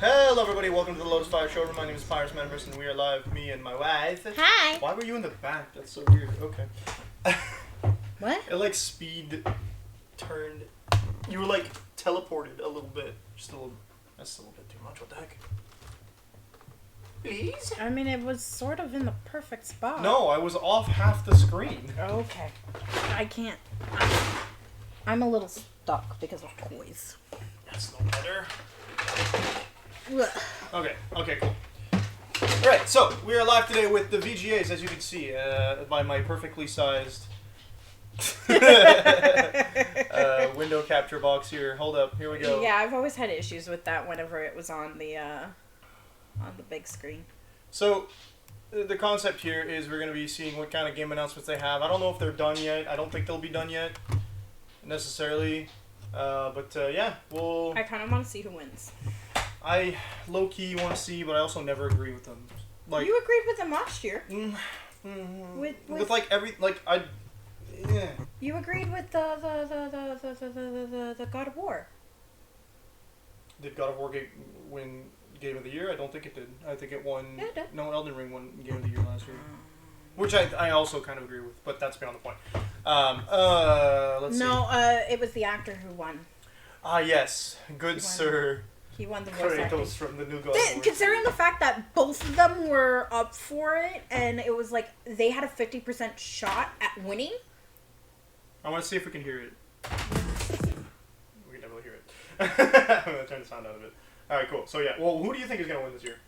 Hello everybody, welcome to the Lotus Fire Showroom. My name is Pyrus Manverse and we are live, me and my wife. Hi. Why were you in the back? That's so weird. Okay. What? It like speed turned. You were like teleported a little bit. Just a little. That's a little bit too much. What the heck? Please? I mean, it was sort of in the perfect spot. No, I was off half the screen. Okay. I can't. I'm a little stuck because of toys. That's no better. Ugh. Okay, cool. Alright, so we are live today with the VGAs, as you can see, by my perfectly sized window capture box here. Hold up, here we go. Yeah, I've always had issues with that whenever it was on the big screen. So, the concept here is we're going to be seeing what kind of game announcements they have. I don't know if they're done yet. I don't think they'll be done yet, necessarily. Yeah, we'll... I kind of want to see who wins. I low-key want to see, but I also never agree with them. Like, You agreed with them last year. With like every... Like, yeah. You agreed with the God of War. Did God of War win Game of the Year? I don't think it did. I think it won... Yeah, it did. No, Elden Ring won Game of the Year last year. Which I also kind of agree with, but that's beyond the point. Let's see. No, it was the actor who won. Ah, yes. Good sir. He won the voice acting. Kratos from the new God of War. Considering the fact that both of them were up for it, and it was like they had a 50% shot at winning. I want to see if we can hear it. We can definitely hear it. I'm going to turn the sound out of it. Alright, cool. So yeah, well, who do you think is going to win this year?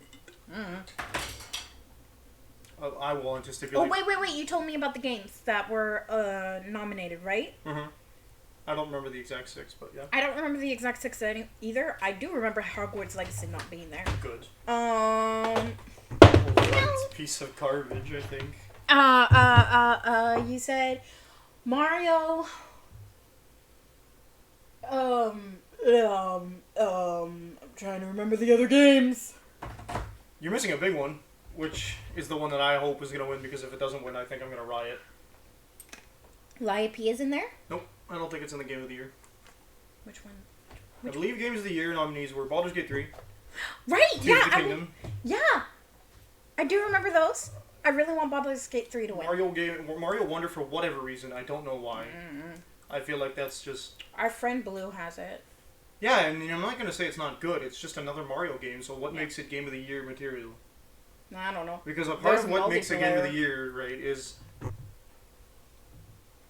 I will anticipate. Oh, wait. You told me about the games that were nominated, right? Mm-hmm. I don't remember the exact six, but yeah. I don't remember the exact six either. I do remember Hogwarts Legacy not being there. Good. No. Piece of garbage, I think. You said Mario. I'm trying to remember the other games. You're missing a big one, which is the one that I hope is going to win, because if it doesn't win, I think I'm going to riot. Lies P is in there? Nope, I don't think it's in the Game of the Year. Which one? I believe Games of the Year nominees were Baldur's Gate 3. Right, Tears of the Kingdom. I do remember those. I really want Baldur's Gate 3 to win. Mario Wonder, for whatever reason, I don't know why. I feel like that's just... Our friend Blue has it. Yeah, and I'm not going to say it's not good. It's just another Mario game, so what makes it Game of the Year material? I don't know. Because a part of what makes it Game of the Year, right, is...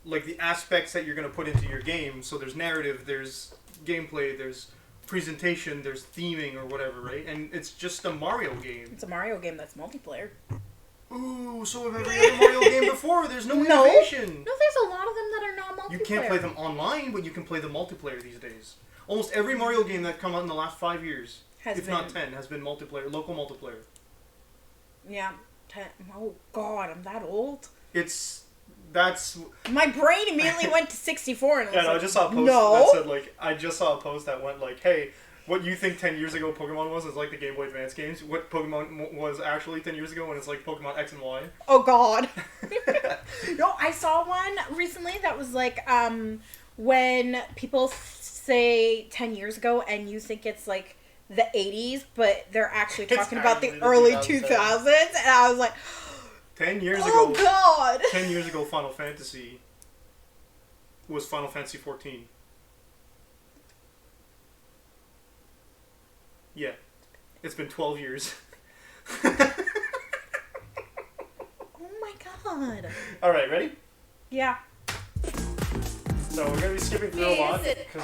like the aspects that you're going to put into your game. So there's narrative, there's gameplay, there's presentation, there's theming or whatever, right? And it's just a Mario game. It's a Mario game that's multiplayer. Ooh, so if every other Mario game before, there's no innovation. No, there's a lot of them that are not multiplayer. You can't play them online, but you can play them multiplayer these days. Almost every Mario game that's come out in the last 5 years, not 10, has been multiplayer, local multiplayer. Yeah, 10. Oh God, I'm that old. That's... My brain immediately went to 64 and I just saw a post that said, like, I just saw a post that went, like, hey, what you think 10 years ago Pokemon was is like the Game Boy Advance games. What Pokemon was actually 10 years ago when it's like Pokemon X and Y. Oh, God. No, I saw one recently that was like, when people say 10 years ago and you think it's like the 80s, but they're actually talking about the early 2000s. And I was like... 10 years ago. Oh, God. 10 years ago, Final Fantasy was Final Fantasy 14. Yeah. It's been 12 years. Oh, my God. Alright, ready? Yeah. So we're going to be skipping through a lot, because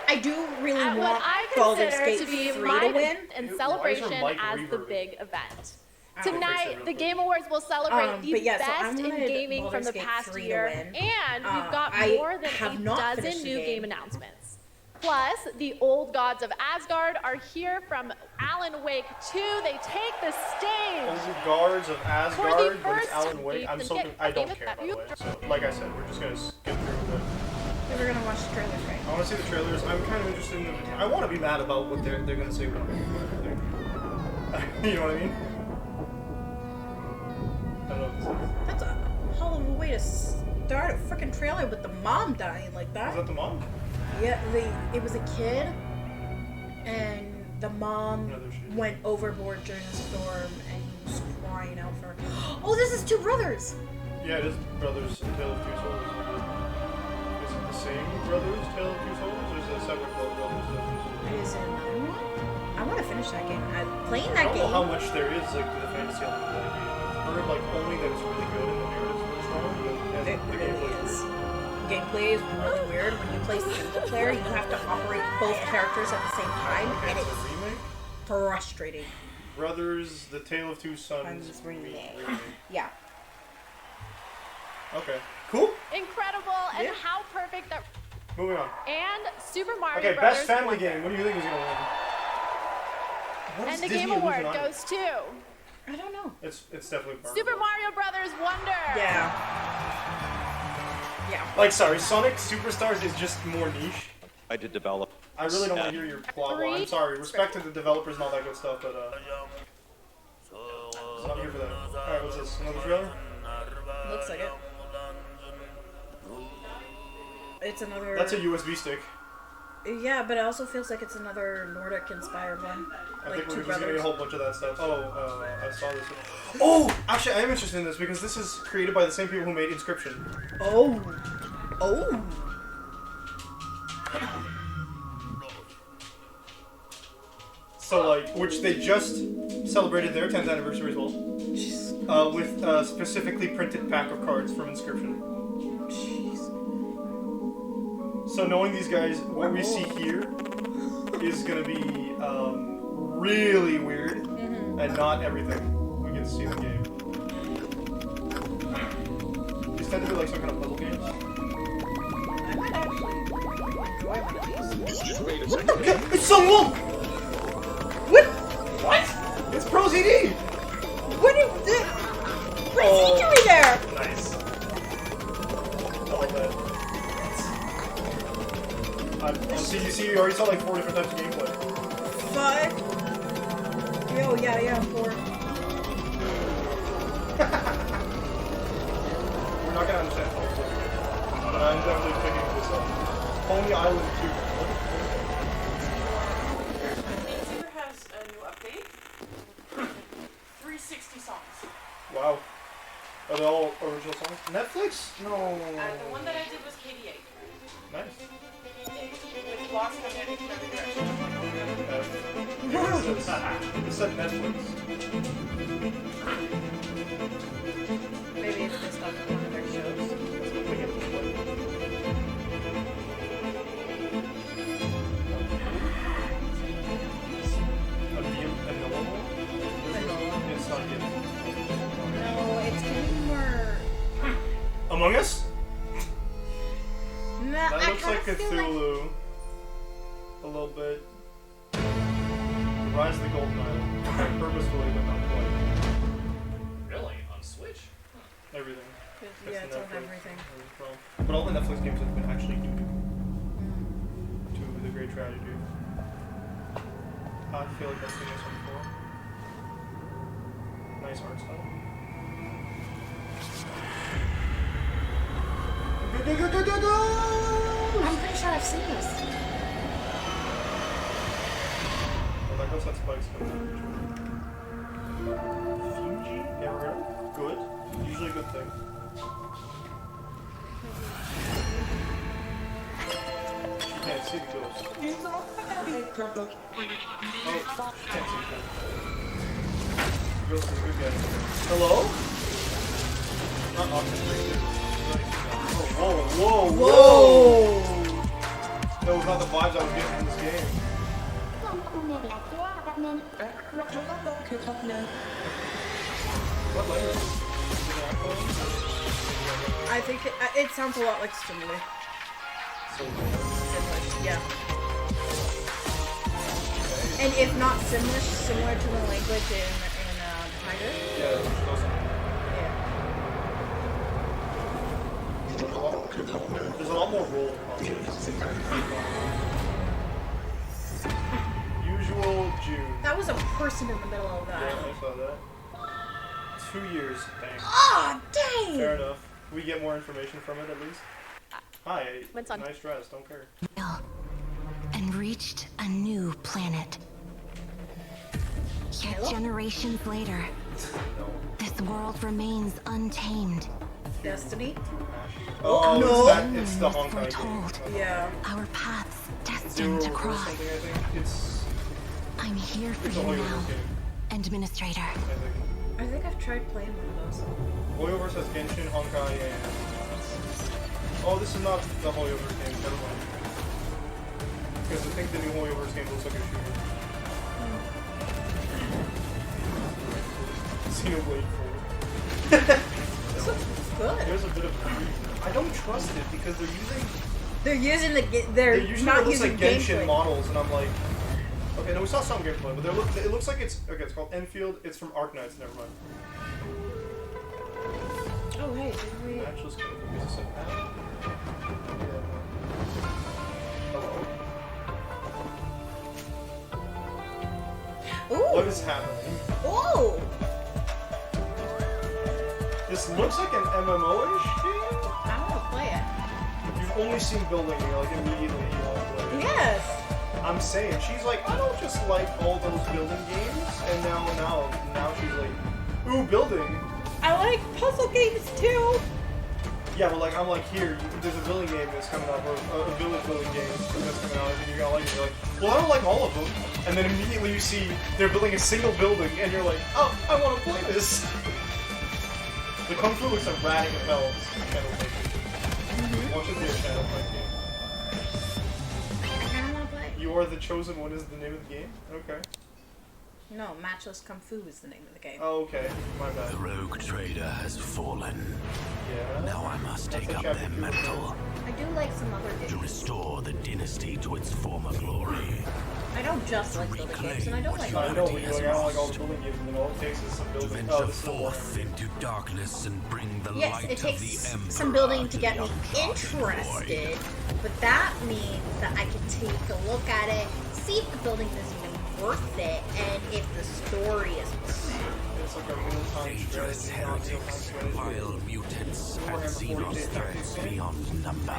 I do really want what I Baldur's consider Gate to be 3 my to win. and celebration as the big event. Tonight, the Game Awards will celebrate the best in gaming from the past year, and we've got more than a dozen new game announcements. Plus, the old gods of Asgard are here from Alan Wake 2. They take the stage. Old gods of Asgard, but it's Alan Wake. I don't care, by the way. So, like I said, we're just going to skip through the... We're going to watch the trailers, right? I want to see the trailers. I'm kind of interested in the... I want to be mad about what they're going to say. What you know what I mean? I don't know what this is. That's a hell of a way to start a freaking trailer with the mom dying like that. Is that the mom? Yeah, it was a kid, and the mom went overboard during a storm and he was crying out for her. Oh, this is Two Brothers! Yeah, it is Brothers, Tale of Two Souls. Is it the same Brothers, Tale of Two Souls, or is it a separate Brothers, Tale of Two Souls? Is it another one? I want to finish that game. I'm playing that game. I don't know how much there is like to the fantasy element of that game. I've heard like only that it's really good and the narrative's really strong, but it really is. Gameplay is really weird. When you play single player, you have to operate both characters at the same time, and it's frustrating. Brothers, The Tale of Two Sons remake. Yeah. Okay. Cool. Incredible, and how perfect that. Moving on. And Super Mario Okay, Brothers. best family game. What do you think is gonna win? And the Game Award goes to. I don't know. It's definitely Super Mario Brothers Wonder. Yeah. Yeah. Like, sorry, Sonic Superstars is just more niche. I did develop. I really don't want to hear your plot. Well, I'm sorry. Respect to the developers and all that good stuff, but I'm here for that. Alright, what's this? Another trailer? Looks like it. It's another... That's a USB stick. Yeah, but it also feels like it's another Nordic-inspired one. I think we're just getting a whole bunch of that stuff. Oh, I saw this. Oh! Actually, I am interested in this because this is created by the same people who made Inscription. Oh! Oh! So, like, which they just celebrated their 10th anniversary as well. With a specifically printed pack of cards from Inscription. So knowing these guys, what we see here is going to be really weird, and not everything we get to see in the game. These tend to be like some kind of puzzle games. I might actually enjoy one of these. What the fuck? It's so long! What? What? It's Pro CD! What is this? What is he doing there? Nice. I like that. See, you already saw like 4 different types of gameplay. 5? Oh, yeah, 4. We're not gonna understand. But I'm definitely picking this up. Pony Island 2. Super has a new update. 360 songs. Wow. Are they all original songs? Netflix? No. The one that I did was KDA. Nice. With blocks coming in every direction. It said Netflix. Maybe it's just on one of their shows. It's not yet. No, it's getting more... Among Us? Nah, That looks like Cthulhu. A little bit. Rise of the Golden Isle. Purposefully, but not quite. Really? On Switch? Everything. Yeah, it's on everything. But all the Netflix games have been actually due to the Great Tragedy. I feel like I've seen this one before. Nice art style. I'm pretty sure I've seen this. Oh, that goes that spikes coming out. Fuji? Ever heard of? Good. Usually a good thing. She can't see the ghost. Oh, she can't see the ghost. The ghost is a good guy. Hello? Not orchestrated. Whoa, whoa, whoa! That was not the vibes I was getting from this game. What language? I think it sounds a lot like Stimuli. Yeah. And if not similar to the language in Tiger. Yeah, there's a lot more roll confidence. Usual June. That was a person in the middle of that. Yeah, I saw that. 2 years, dang. Ah, dang! Fair enough. We get more information from it at least. Hi, What's on? Nice dress, don't care. And reached a new planet. Halo? Generations later, this world remains untamed. Destiny? Oh, no. It's the Honkai Foretold. game. Yeah. Our paths destined to cross. I think. I'm here for It's a you Hoyoverse now, game. Administrator. I think I've tried playing one of those. Hoyoverse has Genshin, Honkai, and... Oh, this is not the Hoyoverse game, never mind. Because I think the new Hoyoverse game looks like a shooter. Xenoblade 4. This looks good. There's a bit of... I don't trust it because they're using They're usually not it looks using like Genshin gameplay. models, and I'm like... Okay, no, we saw some gameplay, but it looks like it's... Okay, it's called Enfield. It's from Arknights, never mind. Oh, hey, did we... Matchless kind of uses a pad. Hello? Ooh! What is happening? Oh! This looks like an MMO-ish game? I want to play it. You've only seen building, you're like immediately you want to play it. Yes! I'm saying, she's like, I don't just like all those building games, and now she's like, ooh, building. I like puzzle games too! Yeah, but like, I'm like, here, there's a building game that's coming up, or a village building game that's coming out, and you're gonna like it. You're like, well, I don't like all of them. And then immediately you see they're building a single building, and you're like, oh, I want to play this. The Kung Fu looks erratic as hell. Channel fight. Watch it be a channel fight game. I kind of want to play. You Are the Chosen One is the name of the game? Okay. No, Matchless Kung Fu is the name of the game. Oh, okay. My bad. The rogue trader has fallen. Yeah. Now I must That's take a up chapter their 2. mantle I do like some other to games. restore the dynasty to its former glory. I don't just like building games, and I don't like I other know, games. but you're like, I don't like all the building games, and then all it takes is some To building. venture Oh, this is the one. forth into darkness and bring the Yes, light it of takes the Emperor some building to the get me uncharted interested, void. but that means that I can take a look at it, see if the building is even worth it, and if the story is worth it. It's like a real-time Dangerous strategy, not real-time heretics, strategy. vile mutants, and xenos threats beyond number.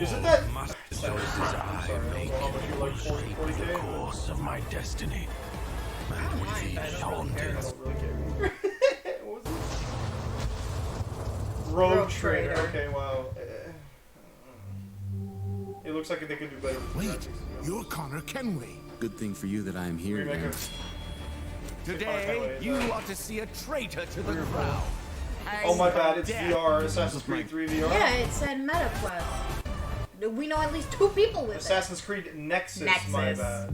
Isn't that- All must choices I make will shape the course of my destiny. And with each haunted I don't really care. What was it? Rogue Trader. Okay, wow. It looks like they could do better with Wait, graphics. you're Connor Kenway. Good thing for you that I am here. Remake now. of- Today, you ought to see a traitor to the crown. Oh my bad, it's VR. Assassin's Creed 3 VR. Yeah, it said MetaQuest. We know at least 2 people with Assassin's Creed Nexus, my Nexus. bad.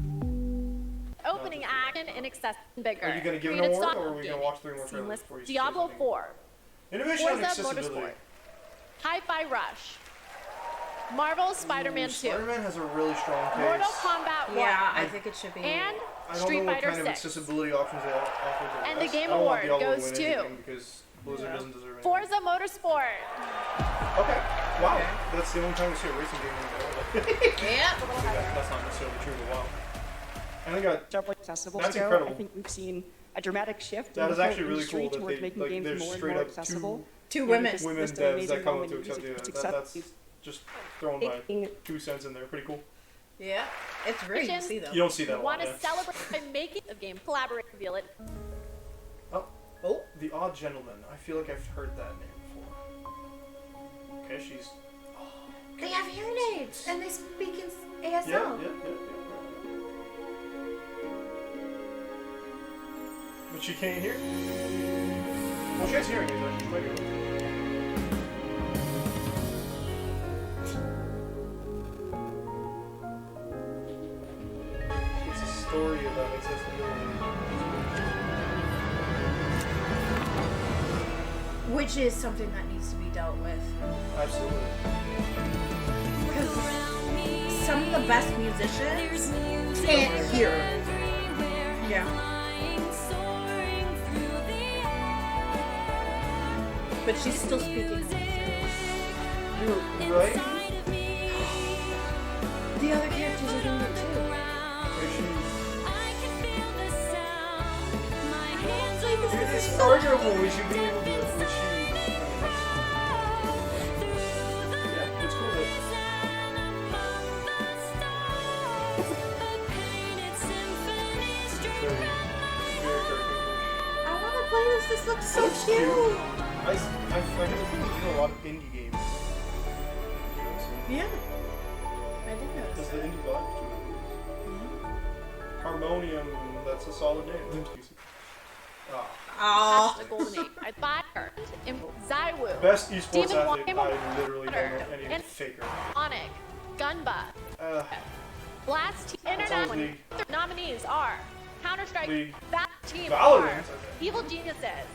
Opening action and accessible bigger. Are you gonna give an Created award, style or are we gonna gaming. watch 3 more trailers Seamless. before you say Diablo something? 4. it? Innovation and Forza accessibility. Motorsport. Hi-Fi Rush. Marvel's Spider-Man 2. Spider-Man has a really strong case. Mortal Kombat 1. Yeah, I think it should be. And I don't Street know what Fighter kind of 6. accessibility options they offer. And the Game I don't want Award Diablo to goes win to anything because Blizzard doesn't deserve it. Forza Motorsport. Okay. Wow. That's the only time we see a racing game in there. Yeah. That's not necessarily true, but wow. And they got Several accessible That's ago, incredible. I think we've seen a dramatic shift that in is the actually whole really industry cool that towards they making like games there's more and straight more up accessible. 2 And women. this- women this devs amazing that come up moment to in accept music it. just That's accept- just thrown by taking 2 cents in there. Pretty cool. Yeah. It's rare you see them. You don't see that a lot. Want to Yeah. celebrate by making a game collaborate reveal it. Oh, The Odd Gentleman. I feel like I've heard that name before. Okay, she's. They have hearing aids, and they speak in ASL. Yeah. But she can't hear. Well, she has hearing aids. Though. She might be able to. It's a story about accessibility. Which is something that needs to be dealt with. Absolutely. Because some of the best musicians can't hear. Yeah. But she's still speaking. You're right? The other characters are doing it too. It's arguable we should be able to. Yeah, it's cool that. Very this looks so cute. I do a lot of indie games. Yeah. I did notice. Does the indie vibe to it? Harmonium, that's a solid name. Oh. The Golden Age. I thought her. Zywoo. Best esports Demon athlete. I literally don't know any faker. Onyx. Gunba. Blast Team International. Nominees are Counter-Strike, Bat Team, Valorant. Evil Geniuses,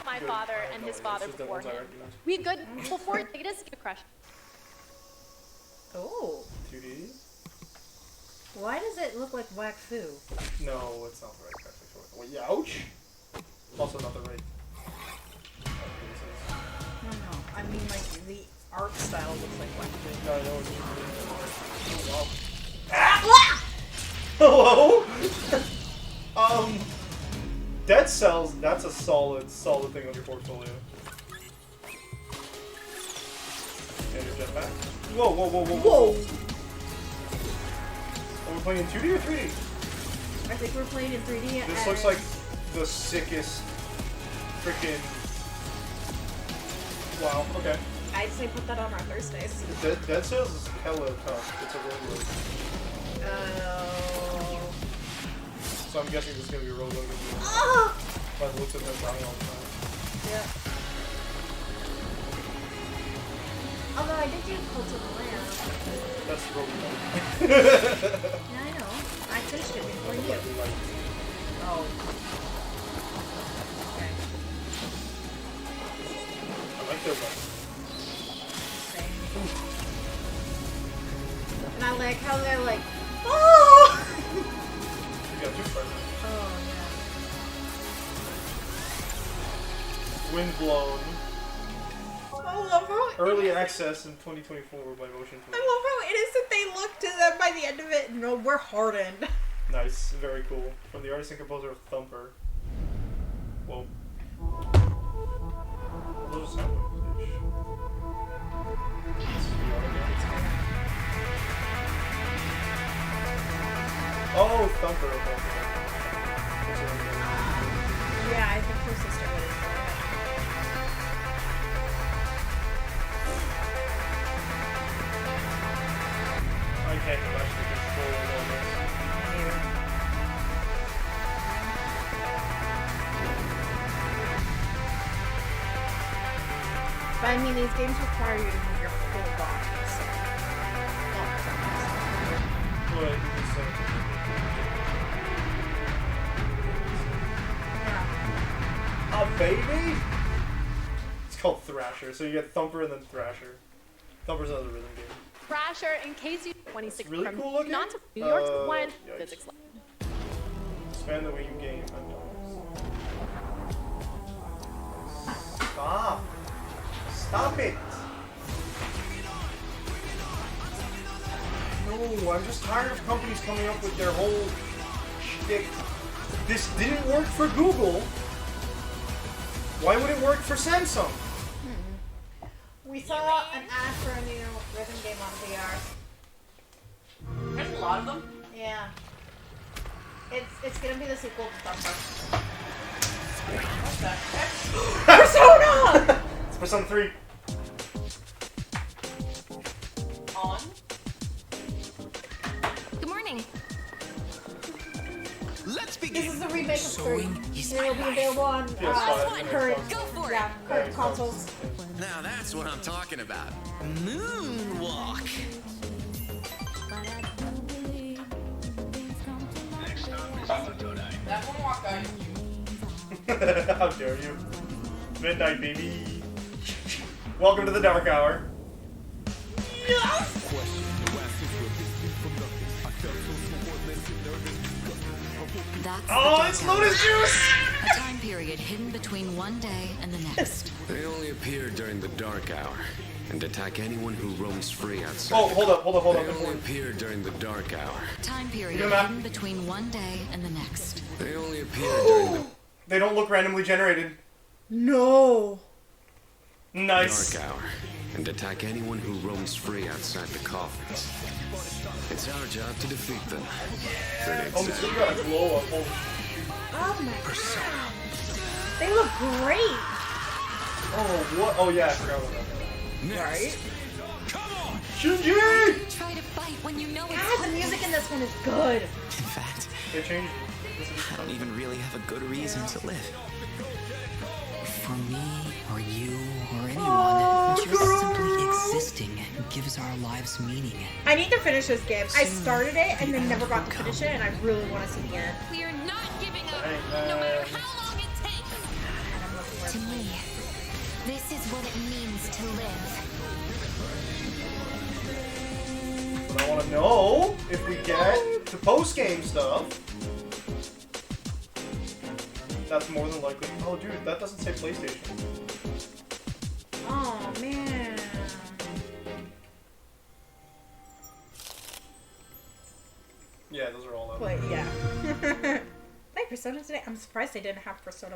my father and his father before him. We good before latest Give Crush. Oh. 2D? Why does it look like Whack Fu? No, it's not the right graphics for it. Well, yeah, ouch! Also not the right. No. I mean, like, the art style looks like Whack Fu. No, I know it's oh, wow. Hello? Dead Cells, that's a solid thing on your portfolio. And your jetpack. Whoa. Are we playing in 2D or 3D? I think we're playing in 3D. This looks like the sickest freaking... Wow, okay. I'd say put that on our Thursdays. Dead Cells is hella tough. It's a road. Oh. So I'm guessing this is going to be a road. Oh! By the looks of them dying all the time. Yeah. Although I did do Cult of the Lamb. That's the road. Yeah, I know. I finished it before you. Oh. Okay. I like their weapon. And I like how they're like, oh! You got two friends. Oh, yeah. Windblown. I love how Early access in 2024 by Motion. I love how innocent they look to them by the end of it. No, we're hardened. Nice, very cool. From the artist and composer of Thumper. Whoa. What does it sound like? Oh, Thumper. Yeah, I think her sister would enjoy it. I can't imagine the control of all this. But I mean, these games require you to move your whole body, so... What? A baby? It's called Thrasher, so you get Thumper and then Thrasher. Thumper's another rhythm game. Thrasher, in case you 26 really from cool looking. not to New York's one Yikes. physics lab. Expand the way you game. Stop! Stop it! No, I'm just tired of companies coming up with their whole shtick. This didn't work for Google. Why would it work for Samsung? We saw an ad for a new rhythm game on VR. There's a lot of them. Yeah. It's gonna be the sequel to Thumper. What's that? Persona! It's Persona 3. On? Good morning. Let's begin. This is a remake of 3. It will be available on current consoles. Now that's what I'm talking about. Moonwalk. That one walk guy. How dare you? Midnight, baby. Welcome to the dark hour. That's it's Lotus Juice! a time period hidden between one day and the next. They only appear during the dark hour and attack anyone who roams free outside. Oh, hold up. They only appear during the dark hour. Time period hidden between one day and the next. They only appear during the They don't look randomly generated. No. Nice. dark hour and attack anyone who roams free outside the coffins. It's our job to defeat them. Oh, so you got a glow up. Oh my god. They look great. Oh, what? Oh, yeah, I forgot about that. Right? Come on! Shinji! Try to fight when you know it's God, the music in this one is good. In fact, They changed. I don't even really have a good reason to live. For me, or you, or anyone, just simply existing gives our lives meaning. I need to finish this game. I started it and then never got to finish it, and I really want to see the end. We are not giving up, no matter how long it takes. To me, this is what it means to live. But I want to know if we get the post-game stuff. That's more than likely. Oh, dude, that doesn't say PlayStation. Oh, man. Yeah, those are all out. Wait, yeah. Like Persona today? I'm surprised they didn't have Persona.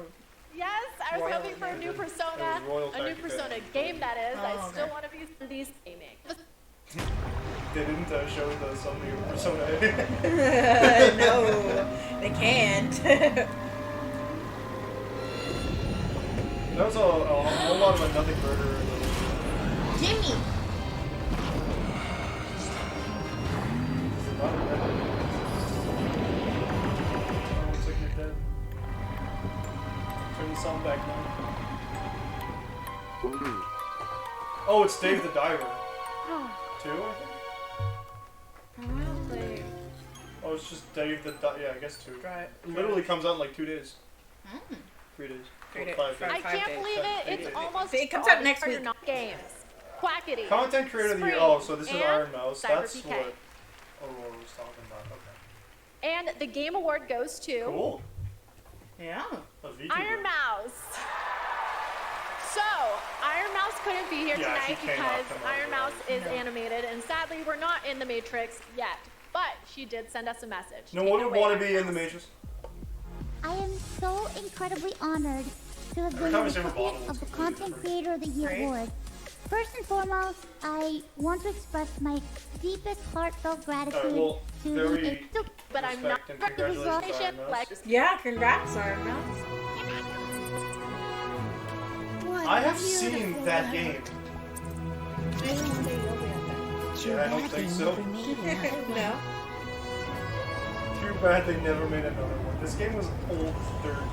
Yes, I was hoping for a new Persona. A new Persona game, that is. I still want to be these gaming. They didn't show the some new Persona. No, they can't. That was a whole lot of a nothing burger. Jimmy! Looks like you're dead. Turn the sound back now. Oh, it's Dave the Diver. Two, I think? Oh, it's just Dave the Diver. Yeah, I guess two. It literally comes out in like 2 days. 3 days. 3 days. 5 days. I can't believe it. It's almost it comes out next week. Games. Quackity. Content creator of the year. Oh, so this is Iron Mouse. That's PK. what Aurora was talking about. Okay. And the Game Award goes to... Cool. Yeah. Iron Mouse. So, Iron Mouse couldn't be here tonight because Iron Mouse is animated, and sadly, we're not in the Matrix yet. But she did send us a message. No one would want to be in the Matrix. I am so incredibly honored to have been the recipient of the Content Creator of the Year award. First and foremost, I want to express my deepest heartfelt gratitude to the... But I'm not... Yeah, congrats, Iron Mouse. I have seen that game. Yeah, I don't think so. No. Too bad they never made another one. This game was old third,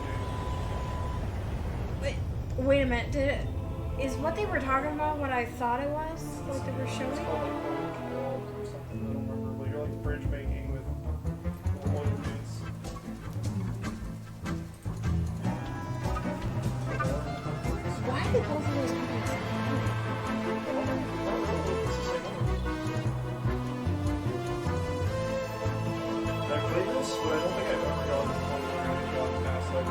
dude. Wait a minute. Is what they were talking about what I thought it was? What they were showing? It's called like Bridge World or something. I don't remember. You're like bridge making with oil dudes. Why did both of those companies? I played this, but I don't think I've ever gotten past like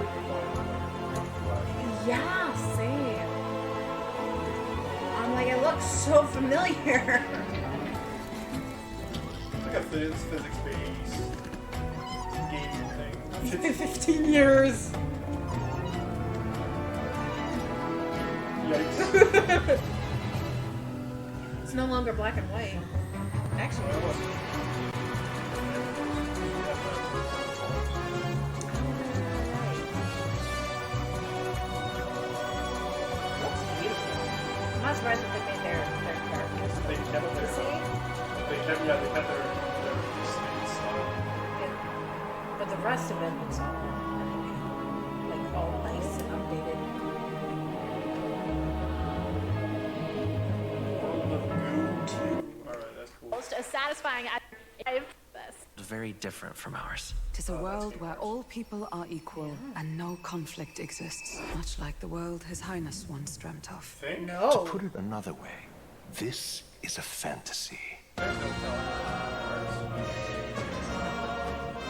Yeah, same. I'm like, it looks so familiar. It's like a physics-based game thing. It's been 15 years. Yikes. It's no longer black and white. Actually, it was. I'm not surprised that they made their characters. They kept their distinct style. Yeah. But the rest of it looks all like all nice and updated. Alright, that's cool. Most satisfying this. Very different from ours. Tis a world where all people are equal and no conflict exists, much like the world His Highness once dreamt of. To put it another way, this is a fantasy.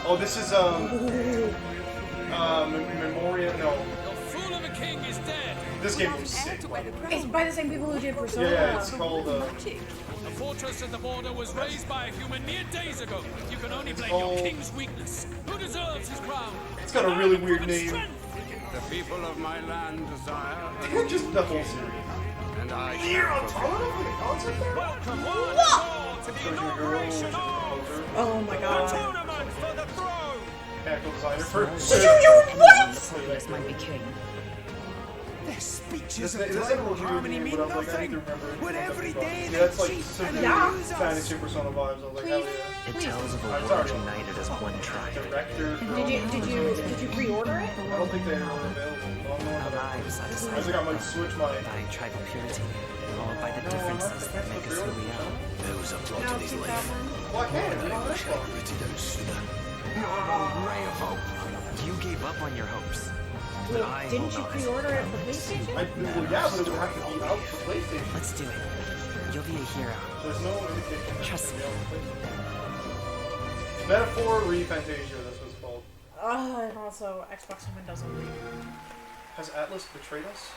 Oh, this is Memoria. No. The fool of a king is dead. This game was sick. It's by the same people who did Persona. Yeah, it's called. The fortress at the border was raised by a human mere days ago. You can only blame your king's weakness. Who deserves his crown? It's got a really weird name. The people of my land desire. Just the whole series. And I welcome one to the inauguration of oh my god. the tournament for the throne. Mechanical designer for what? This might be king. speeches This of isn't tribal a review harmony game, mean but I was like, I need to nothing remember. when every day Yeah, that's they like cheat some and use fantasy us. persona vibes. I was like, hell yeah. It tells of a I'm world sorry. united as one tribe. Director. Did you pre-order it? I don't think they were available. Our lives are I think I might switch my. by tribal purity, followed by the differences that make us who we are. There was a plot to this life. Well, I can. I wish I'd written it out sooner. No ray of hope. You gave up on your hopes. But Wait, I didn't will you not. pre-order it for PlayStation? Well, yeah, but it would have to be out for PlayStation. Let's do it. You'll be a hero. There's no indication. Trust me. Metaphor Re-Fantasia, that's what it's called. And also Xbox and Windows only. Has Atlas betrayed us?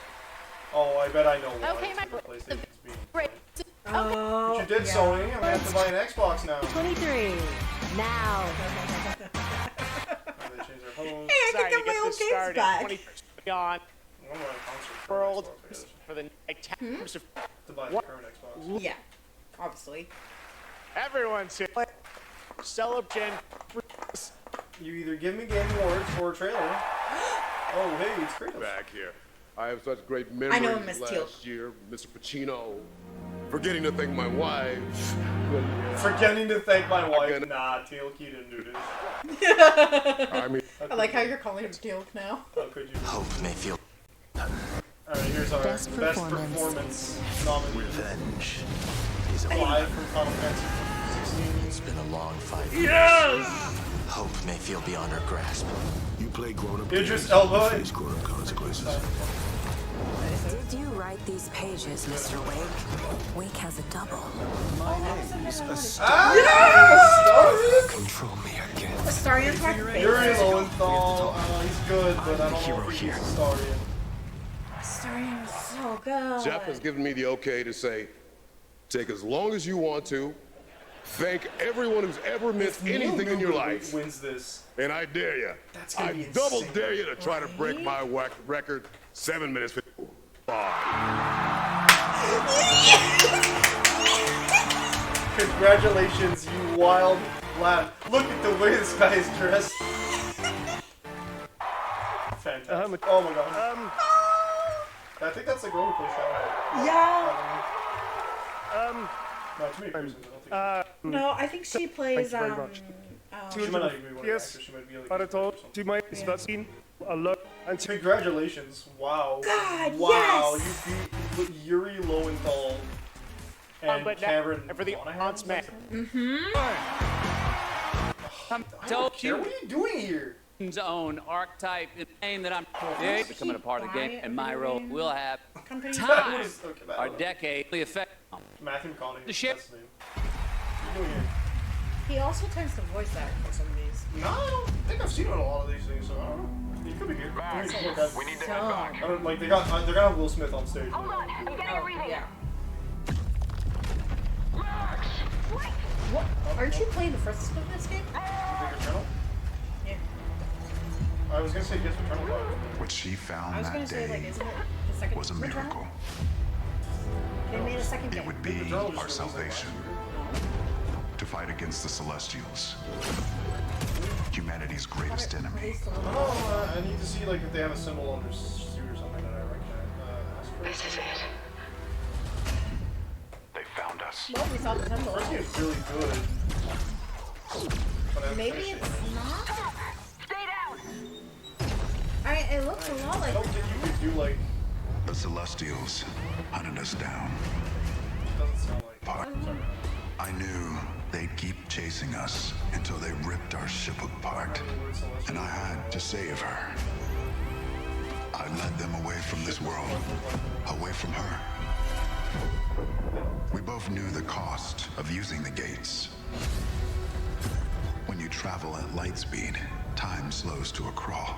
Oh, I bet I know why. Okay, my PlayStation's being Great. Oh, But you did, Sony. I'm gonna have to buy an Xbox now. 23. Now. They changed their homes. Hey, I can get my old games back. Beyond I'm gonna concert world Xbox, I guess. for the night times To buy the current Xbox. Yeah, obviously. everyone's here. Celebration. You either give me Game Awards or a trailer. Oh, hey, it's Kratos. Back here. I have such great I know memories Miss last Teal. year, Mr. Pacino. Forgetting to thank my wife. Forgetting to thank my wife. Nah, Teal, you didn't do this. I mean, I like how you're calling him Teal now. How could you? Hope may feel. Alright, here's our best performance nominee. Revenge is a 5 from Final Fantasy 16. It's been a long 5 years. Yes! Hope may feel beyond our grasp. You play grown-up Idris games, Elba. face grown-up consequences. Did you write these pages, Mr. Wake? Wake has a double. My name's Yes! Control me again. Astarion's my favorite. Yuri Lowenthal. He's good, but I don't know if he's Astarion. Astarion's so good. Jeff has given me the okay to say, take as long as you want to. Thank everyone who's ever missed anything in your life. Wins this. And I dare you. That's gonna be double insane. dare you to try to break my record 7 minutes 55. Congratulations, you wild lad. Look at the way this guy is dressed. Fantastic. Oh my god. I think that's the girl who plays Shadow. Yeah. No, too many persons. I don't think. No, I think she plays. She might not even be one of the actors. She might be like. She might be seen a look. And Congratulations! Wow. God, wow! yes! You beat Yuri Lowenthal and but now, Cameron. for the odds man. Told you. What are you doing here? Own archetype in the name that I'm becoming a part of the game, and my role will have Company. time, our decade, the effect. Matthew McConaughey. The ship. That's his name. What are you doing here? He also tends to voice act for some of these. No, I think I've seen him in a lot of these things, so I don't know. He could be here. We need to head back. I don't like they're gonna have Will Smith on stage. Hold on, I'm getting everything. Yeah. What? Aren't you playing the first of this game? You think Eternal? Yeah. I was gonna say yes, Eternal. What she found I was that gonna say, like, day isn't it the second was a Returnal? miracle. They made a second game. It would be our salvation. To fight against the Celestials. Humanity's greatest enemy. Oh, I need to see like if they have a symbol on their suit or something that I recognize. This is it. They found us. Well, we saw the symbol. First game's really good. But Maybe it's not. Stay down. It looks a lot like. I don't think you could do like. The Celestials hunted us down. Doesn't sound like. I knew they'd keep chasing us until they ripped our ship apart, and I had to save her. I led them away from this world, away from her. We both knew the cost of using the gates. When you travel at light speed, time slows to a crawl.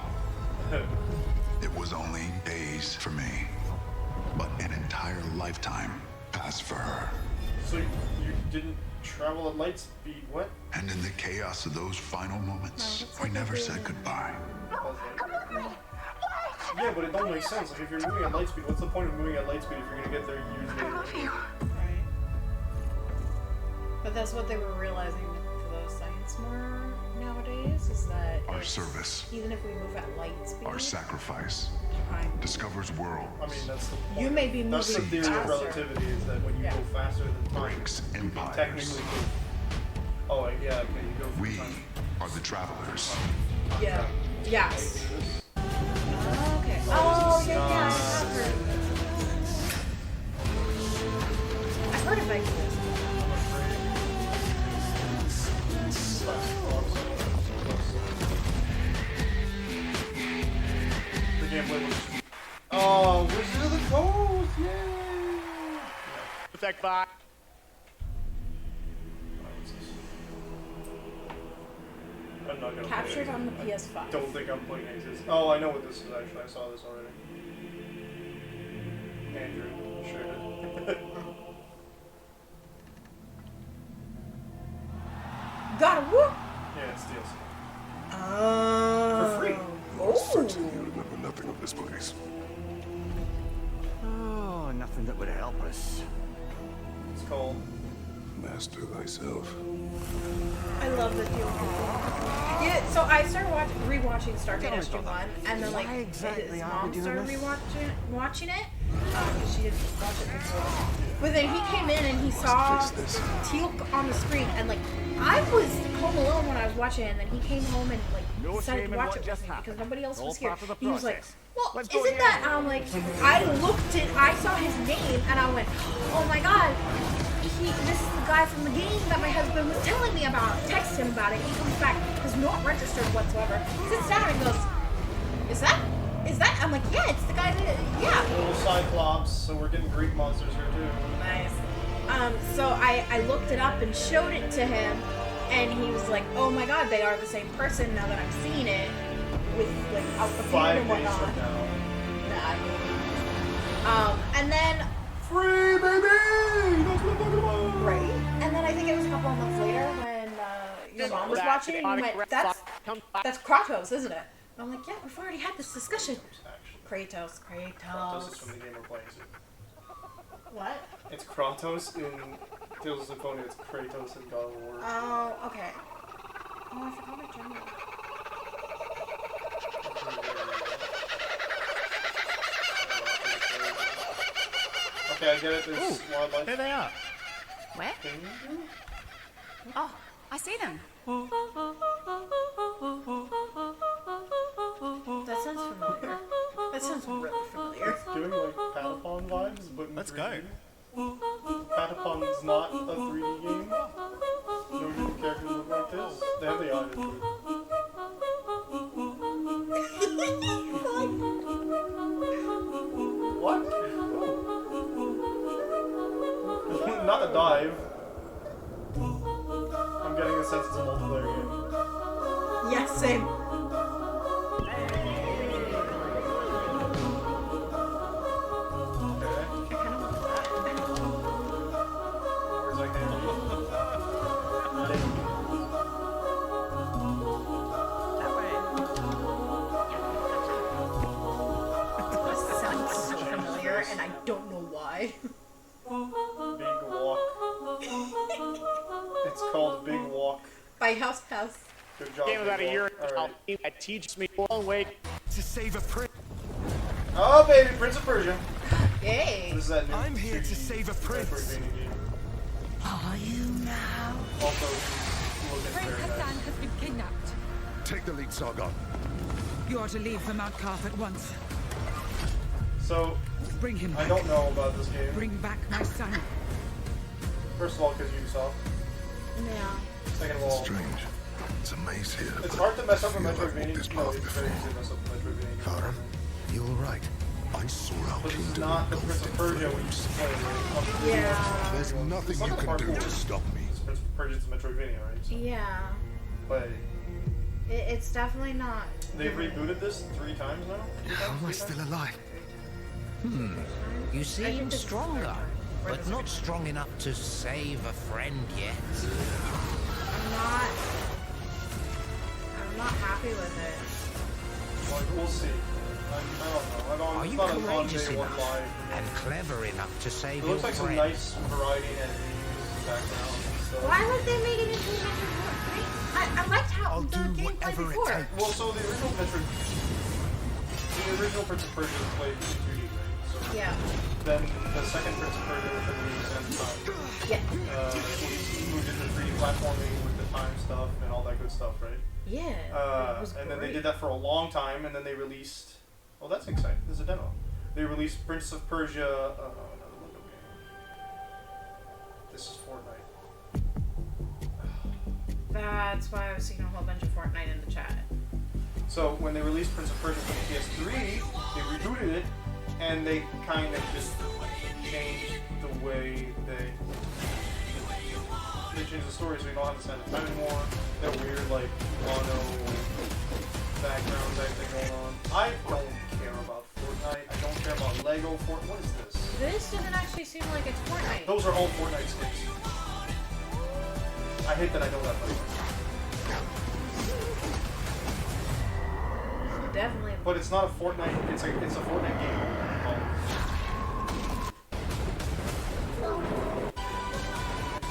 It was only days for me, but an entire lifetime passed for her. So you didn't travel at light speed, what? And in the chaos of those final moments, we never said goodbye. Yeah, but it don't make sense. Like, if you're moving at light speed, what's the point of moving at light speed if you're gonna get there years later? Right. But that's what they were realizing with the science more nowadays, is that Our service, even if we move at light speed, our sacrifice, discovers worlds. I mean, that's the point. You may be moving That's the theory faster. of relativity, is that when you go faster than time, Breaks you can empires. technically move. Oh, yeah, okay, you go We time. are the travelers. Yeah. Yes. Okay. Oh, yeah, I have heard of this. I've heard of Exodus. The gameplay was... Oh, Wizard of the Coast! Yay! Effect 5. I'm not gonna Captured play on the it. PS5. I don't think I'm playing Exodus. Oh, I know what this is actually. I saw this already. Andrew shared it. Got a whoop! Yeah, it's DLC. For free. Certainly you remember nothing of this place. Oh, nothing that would help us. It's called Master thyself. I love the deal. Yeah, so I started rewatching Stargate SG-1, and then like his mom started watching it. She didn't watch it before. But then he came in and he saw Teal'c on the screen, and like I was home alone when I was watching it, and then he came home and like decided to watch it with me because nobody else was here. He was like, "Well, isn't that?" I'm like, I saw his name, and I went, "Oh my god." This is the guy from the game that my husband was telling me about. Text him about it. He comes back, is not registered whatsoever. Sits down and goes, Is that? I'm like, yeah, it's the guy that, yeah. Little Cyclops, so we're getting Greek monsters here too. Nice. So I looked it up and showed it to him, and he was like, oh my god, they are the same person now that I'm seeing it with like out the 5 and days whatnot. from now. And then free baby! That's what I'm talking about! Right. And then I think it was a couple of months later when your mom was watching and you went, that's Kratos, isn't it? And I'm like, yeah, we've already had this discussion. Kratos. Kratos is from the game we're playing too. What? It's Kratos in Tales of Symphonia, it's Kratos in God of War. Oh, okay. Oh, I forgot my general. Okay, I get it. There's wildlife. There they are. Where? Oh, I see them. That sounds familiar. That sounds really familiar. It's giving like Patapon vibes, but in Let's 3D. go. Patapon is not a 3D game. No new characters look like this. They have the eyes too. What? Not a dive. I'm getting the sense it's a multiplayer game. Yes, same. Where's that game? This sounds so familiar, and I don't know why. Big Walk. It's called Big Walk. By House. Good job. Game about a Big year Walk. All right. that teaches me a long way To save a prince. Oh baby, Prince of Persia. Yay. This is that new I'm here to 2D save a prince. Metroidvania game. Are you now? Also, looking Prince very Hassan nice. has been kidnapped. Take the lead, Sargon. You are to leave for Mount Carth at once. So, Bring him I back. don't know about this game. Bring back my son. First of all, because Ubisoft. Yeah. Second of all, Strange. It's a maze here. it's but hard to mess up a I feel I've Metroidvania. walked this No, path it's very before. easy to mess up a Metroidvania. Clara, you were right. I saw our But this is kingdom not the Prince of engulfed in Persia when you flames. play it. Yeah. There's nothing you can do to stop me. Prince of Persia is a Metroidvania, right? So Yeah. play. It's definitely not. They've rebooted this 3 times now? How am I still alive? You seem stronger, but not strong enough to save a friend yet. I'm not happy with it. Like, we'll see. I don't know. Are you it's not courageous a one enough live. and clever enough to save It your looks like some friend? nice variety in enemies and background and stuff. Why would they make it into a Metroid? I liked how the game played before. Well, so the original Metroid... the original Prince of Persia was played in 2D, right? So yeah. Then the second Prince of Persia was released at the time. Yeah. He moved into 3D platforming with the time stuff and all that good stuff, right? Yeah. And then they did that for a long time, and then they released. Oh, that's exciting! This is a demo. They released Prince of Persia. Another Lego game. This is Fortnite. That's why I was seeing a whole bunch of Fortnite in the chat. So when they released Prince of Persia for the PS3, they rebooted it, and they kind of just changed the way they changed the story, so you don't have to send it time anymore. That weird like mono background type thing going on. I don't care about Fortnite. I don't care about Lego Fortnite. What is this? This doesn't actually seem like it's Fortnite. Those are all Fortnite skins. I hate that I know that, by the way. Definitely. But it's not a Fortnite. It's a Fortnite game.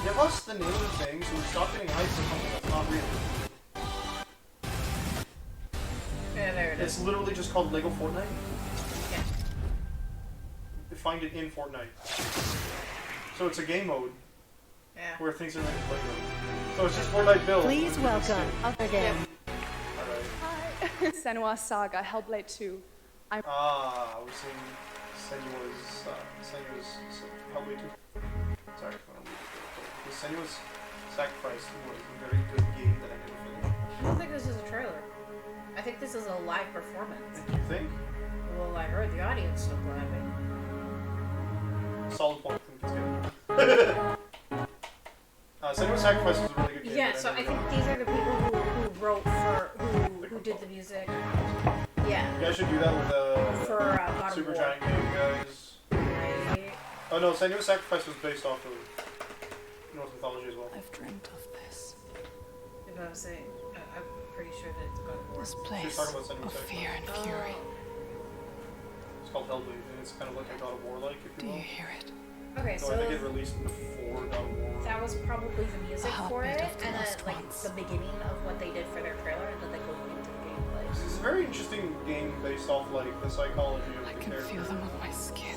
Give us the name of the thing so we stop getting hyped for something that's not real. Yeah, there it is. It's literally just called Lego Fortnite. Yeah. Find it in Fortnite. So it's a game mode. Yeah. Where things are made of Lego. So it's just Fortnite build. Please welcome again. Alright. Senua's Saga, Hellblade 2. We're seeing Senua's Hellblade 2. Sorry, I'm gonna leave it there. Because Senua's Sacrifice was a very good game that I never finished. I don't think this is a trailer. I think this is a live performance. You think? Well, I heard the audience still clapping. Solid point. I think it's good. Senua's Sacrifice was a really good game. Yeah, so I think these are the people who wrote for who did the music. Yeah. You guys should do that with for God Super of War. Giant Game guys. Right. Oh no, Senua's Sacrifice was based off of Norse mythology as well. I've dreamt of this. If I was saying, I'm pretty sure that it's God of War. This place of fear and fury. It's called Hellblade, and it's kind of like a God of War like, if you will. Do you hear it? Okay, No, so I think it released before God of War. that was probably the music for it, Heartbeat of the and then lost like ones. the beginning of what they did for their trailer, and then they go into the gameplay. It's a very interesting game based off like the psychology of the character. Feel them on my skin.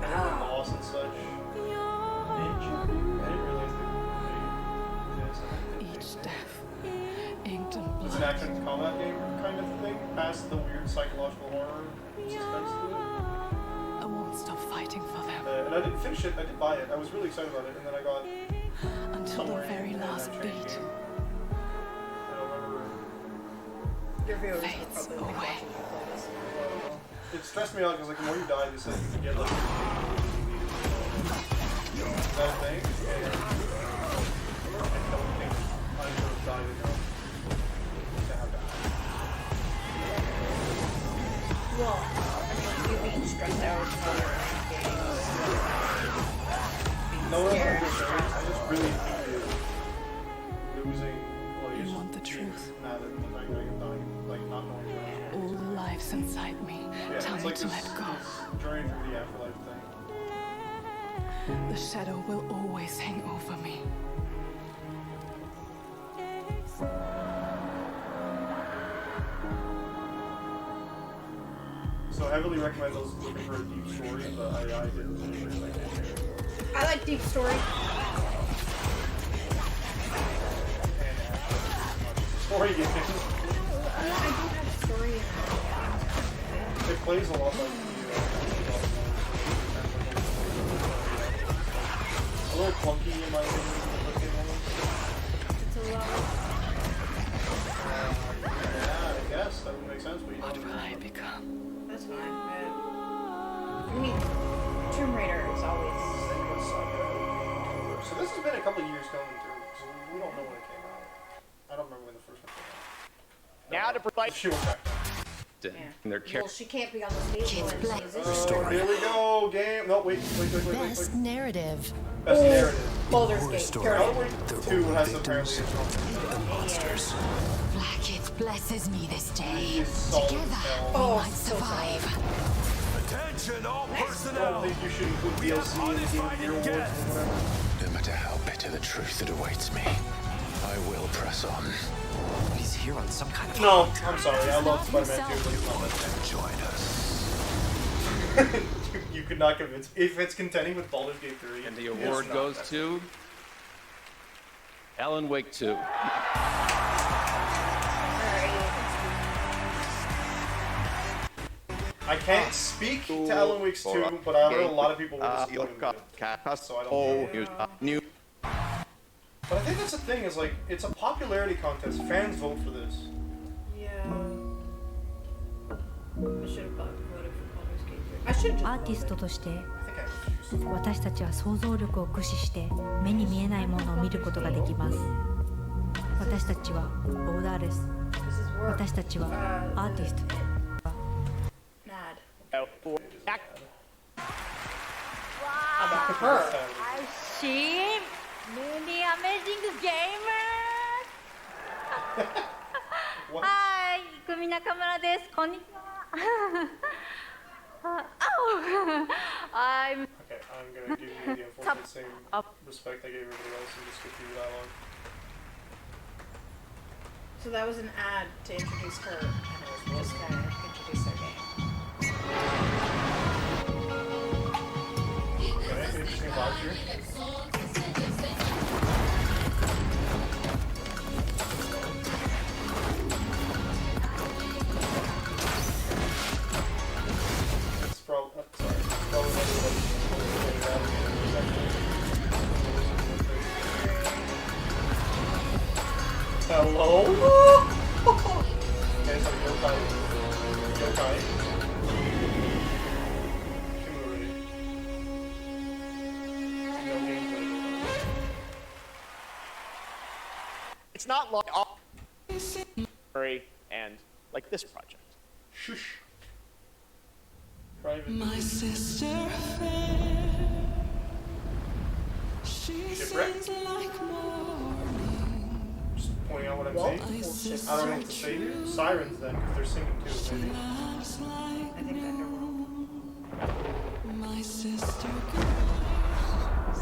And the loss and such. I didn't realize Each death, inked in blood. it's an action combat game kind of thing, past the weird psychological horror suspense to it. I won't stop fighting for them. And I didn't finish it, I did buy it. I was really excited about it, and then I got until the very last beat. Your viewers fades will probably away. It stressed me out because like the more you die, they said you could get like that thing. And I don't think I would have died enough to have that. Well, I mean, you being stressed out for games. No, I just really hated losing. Well, You want the truth. Now that I'm dying, like not knowing. All the lives inside me, Yeah, time it's like to this, let go. this journey through the afterlife thing. The shadow will always hang over me. So I heavily recommend those looking for a deep story, but I didn't finish it. I like deep story. Story games. I do have story in it. It plays a lot like the a little clunky in my opinion. It's a lot. Yeah, I guess that would make sense, but you What don't will I become? That's fine. I mean, Tomb Raider is always. So this has been a couple of years going through, so we don't know when it came out. I don't remember when the first one came out. Now to provide. She went back. Yeah. Their Well, she can't be on the stage when she's in Here we go, game. No, wait. Best narrative. Best narrative. Baldur's Gate. Hellblade 2 has apparently a Monsters. Blackett blesses me this day. solid Together, hell. we might survive. Attention all I personnel! don't think you should include DLC in the Game of the Year awards or whatever. No matter how bitter the truth that awaits me, I will press on. Is here on some kind of... No, I'm sorry. I love Spider-Man 2, but it's not that bad. Join us. You could not convince. If it's contending with Baldur's Gate 3, and the award goes to Alan Wake 2. I can't speak to Alan Wake's 2, but I heard a lot of people were disappointed with it. So I don't know. But I think that's the thing, is like, it's a popularity contest. Fans vote for this. Yeah. I should have voted for Baldur's Gate 3. I should have just アーティストとして I think I just 私たちは想像力を駆使して目に見えないものを見ることができます。私たちはボーダーレス。私たちはアーティスト。Her. I see many amazing gamers. Hi, Ikumi Nakamura desu. Konnichiwa. I'm. Okay, I'm gonna give you the unfortunate same respect I gave everybody else and just skip through the dialogue. So that was an ad to introduce her, and it was just to introduce their game. Okay, interesting vibes here. It's probably, sorry, probably not Hello? Okay, so yokai. Yokai. It's not long. And like this project. Shush. Private. My sister Shipwreck. Just pointing out what I'm saying. I don't know what to say here. Sirens then, because they're singing too, maybe. I think I know. My sister.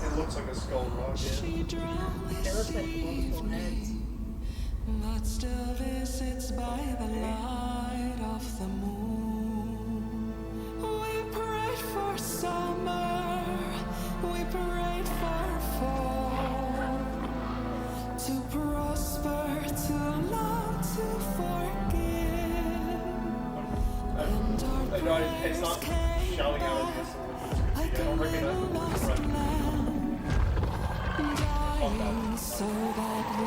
It looks like a skull rock, yeah. It looks like multiple heads. That still visits by the light of the moon. We prayed for summer, we prayed for fall, to prosper, to love, to forgive. I know it's not shouting out at this, I don't recognize the words dying so that we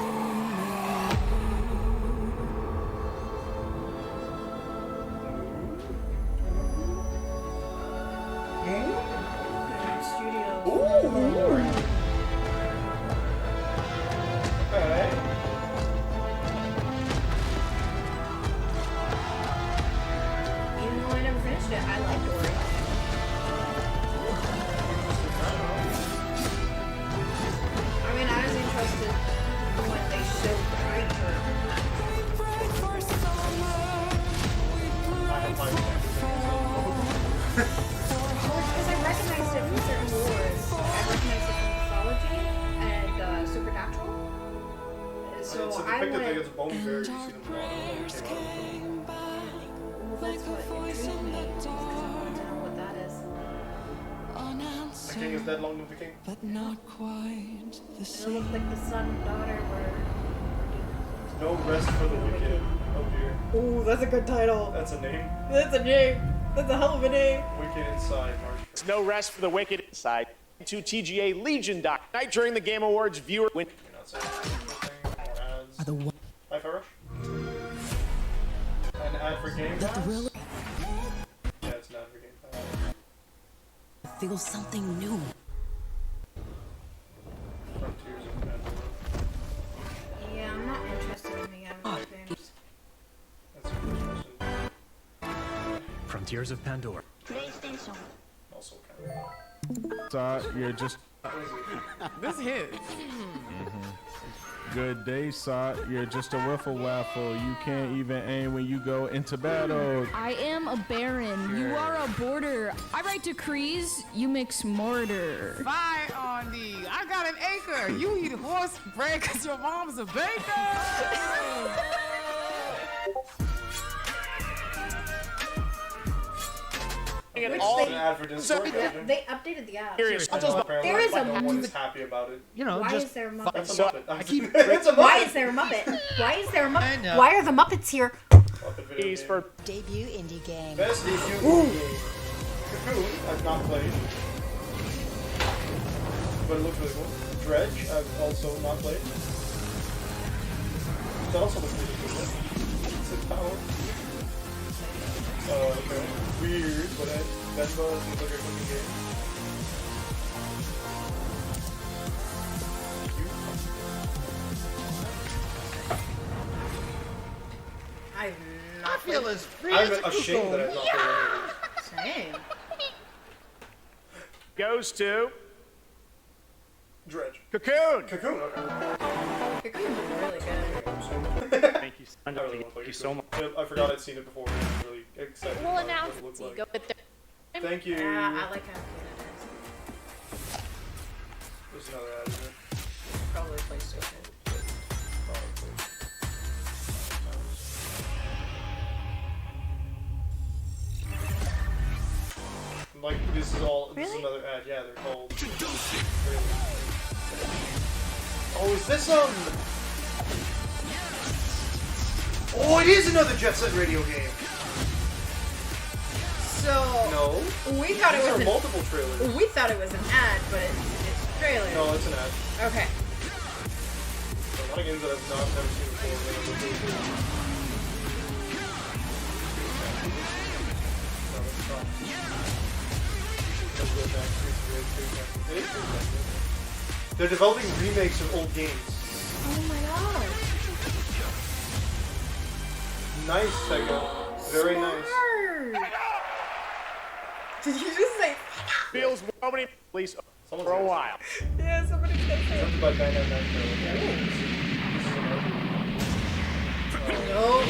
but not quite the same. It looked like the son and daughter were. No rest for the wicked. Oh dear. Ooh, that's a good title. That's a name. That's a name. That's a hell of a name. Wicked Inside. It's no rest for the wicked inside. To TGA Legion Doc. Night during the Game Awards, viewer win. Hi, Farosh. An ad for Game Pass? Yeah, it's an ad for Game Pass. Feel something new. Frontiers of Pandora. Yeah, I'm not interested in the other games. That's a good question. Frontiers of Pandora. PlayStation. Also You're just. This hits. Good day, Sot. You're just a wiffle waffle. You can't even aim when you go into battle. I am a baron. You are a border. I write decrees. You mix mortar. Fire on thee. I got an acre. You eat horse bread because your mom's a baker. They updated the app. There is a Muppet. Happy about it. You know, Why is there a Muppet? That's a Muppet. I keep. Why is there a Muppet? Why is there a Muppet? Why are the Muppets here? He's for debut indie game. Best debut indie game. Cocoon, I've not played. But it looks really cool. Dredge, I've also not played. That also looks really cool. It's power. Okay. Weird, but Venba seems like a cooking game. I feel as free I'm as a ashamed that I've not played any of Same. goes to Dredge. Cocoon. Cocoon, okay. Cocoon looked really good. Thank you, Thank you so much. I forgot I'd seen it before. I'm really excited. We'll about announce what it looked it. like. Go with the. Thank you. I like how cute it is. There's another ad, isn't it? Probably PlayStation. Like, this is all, this is another ad, yeah, they're called. Oh, is this, Oh, it is another Jet Set Radio game! So... No. We thought it was multiple trailers. We thought it was an ad, but it's a trailer. No, it's an ad. Okay. So a lot of games that I've never seen before. They're developing remakes of old games. Oh my god. Nice, Sega. Very nice. Did you just say Feels nobody police for a while. Yeah, somebody said that. By 999. No.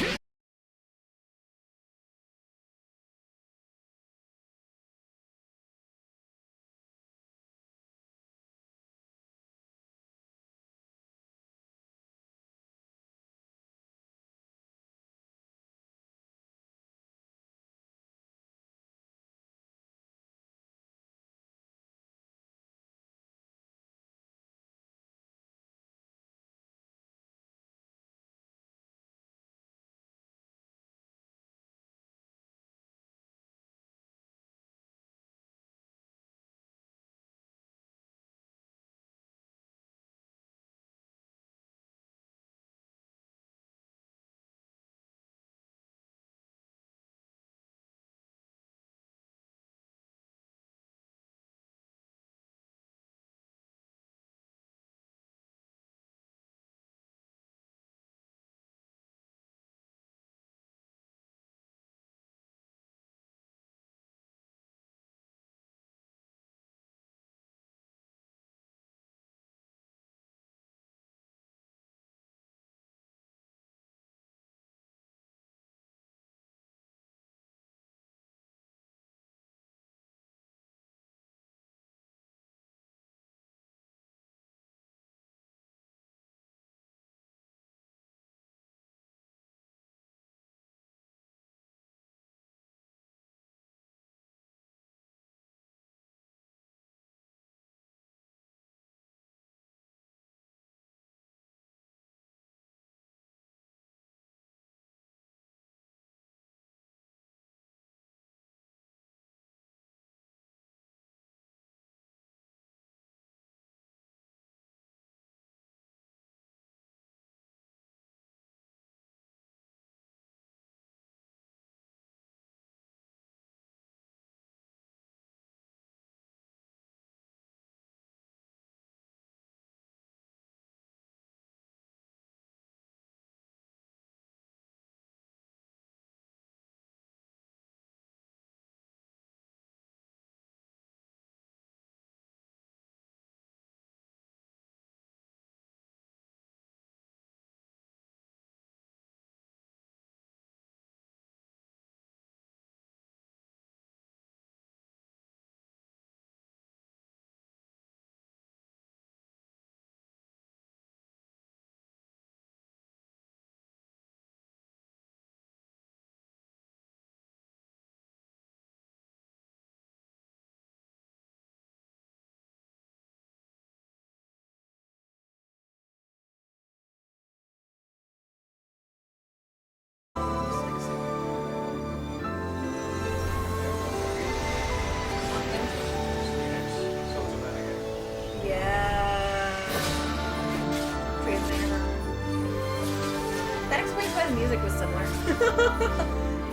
the music was similar.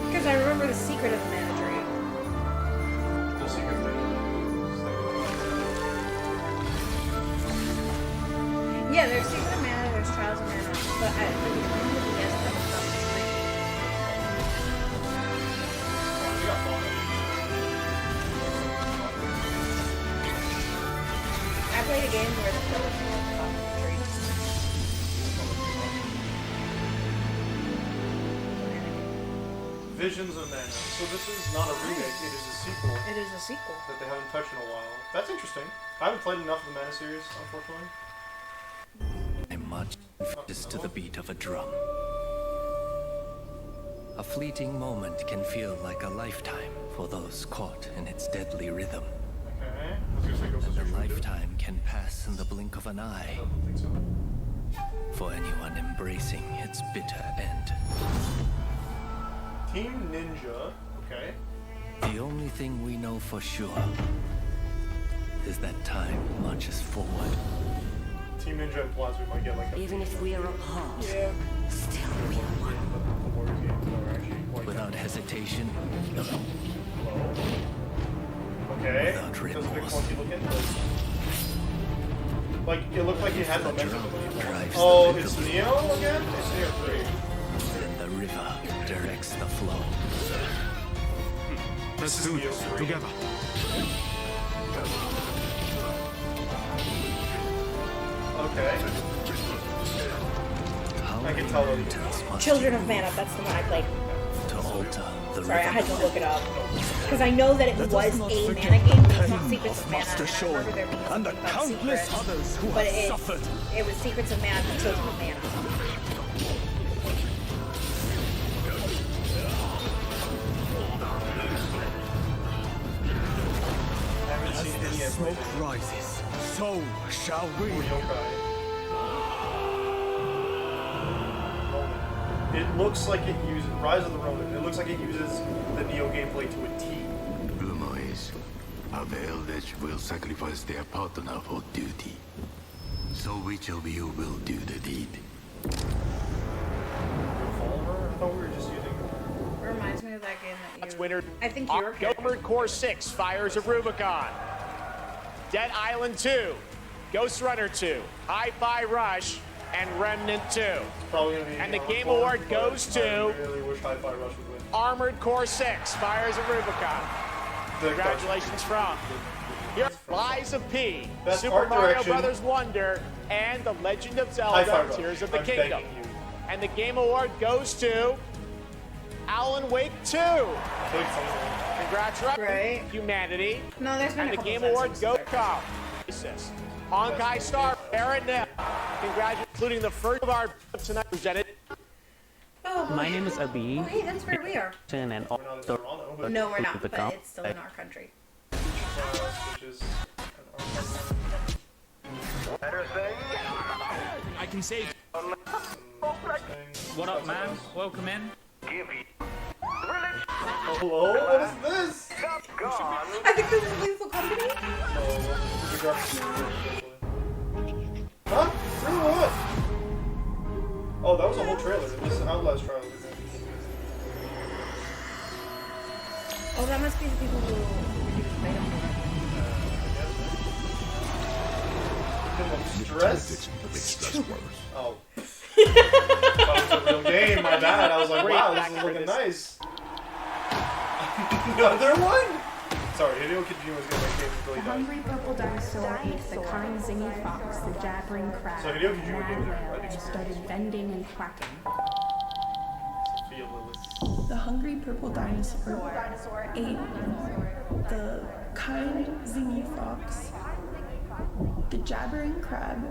Because I remember The Secret of the Mana Tree. The Secret of the Mana. Yeah, there's Secret of Mana, there's Trials of Mana, but I think it's yes, that was not I played a game where the village was on top of the tree. Visions of Mana. So this is not a remake, it is a sequel. It is a sequel. That they haven't touched in a while. That's interesting. I haven't played enough of the Mana series, unfortunately. Much just to the beat of a drum. A fleeting moment can feel like a lifetime for those caught in its deadly rhythm. Okay. And a lifetime can pass in the blink of an eye. I don't think so. For anyone embracing its bitter end. Team Ninja. Okay. The only thing we know for sure is that time marches forward. Team Ninja implies we might get like a... Even if we are apart, yeah. Still we are one. Without hesitation. Hello. Okay. Without Does it remorse. funky looking? Like, it looked like it had momentum. Oh, it's Neo again? It's Neo 3. The river directs the flow. Let's do this together. Okay. I can tell what Children of Mana, that's the one I played. To alter the Sorry, I had to look it up. Because I know that it was a Mana game, but it's not Secrets of Mana. I remember there being something about Secrets, but it was Secrets of Mana and Children of Mana. As the smoke rises, so shall we. It looks like it uses Rise of the Ronin. It looks like it uses the Neo gameplay to a T. Rumor is, a village will sacrifice their partner for duty. So which of you will do the deed? Revolver? I thought we were just using. It reminds me of that game that you. Winner. I think you were. Armored Core 6, Fires of Rubicon. Dead Island 2, Ghost Runner 2, Hi-Fi Rush, and Remnant 2. And the Game Award goes to Armored Core 6, Fires of Rubicon. Congratulations from here, Lies of P, Best Super art Mario direction. Bros. Wonder, and The Legend of Zelda, Tears of the Kingdom. And the Game Award goes to Alan Wake 2. Congratulations, humanity. No, there's been and a the couple Game of Award times. go Kyle. Honkai Star, Aaron Nell. Congratulations, including the first of our tonight presented. Oh, boy. My name is Abi. Oh, hey, that's where we are. And all No, we're not, but it's still in our country. I can save. What up, man? Welcome in. Hello? What is this? I think this is Lethal Company. Huh? Really what? Oh, that was a whole trailer. This is Outlast trailer. Oh, that must be the people who reduce beta. Stress? Oh. That was a real game, my bad. I was like, wow, this is looking nice. Another one? Sorry, Hideo Kojima's gonna make games really The hungry purple dinosaur ate the kind zingy fox, the jabbering crab, So Hideo the Kojima mad games are whale, right and started vending and quacking. The hungry purple dinosaur ate the kind zingy fox, the jabbering crab,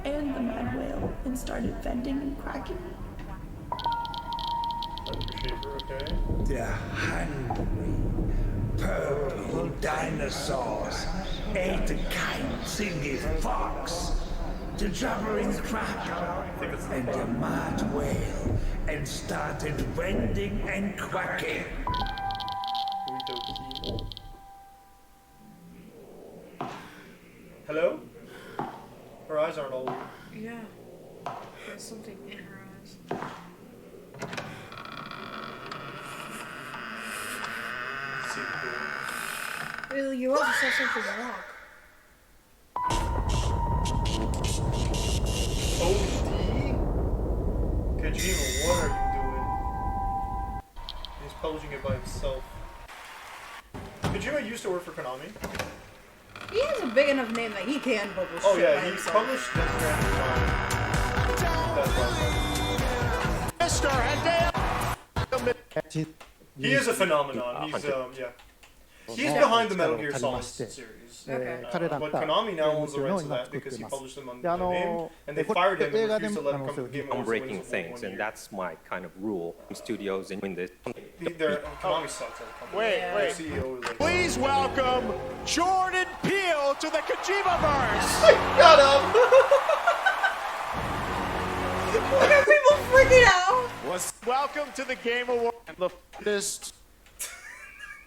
and the mad whale, and started vending and quacking. The hungry purple dinosaurs ate the kind zingy fox, the jabbering crab, and the mad whale, and started vending and quacking. Hello? Her eyes aren't all weird. Yeah. There's something in her eyes. You also saw something wrong. OD? Kojima, what are you doing? He's publishing it by himself. Kojima used to work for Konami. He has a big enough name that he can publish. Oh yeah, by he himself. published Death Stranding. He is a phenomenon. He's yeah. He's behind the Metal Gear Solid series. Okay. But Konami now owns the rights to that because he published them under their name, and they fired him and refused to let him come to the Game Awards. Breaking things, and that's my kind of rule. Studios in this. Konami sucks. Wait. Please welcome Jordan Peele to the Kojima-verse. Shut up. Look at people freaking out. Welcome to the Game Awards. The first.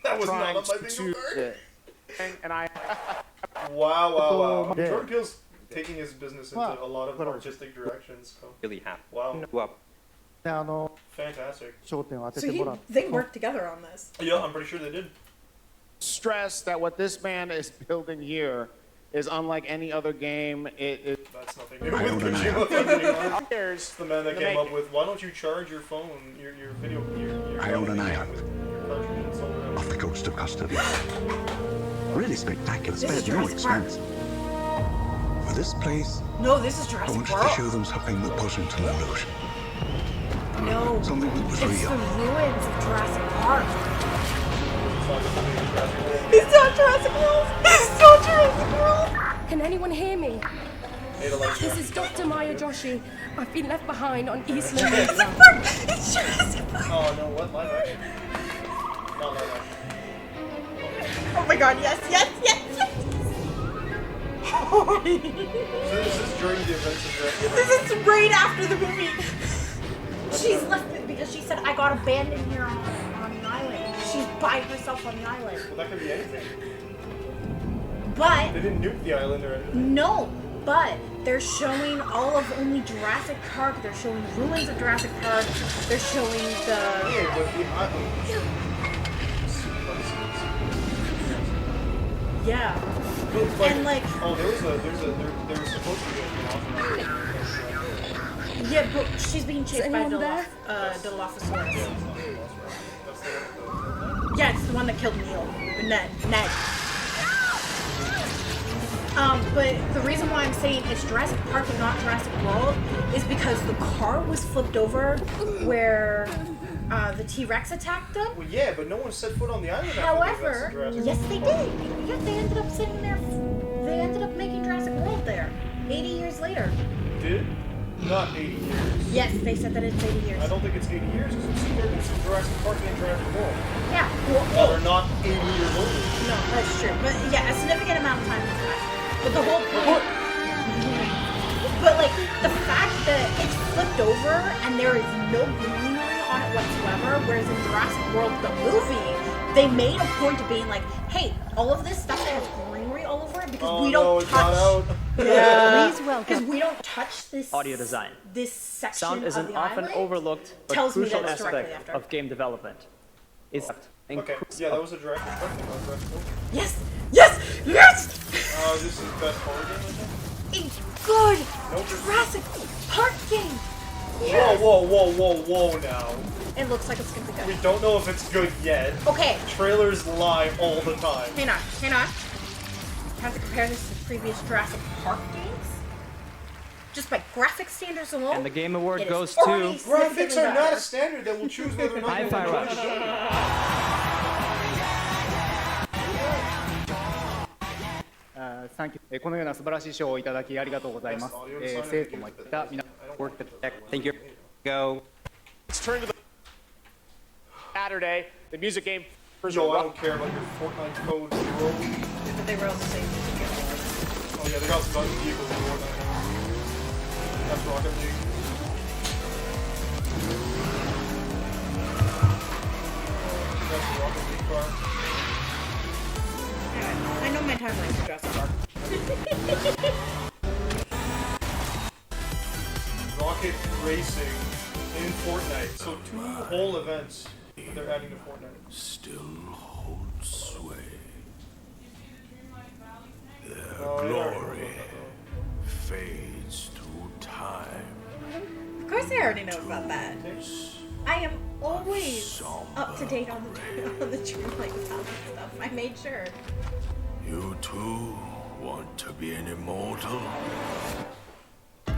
That was not on my thing to learn. And I. Wow. Jordan Peele's taking his business into a lot of artistic directions. So. Really happy. Wow. Fantastic. So they worked together on this. Yeah, I'm pretty sure they did. Stress that what this man is building here is unlike any other game. That's nothing new with Kojima. Here's the man that came up with, why don't you charge your phone, your video, your I own an island cartridge and sold it off the coast of Costa Rica. Really spectacular, spared no expense. For this place, no, this is I Jurassic wanted World. to show them something that wasn't an illusion. No, something that was it's real. the ruins of Jurassic Park. It's not Jurassic World. It's not Jurassic World. Can anyone hear me? This is Dr. Maya Joshi. I've been left behind on East Limits. Jurassic Park. It's Jurassic Park. Oh no, what live action? Not live action. Oh my god, yes. So this is during the events of Jurassic Park? This is right after the movie. She's left it because she said, I got abandoned here on the island. She's by herself on the island. Well, that could be anything. But they didn't nuke the island or anything. No, but they're showing all of only Jurassic Park. They're showing ruins of Jurassic Park. They're showing the... Yeah, but the island... Yeah. But, and like... Oh, there was supposed to be an awesome... Yeah, but she's being chased by Dilophosaurus. Yeah, it's the one that killed Neil. Ned. But the reason why I'm saying it's Jurassic Park and not Jurassic World is because the car was flipped over where the T-Rex attacked them. Well, yeah, but no one set foot on the island. However, yes, they did. Yeah, they ended up sitting there. They ended up making Jurassic World there 80 years later. Did? Not 80 years. Yes, they said that it's 80 years. I don't think it's 80 years because it's Jurassic Park and Jurassic World. Yeah. They're not 80 years old. No, that's true. But yeah, a significant amount of time has passed. But the whole point... But like, the fact that it's flipped over and there is no greenery on it whatsoever, whereas in Jurassic World, the movie, they made a point of being like, hey, all of this stuff has greenery all over it because we don't touch... Yeah. Because we don't touch this audio design. This section Sound is of an the often island. overlooked but Tells me crucial that it's directly aspect after. of game development. It's Okay, yeah, that was a Jurassic Park thing. Yes! This is the best horror game, I think? It's good! Jurassic Park game! Yes. Whoa now. It looks like it's gonna be good. We don't know if it's good yet. Okay. Trailers lie all the time. Hang on. Have to compare this to previous Jurassic Park games. Just by graphic standards alone. And the Game Award goes to... Graphics are not a standard that will choose whether or not you Hi-Fi enjoy Rush. the game. サンキュー。このような素晴らしい賞をいただきありがとうございます。生徒もいった皆 Work the tech. Thank you. Go. Let's turn to the Saturday. The music game. Yo, I don't care about your Fortnite code. But they were on the same music game. Oh yeah, they got some other vehicles in Fortnite. That's Rocket League. That's the Rocket League car. Yeah, I know my timeline for Jurassic Park. Rocket Racing in Fortnite. So 2 whole events that they're adding to Fortnite. Still holds sway. glory fades through time. Of course I already know about that. I am always up to date on the Dreamlight Valley stuff. I made sure. You too want to be an immortal? Game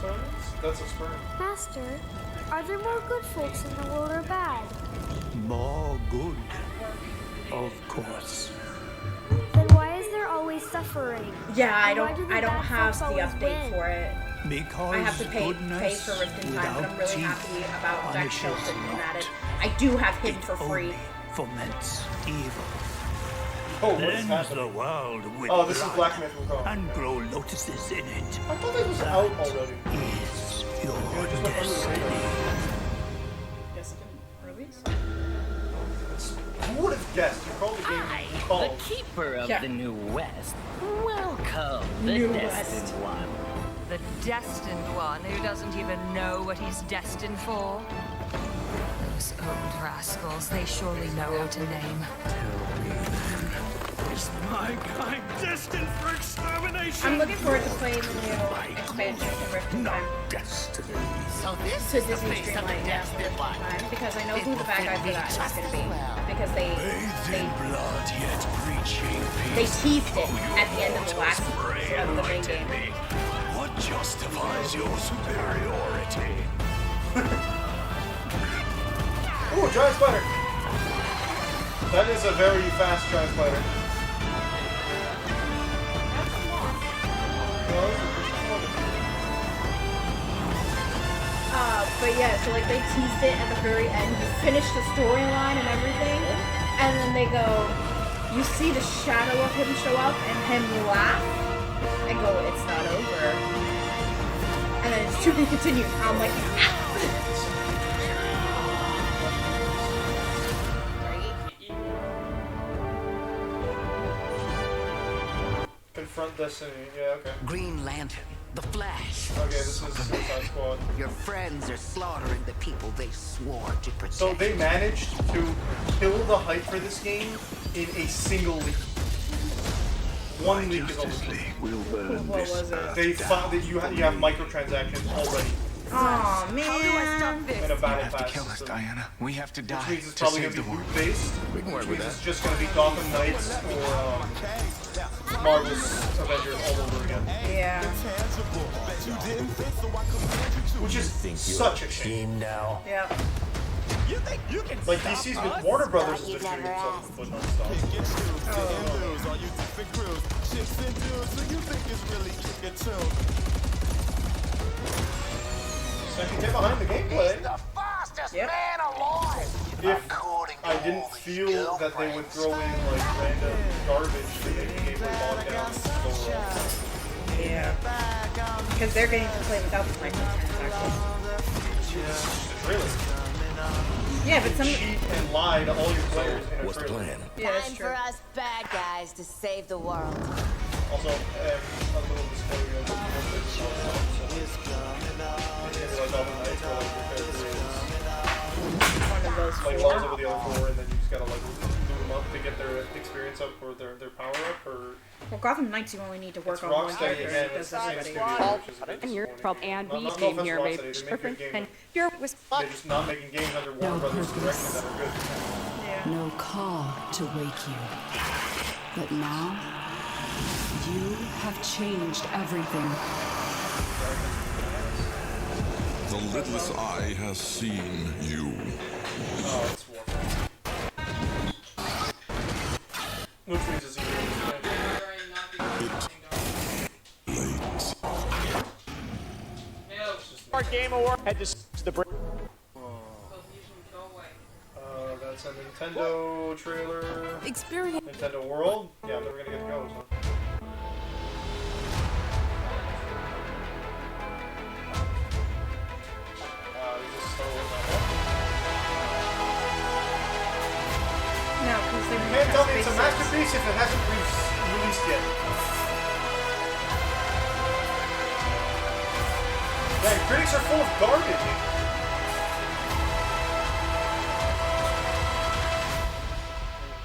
science? That's a sperm. Master, are there more good folks in the world or bad? More good, of course. Then why is there always suffering? Yeah, I And why don't do the bad have folks the always update win? for it. Because I have to pay for Rift in Time, but I'm really happy about Jack Shelton being added. I do have him for free. Foments evil. Oh, what is Cleanse the world with Oh, this is blood Black Myth Wukong. and grow lotuses in it. I thought it was out already. Is your Just went under the destiny. Guess it didn't release. Who would have guessed? You called the game The called. keeper of Yeah. the New West. Welcome, the New destined West. one. The destined one who doesn't even know what he's destined for. Those old rascals, they surely know how to name. Is my kind destined for extermination? I'm looking forward to playing the new expansion to Rift in Time. Destiny. So this To is the Disney face of the Streamlight, yeah, destined Rift one. in Time, because I know who the bad guy for that is going to be. Well. Because they blood yet preaching they peace. teased it at the end of the last of the main game. What justifies your superiority? Ooh, giant spider! That is a very fast giant spider. But yeah, so like they teased it at the very end. You finish the storyline and everything, and then they go, you see the shadow of him show up and him laugh and go, it's not over. And then it's to be continued. I'm like, Confront Destiny. Yeah, okay. Green Lantern, the Flash. Okay, this is Suicide Squad. Your friends are slaughtering the people they swore to protect. So they managed to kill the hype for this game in a single week. 1 week is all it took. what was it? They found that you have microtransactions already. Oh man. How do I stop this? And a battle You have to pass kill us, system. Diana. We have to die Which means it's to probably save going to the be world. loot-based. We can work Which with means that. it's just going to be Gotham Knights or Marvel's Avengers all over again. Yeah. Which is such a shame. Now. Yeah. Like DC's with Warner Brothers has been shooting themselves in the foot non-stop. So I can get behind the gameplay. Yep. If I didn't feel that they would throw in like random garbage to make the gameplay bog down so Yeah. Because they're getting to play without the microtransactions. Really? Yeah, but some cheat and lie to all your players in a What's the trailer. plan? Yeah, that's Time true. for us bad guys to save the world. Also, a little disclosure of the like all the nights where like your character is One of those like four. lost over the other four, and then you just gotta like loot them up to get their experience up or their power up, or Well, Gotham Knights, you only need to work it's on one Rocksteady character. again. It It's does the same everybody. studio, which is a bit And you're disappointing. from and we No came offense, here Rocksteady, with they make good different games, and though. you're was They're just not making games under Warner Brothers direction that are good. No call to wake you. But now, you have changed everything. The lidless eye has seen you. Oh, it's Warframe. Which means it's even Our Game Award had to the break. that's a Nintendo trailer. Experience. Nintendo World? Yeah, I'm never gonna get to go, so. No, because they You can't tell me it's a masterpiece if it hasn't released yet. Man, critics are full of garbage.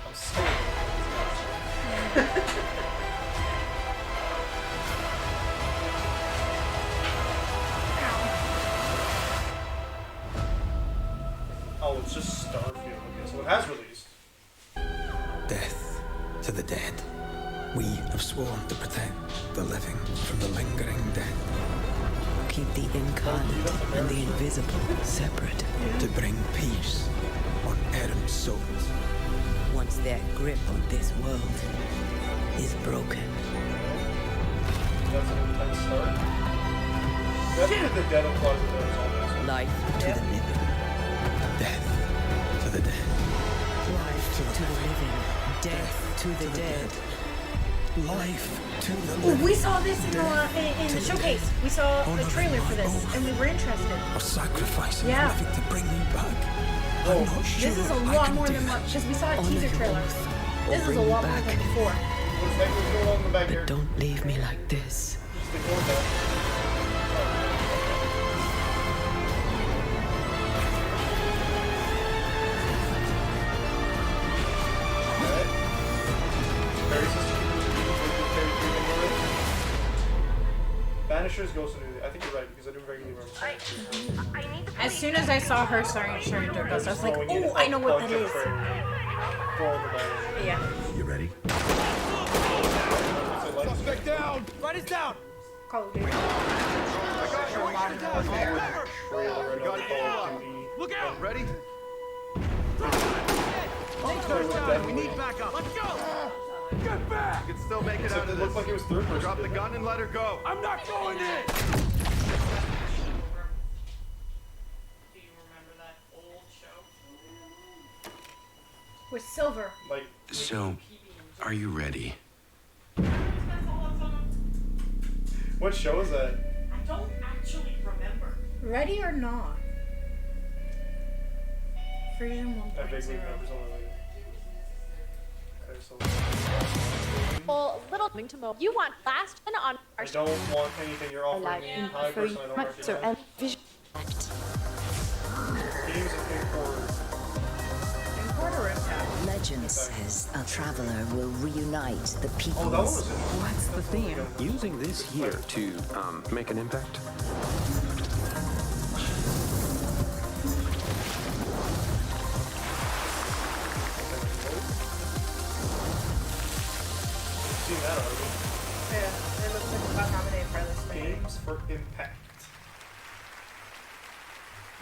I'm so it's just Starfield. Okay, so it has released. Death to the dead. We have sworn to protect the living from the lingering death. Keep the incarnate and the invisible separate. To bring peace on errant souls. Once their grip on this world is broken. That's an intense start. That's what the dead applies to those almost. Life to the living. Death to the dead. Life to the living. Death to the dead. Life to the living. We saw this in the showcase. We saw the trailer for this, and we were interested. Or sacrificing everything to bring you back. I'm not sure this is a lot more than what, because we saw a teaser trailer. This is a lot more than before. But don't leave me like this. Banishers Ghost of New. I think you're right because I do regularly remember. As soon as I saw her starting to Ghost, I was like, oh, I know what that is. Yeah. You ready? Suspect down! Right is down! Call of Duty. Look out! Ready? We need backup. Let's go! Get back! You can still make it out of this. It looked like it was third person. Drop the gun and let her go. I'm not going in! With Silver. So, are you ready? What show is that? I don't actually remember. Ready or not? Version 1.0. I vaguely remember something like that. Well, little thing to know. You want fast and on. I don't want anything you're offering me. Hi, person I don't recognize. Games and import. Import or impact? Legend says a traveler will reunite the peoples. What's the theme? Using this here to make an impact. Seen that already. Yeah, it looks like it got nominated for this thing. Games for Impact.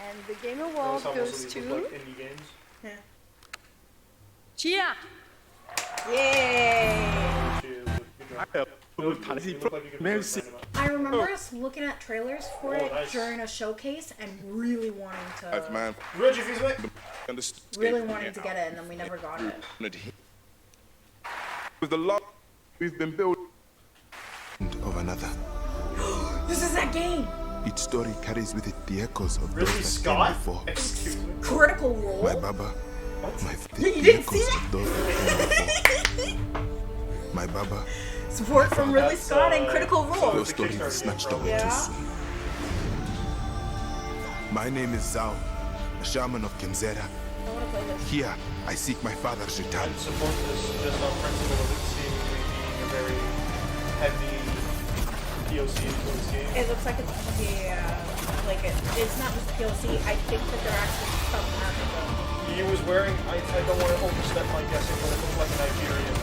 And the Game Award goes to... Like indie games. Yeah. Chia! Yay! I remember us looking at trailers for it during a showcase and really wanting to... Really wanting to get it, and then we never got it. With the love we've been building of another. This is that game! Each story carries with it the echoes of Ridley those that Scott? came before. Critical Role? My Baba. You didn't see that? My Baba. Support from Ridley Scott and Critical Role. Your story was snatched away too soon. My name is Zhao, a shaman of Kenzera. Here, I seek my father's return. I support this just on principle of it seemingly being a very heavy POC influence game. It looks like it's gonna be, it's not just POC. I think that they're actually South Africa. He was wearing, I don't want to overstep my guessing, but it looked like a Nigerian.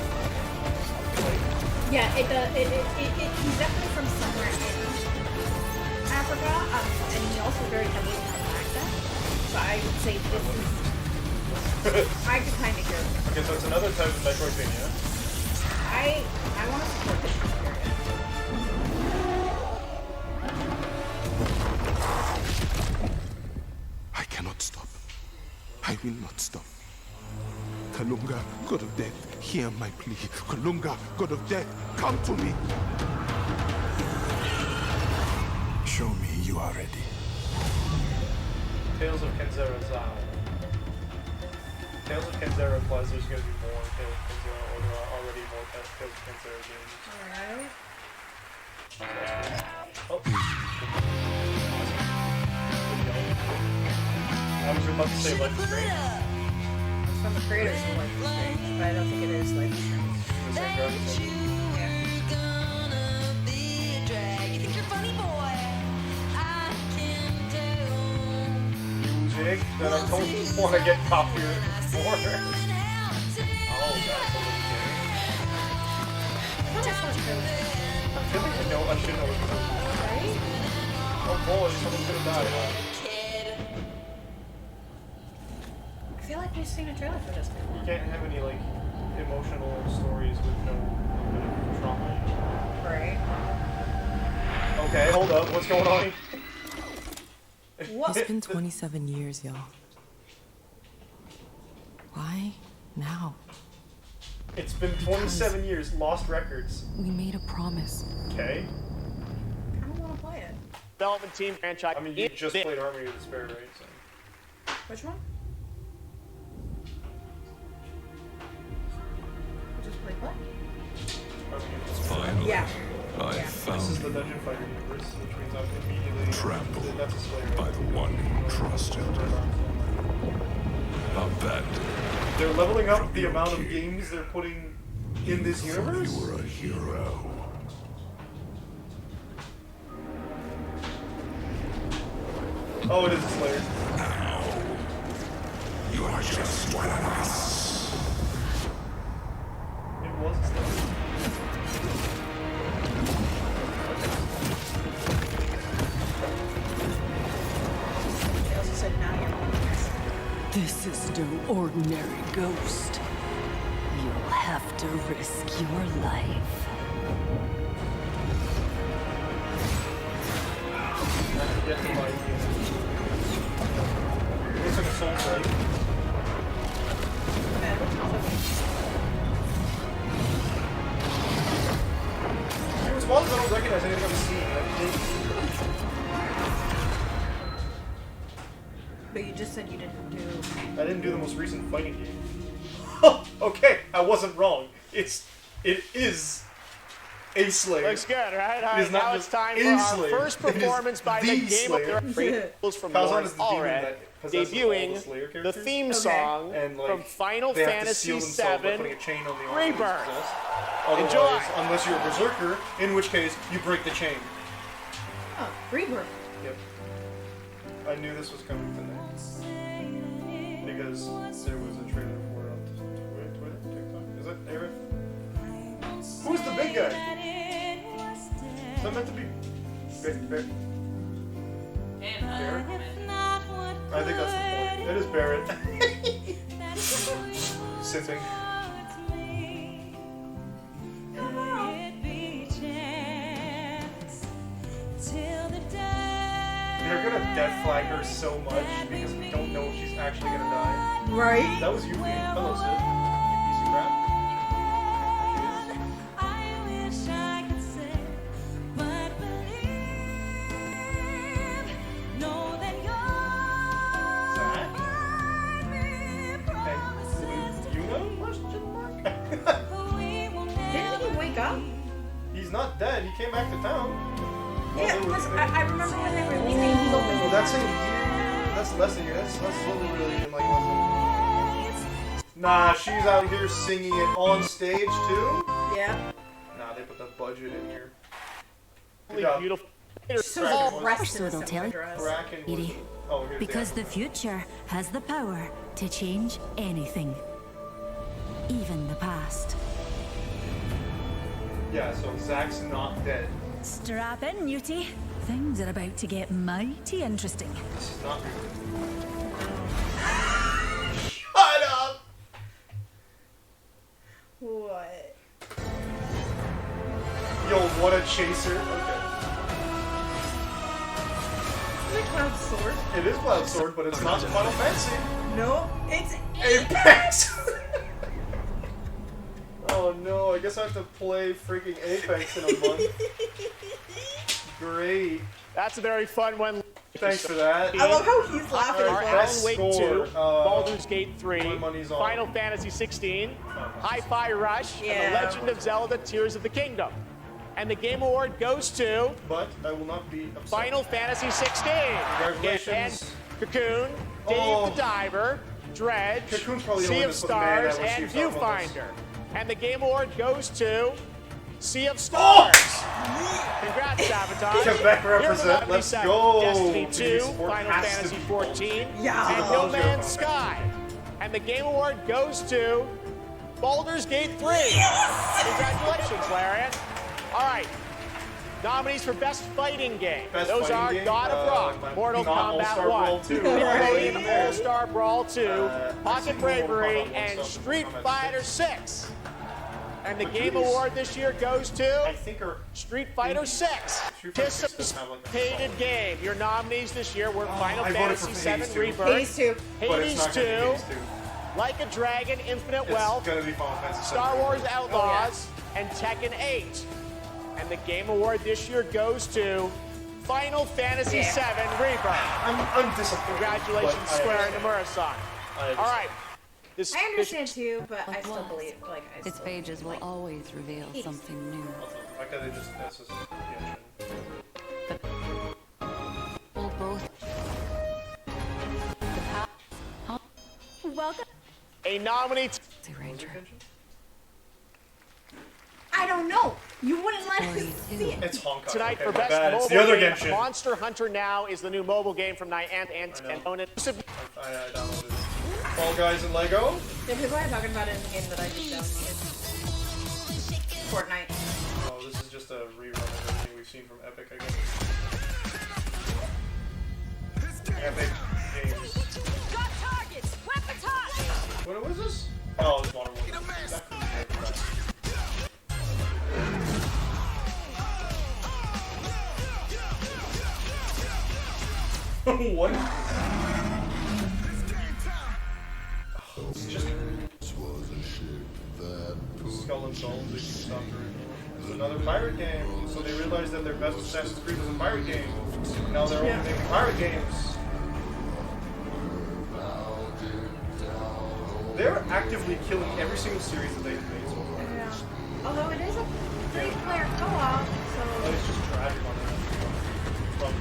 Yeah, he's definitely from somewhere in Africa, and he also very heavily has an accent. So I would say this is... I could kind of hear it. Okay, so it's another type of Metroidvania. I want to support this experience. I cannot stop. I will not stop. Kalunga, God of Death, hear my plea. Kalunga, God of Death, come to me. Show me you are ready. Tales of Kenzera Zao. Tales of Kenzera implies there's going to be more Tales of Kenzera, or there are already more Tales of Kenzera games. Alright. Oh. I was about to say Life is Strange. It's from the creators of Life is Strange, but I don't think it is Life is Strange. big that I don't want to get copyright for. Oh, that's a little scary. I feel like I should know what's going on. Right? Oh boy, someone's gonna die. I feel like we've seen a trailer for this before. You can't have any, like, emotional stories with no bit of trauma. Right. Okay, hold up. What's going on? It's been 27 years, y'all. Why now? It's been 27 years. Lost records. We made a promise. Okay. I don't want to play it. Development team franchise. I mean, you just played Army of Despair, right? So. Which one? Just played what? Finally, Yeah. I found This is the Dungeon Fighter universe, which means I'm immediately trampled that's a Slayer. by the one who trusted. Abandoned. They're leveling up the amount of games they're putting in this universe? You were a hero. Oh, it is a Slayer. Now, you are just one of us. It was a Slayer. They also said now you're on this. This is no ordinary ghost. You'll have to risk your life. Looks like a soul strike. It was one that I don't recognize anything I've seen. But you just said you didn't do... I didn't do the most recent fighting game. Okay, I wasn't wrong. It is a Slayer. Looks good, right? All It is right, not now just it's time a for our Slayer. first It is performance by the the Game Slayer. of Thrones from Kazan Lord is the demon Allred, that possesses all the debuting Slayer the characters. theme song And, like, from Final they have to Fantasy seal themselves by VII putting a chain on the arm that he's Rebirth. possessed. Otherwise, Enjoy. unless you're a berserker, in which case you break the chain. Oh, Rebirth. Yep. I knew this was coming tonight because there was a trailer for it on Twitter, TikTok. Is that Aerith? Who's the big guy? Is that meant to be Barrett? I think that's the point. It is Barrett. Sitting. They're gonna death flag her so much because we don't know if she's actually gonna die. Right? That was you, hello, Sid. You piece of crap. Didn't he wake up? He's not dead. He came back to town. Yeah, because I remember when they were leaving, he opened Well, that's a year. That's less than a year. That's literally in like less than... Nah, she's out here singing it on stage too. Yeah. Nah, they put the budget in here. Beautiful. So they'll tell you, Edie, Oh, here's because the future has the power to change anything, even the past. Yeah, so Zach's not dead. Strap in, Newtie. Things are about to get mighty interesting. This is not Shut up! What? Yo, what a chaser. Okay. Is it Cloud Sword? It is Cloud Sword, but it's not Final Fantasy. No, it's Apex! Oh no, I guess I have to play freaking Apex in a month. Great. That's a very fun one. Thanks for that. I love how he's laughing. Our Alan Wake 2, Baldur's Gate 3, my money's on Final Fantasy 16, Hi-Fi Rush, and Yeah. The Legend of Zelda Tears of the Kingdom. And the Game Award goes to But I will not be upset. Final Fantasy 16. Congratulations. And Cocoon, Dave Oh. the Diver, Dredge, Cocoon's probably the Sea one of that's the man that Stars, was and used up on this. Viewfinder. And the Game Award goes to Sea of Stars. Congrats, Sabotage. Quebec represent. Here Let's we go. Destiny 2, Sport Final has to Fantasy be 14, Yeah. and No Man's Sky. And the Game Award goes to Baldur's Gate 3. Congratulations, Larian. All right. Nominees for Best Fighting Game. Those are God of Rock, Mortal Kombat 1, Midway All-Star Brawl 2, Pocket Bravery, and Street Fighter 6. And the Game Award this year goes to Street Fighter 6. Anticipated game. Your nominees this year were Final Fantasy 7 Rebirth, Hades 2, Hades 2, Like a Dragon, Infinite Wealth, Star Wars Outlaws, and Tekken 8. And the Game Award this year goes to Final Fantasy 7 Rebirth. I'm disappointed. Congratulations, Square and Nomura-san. All right. I understand too, but I still believe, like, Its pages will always reveal something new. Like they just, that's just, We'll both. Welcome. A nominee. I don't know. You wouldn't let us see it. It's Honkai. Tonight Okay, for my Best bad. It's Mobile the other Game, Genshin. Monster Hunter Now is the new mobile game from Niantic and own it. I downloaded it. Fall Guys and Lego. The people are talking about it in the game that I just downloaded. Fortnite. Oh, this is just a rerun of everything we've seen from Epic, I guess. Epic Games. Got targets! Weapon touch! What was this? Oh, it's Modern Warfare. What? It's just Skull and Bones. They stopped originally. Another pirate game. So they realized that their best Assassin's Creed was a pirate game. Now they're only making pirate games. They're actively killing every single series that they've made so far. Yeah. Although it is a 3-player co-op, so. But it's just tragic on that. From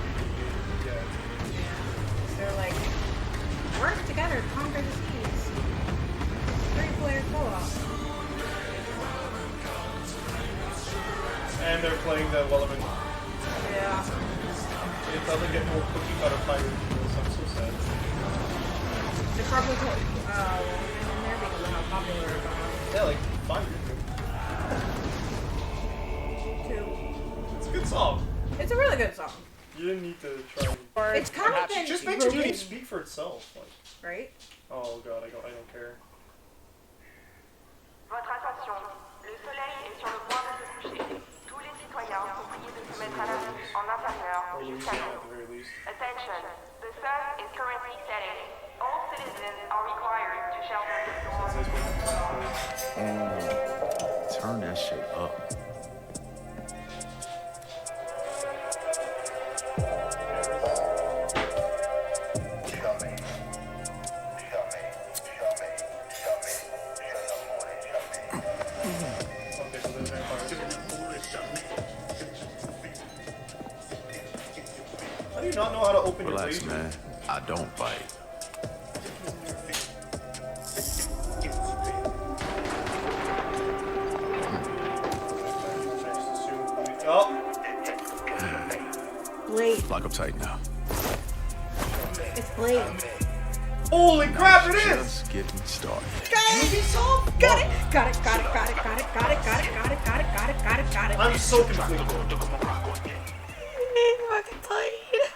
yeah. They're like, work together to conquer the seas. 3-player co-op. And they're playing the Wellerman. Yeah. It doesn't get more cookie cutter pirate than this. I'm so sad. They probably put Wellerman in there because of how popular it was. Yeah, like 5 years ago. 2. It's a good song. It's a really good song. You didn't need to try. It's kind of been just makes the game speak for itself. Like. Right? Oh god, I don't care. Votre attention, le soleil est sur le point de se coucher. Tous les citoyens sont priés de se mettre à l'abri en intérieur jusqu'à l'aube. Attention, the sun is currently setting. All citizens are required to shelter indoors. Turn that shit up. How do you not know how to open Relax, your man. I don't bite. Oh. Blade. Lock up tight now. It's Blade. Holy crap, it is! Just getting started. Got it! Got it, got it, got it, got it, got it, got it, got it, got it, got it, got it, got it. I'm so conflicted.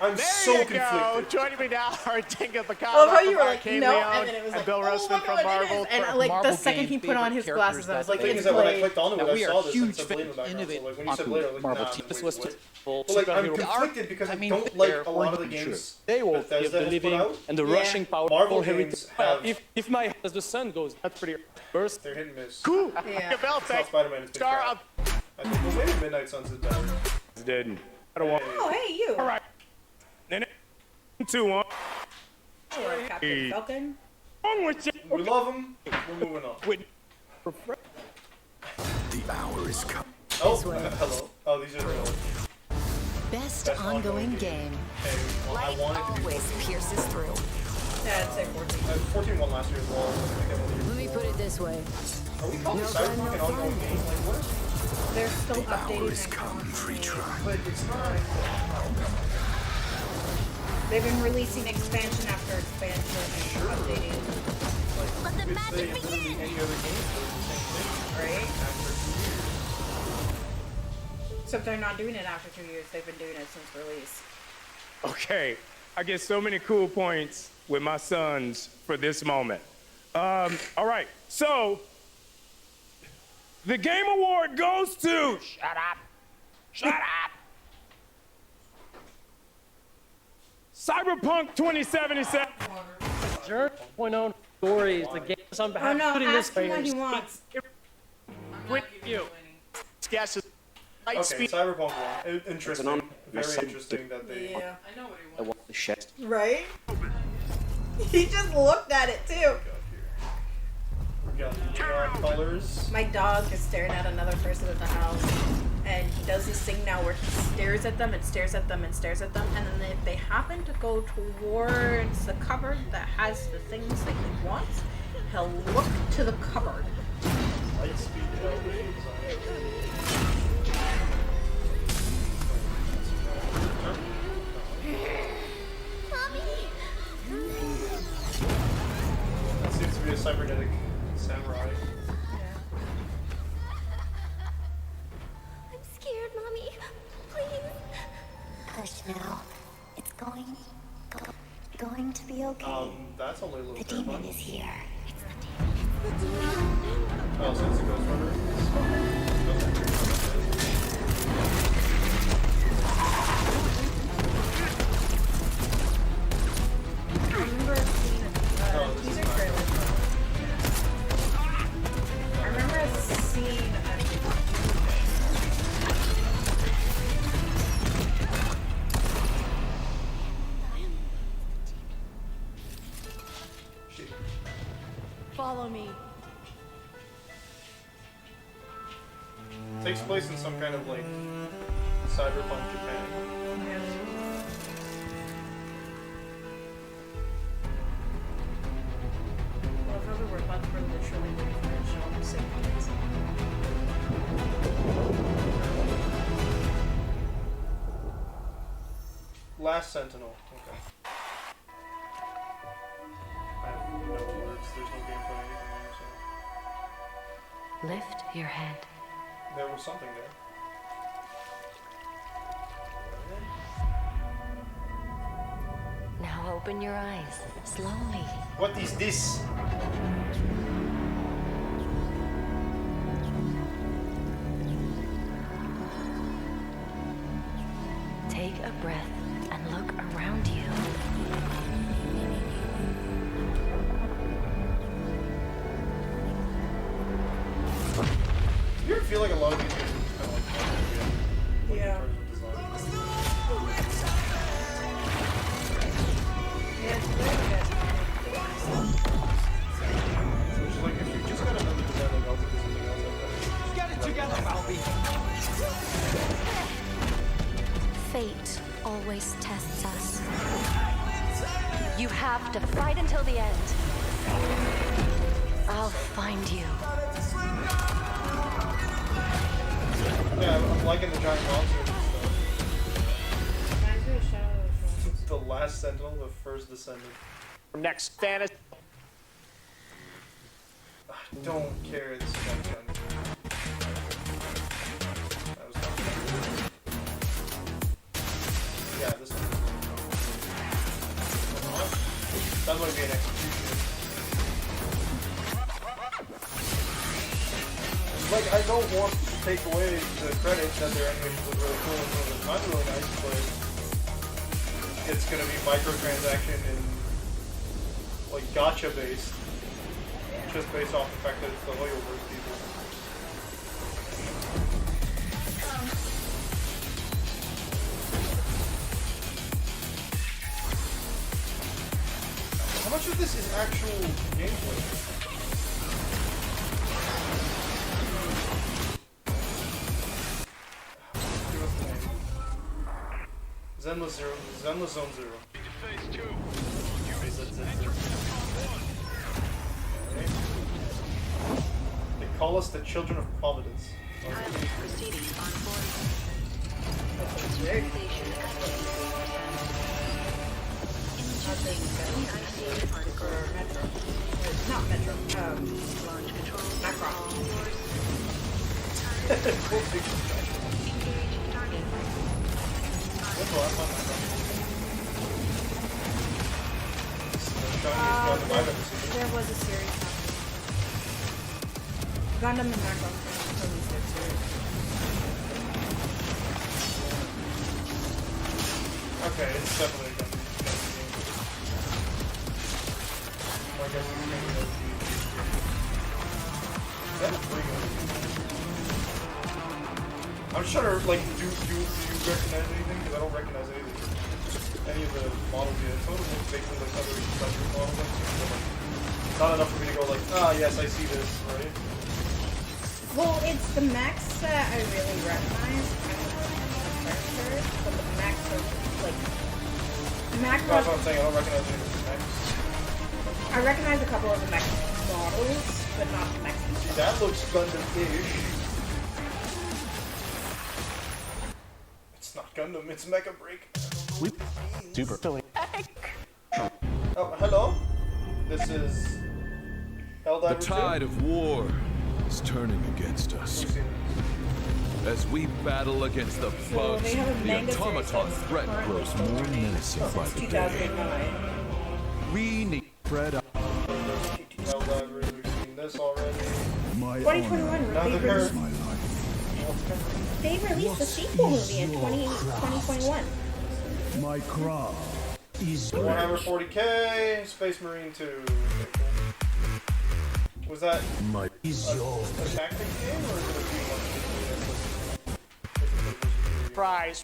I'm so conflicted. Joining me now are Tinka Picasso I love how you from were like, Arcane no, Leon, and then it was like, Bill oh, Roseman look from what it Marvel. is. And like the second he put on his glasses, I was like, thing it's is that when I Blade. clicked on it, when I saw this, it said huge Blade in the background. So like when you on said Blade, I was like, Marvel nah, This wait, was what? full But like, I'm superhero conflicted because I I mean, don't like they're a lot of the arguing, games They will Bethesda give the has put living out. and the rushing power Marvel for games heritage. have... If my as the sun goes, that's pretty burst. They're hit and miss. Cool. Yeah. It's not Spider-Man, it's been crap. I think, well, maybe Midnight Suns is better. It's dead. Oh, hey, you. All right. 2-1. Hello, Captain Falcon. We love them. We're moving on. The hour is coming. Oh, hello. Oh, these are the Best ongoing game. Okay, well, I wanted to be Always pierces through. Yeah, I'd say 14. 14 won last year as well. Let me put it this way. Are we calling Cyberpunk an ongoing game? Like, what? They're still The hour updating has and come, free trial. But it's not. they've been releasing expansion after expansion and updating. Let the magic begin! Any other game does the same thing. Right? After 2 years. Except they're not doing it after 2 years. They've been doing it since release. Okay, I get so many cool points with my sons for this moment. All right, so the Game Award goes to... Shut up. Shut up. Cyberpunk 2077. Jerk, point on stories, the game is on behalf Oh no, of ask him what he wants. With you. Guess is light Okay, speed. Cyberpunk 1. Interesting. Very Something interesting that they... Yeah. I want the chest. Right? He just looked at it too. We got neon colors. My dog is staring at another person in the house, and he does this thing now where he stares at them and stares at them and stares at them, and then if they happen to go towards the cupboard that has the things that he wants, he'll look to the cupboard. Light speed elevators. That seems to be a cybernetic samurai. I'm scared, Mommy. Please. Hush now. It's going to be okay. That's only a little The terrifying. demon is here. It's the Oh, so it's a ghost runner? I remember seeing a teaser trailer for it. I remember seeing Follow me. Takes place in some kind of like cyberpunk Japan. Well, if other robots were literally waiting for a show to save kids. Last Sentinel. Okay. I have no words. There's no gameplay or anything, so Lift your head. there was something there. Now open your eyes, slowly. What is this? Take a breath and look around you. Do you ever feel like a lot of these games are kind of like Yeah. Yeah, it's very good. Which is like if you just got another design like I'll do something else like that. Get it together, Balby. Fate always tests us. You have to fight until the end. I'll find you. Yeah, I'm liking the giant monsters and stuff. Reminds me of Shadow of the It's the last Sentinel, the first Descendant. Next fantasy. I don't care, it's shotgun. That was not good. Yeah, this one. That might be an execution. Like, I don't want to take away the credit that their animation was really cool and some of the times really nice, but it's gonna be microtransaction and like gacha based, just based off the fact that it's the Hoyoverse people. How much of this is actual gameplay? Zenless Zero, Zenless Zone Zero. They call us the Children of Providence. Not Metro. Macron. There was a series happening. Gundam and Macron released their series. Okay, it's definitely a Gundam game. I guess it's maybe that's pretty good. I'm just trying to like, do you recognize anything? Because I don't recognize anything. Any of the models yet. Some of them look basically like other industrial models, but like, not enough for me to go like, ah, yes, I see this, right? Well, it's the mechs that I really recognize. I don't know the characters, but the mechs are like That's what I'm saying. I don't recognize any of the mechs. I recognize a couple of the mech models, but not the mechs. See, that looks Gundam-ish. It's not Gundam. It's Mecha Break. Super silly. Oh, hello. This is The tide of war is turning against us. As we battle against the bugs, the automaton threat grows more menacing by the day. We need spread out. This already. 2021 they released the sequel movie in 2021. My craft is Warhammer 40k, Space Marine 2. Was that a tactic game or is it a V1? Prize.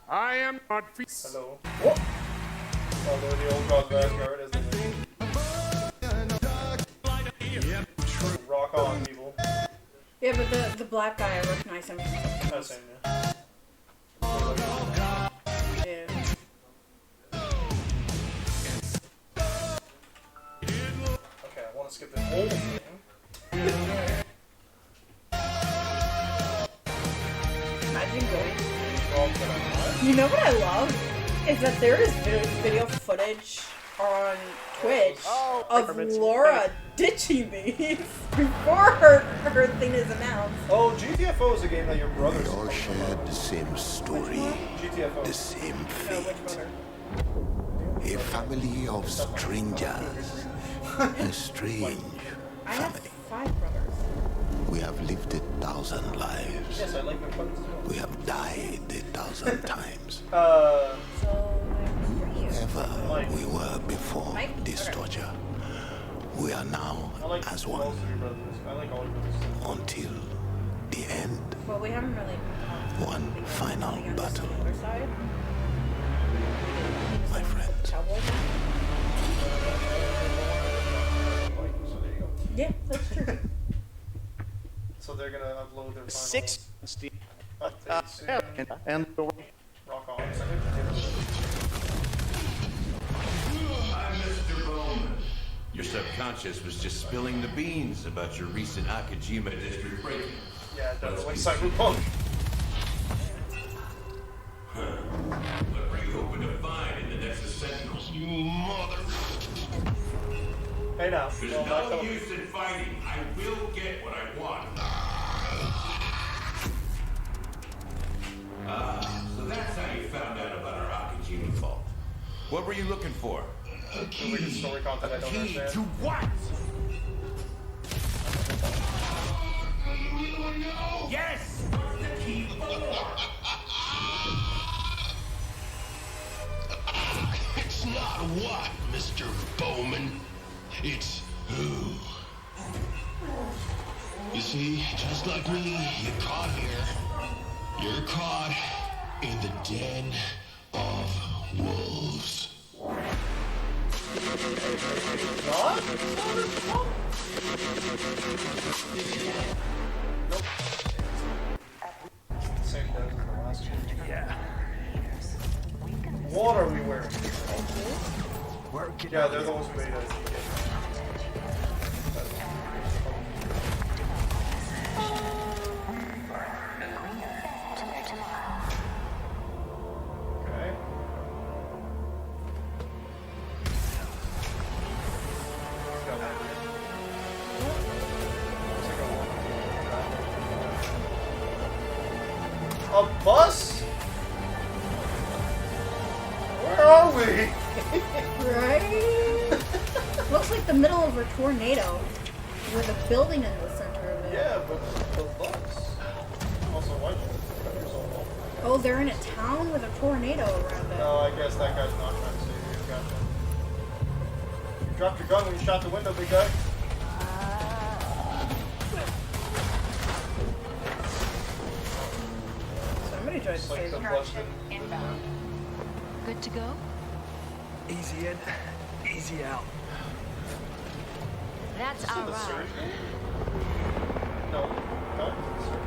I am not Hello. Oh, they're the old gods of Asgard, isn't it? Rock on, people. Yeah, but the black guy, I recognize him. That's him, yeah. Yeah. Okay, I want to skip this whole thing. Imagine going. You know what I love? Is that there is video footage on Twitch of Laura ditching these before her thing is announced. Oh, GTFO is a game that your brother We all shared the same story, GTFO. the same fate. A family of strangers. A strange I have family. 5 brothers. We have lived 1,000 lives. Yes, I like their buttons as well. We have died 1,000 times. Whoever we were before this torture, we are now as one. Until the end. Well, we haven't really. One final battle. The other side. My friends. Yeah, that's true. So they're gonna upload their final 60 update soon. and Rock on. Mr. Bowman, your subconscious was just spilling the beans about your recent Akajima district break-in. Yeah, that's like Cyberpunk. What were you hoping to find in the Nexus Sentinels? You mother... Hey now. There's Well, no use in fighting. I will get what I want. So that's how you found out about our Akajima vault. What were you looking for? A key. Story content I don't Key understand. to what? Yes! What's the key for? It's not what, Mr. Bowman. It's who. You see, just like me, you're caught here. You're caught in the den of wolves. Same dev as the last one. Yeah. What are we wearing? Yeah, they're the ones who made it. A bus? Where are we? Right? Looks like the middle of a tornado with a building in the center of it. Yeah, but the bus. Also, why? Oh, they're in a town with a tornado around it. No, I guess that guy's not trying to save you. Gotcha. You dropped your gun when you shot the window, big guy. Somebody tried to save him. Inbound. Good to go? Easy in, easy out. That's Is it our the ride. surgery? No, not the surgery.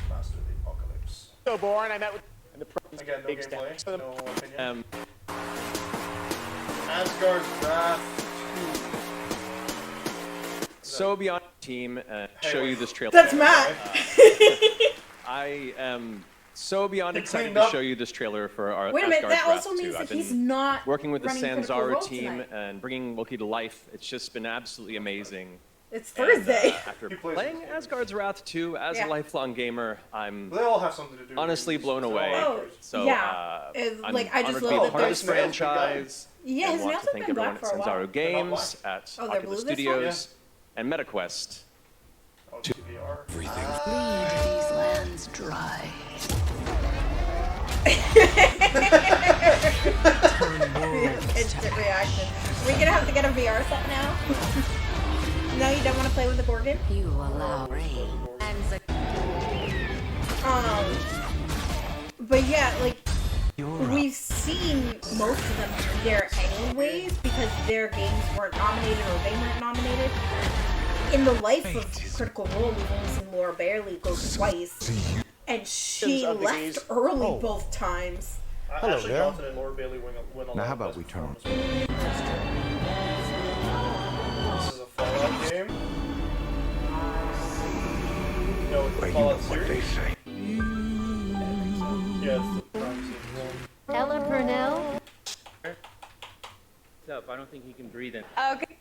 Master of the Apocalypse. So boring. I met with and the Again, no big gameplay, step. no opinion. Asgard's Wrath 2. So beyond team, show you this trailer. That's Matt. I am so beyond He excited cleaned to up. show you this trailer for our Wait a minute, Asgard's that Wrath also 2. means I've that been he's not working with the running Critical Role Sanzaru team tonight. and bringing Loki to life. It's just been absolutely amazing. It's Thursday. After playing Asgard's Wrath 2 as a lifelong gamer, I'm They all have something to do. honestly blown away. Oh, So yeah. I'm Like, I just honored to be love a that part of there's this franchise. Yeah, and his want nails to have thank been everyone black at for a while. Sanzaru Games, at Oh, they're Oculus blue this Studios, and MetaQuest. Everything. Bleed these lands dry. Instant reaction. Are we gonna have to get a VR set now? No, you don't want to play with the Gorgon? You allow rain. But yeah, like, we've seen most of them there anyways because their games weren't nominated or they weren't nominated. In the life of Critical Role, we've only seen Laura Bailey go twice, and she left early both times. Hello, Ashley Johnson and Laura Bailey win a Now, how about we turn on? This is a Fallout game. No, it's the Fallout series. Yeah, it's the Prime series. Ella Purnell? Up. I don't think he can breathe in. Okay.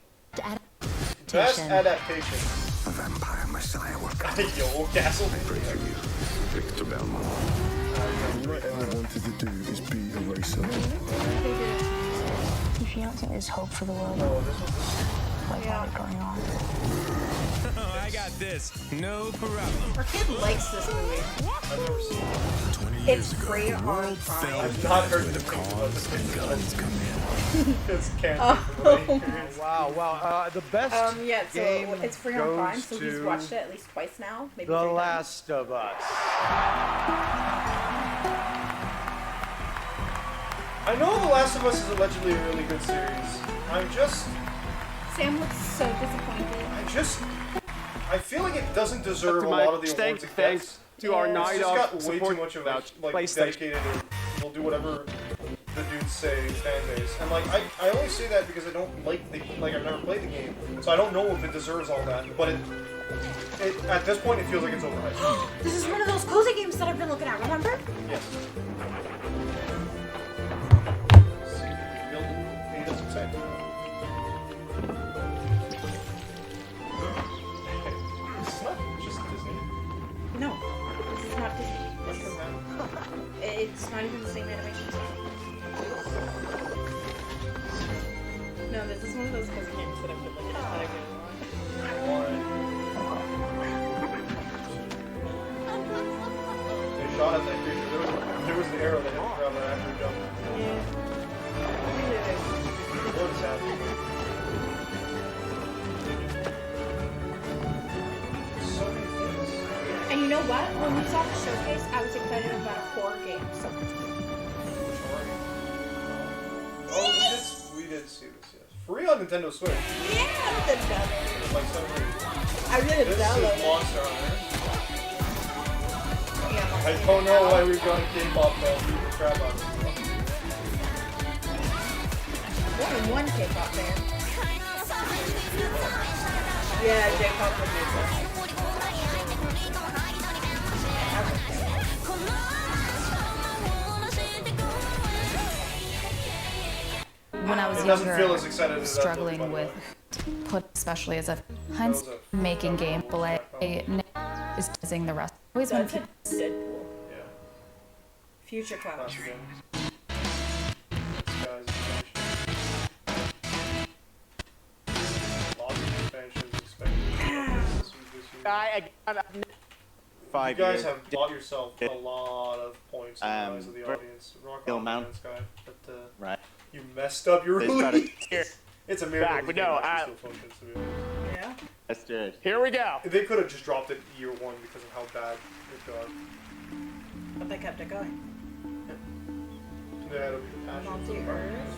Best adaptation. A vampire messiah will come. Yo, Castle. I pray for you, Victor Belmont. All I ever wanted to do is be a racer. If you don't think there's hope for the world, what's going on? I got this. No problem. Our kid likes this movie. I've never seen it. 20 It's years ago, free the on world Prime. fell I've not heard when the the cars and guns come in. It's can't Wow. The best Yeah, so game it's free on goes Prime, so he's to watched it at least twice now. Maybe The 3 times. Last of Us. I know The Last of Us is allegedly a really good series. Sam looks so disappointed. I feel like it doesn't deserve a lot of the awards it gets. To our It's night just of got way support too much of about like PlayStation. dedicated and will do whatever the dudes say fan base. And like I only say that because I don't like I've never played the game, so I don't know if it deserves all that. But it at this point it feels like it's overhyped. This is one of those cozy games that I've been looking at, remember? Yes. He doesn't say. It's not just Disney. No, this is not Disney. It's not even the same animation style. No, this is one of those cozy games that I've been looking at that I really want. They shot at that creature. There was the arrow that hit the ground right after he jumped. Yeah. What is happening? So many things. And you know what? When we saw the showcase, I was excited about a horror game so much. Oh, we did see this, yes. Free on Nintendo Switch. Yeah, the download. Like 7 days. I really This downloaded is it. Monster Hunter. Yeah, I don't know why we've got a K-pop band beat the crap out of this. More than one K-pop band. Yeah, J-pop would be so. When I was It doesn't younger, feel as excited as that, struggling though, by the with way. put, especially as a Heinz making gameplay is using the rest. Always when people Deadpool. Yeah. Future Cloud. You guys have bought yourself a lot of points in the eyes of the audience. Rock on, man, Sky. But right. You messed up your release. It's a miracle. But no, still functions, to be honest. Yeah. Let's do it. Here we go. They could have just dropped it year one because of how bad it got. But they kept it going. Yeah, it'll be the passion. Multi-Earth.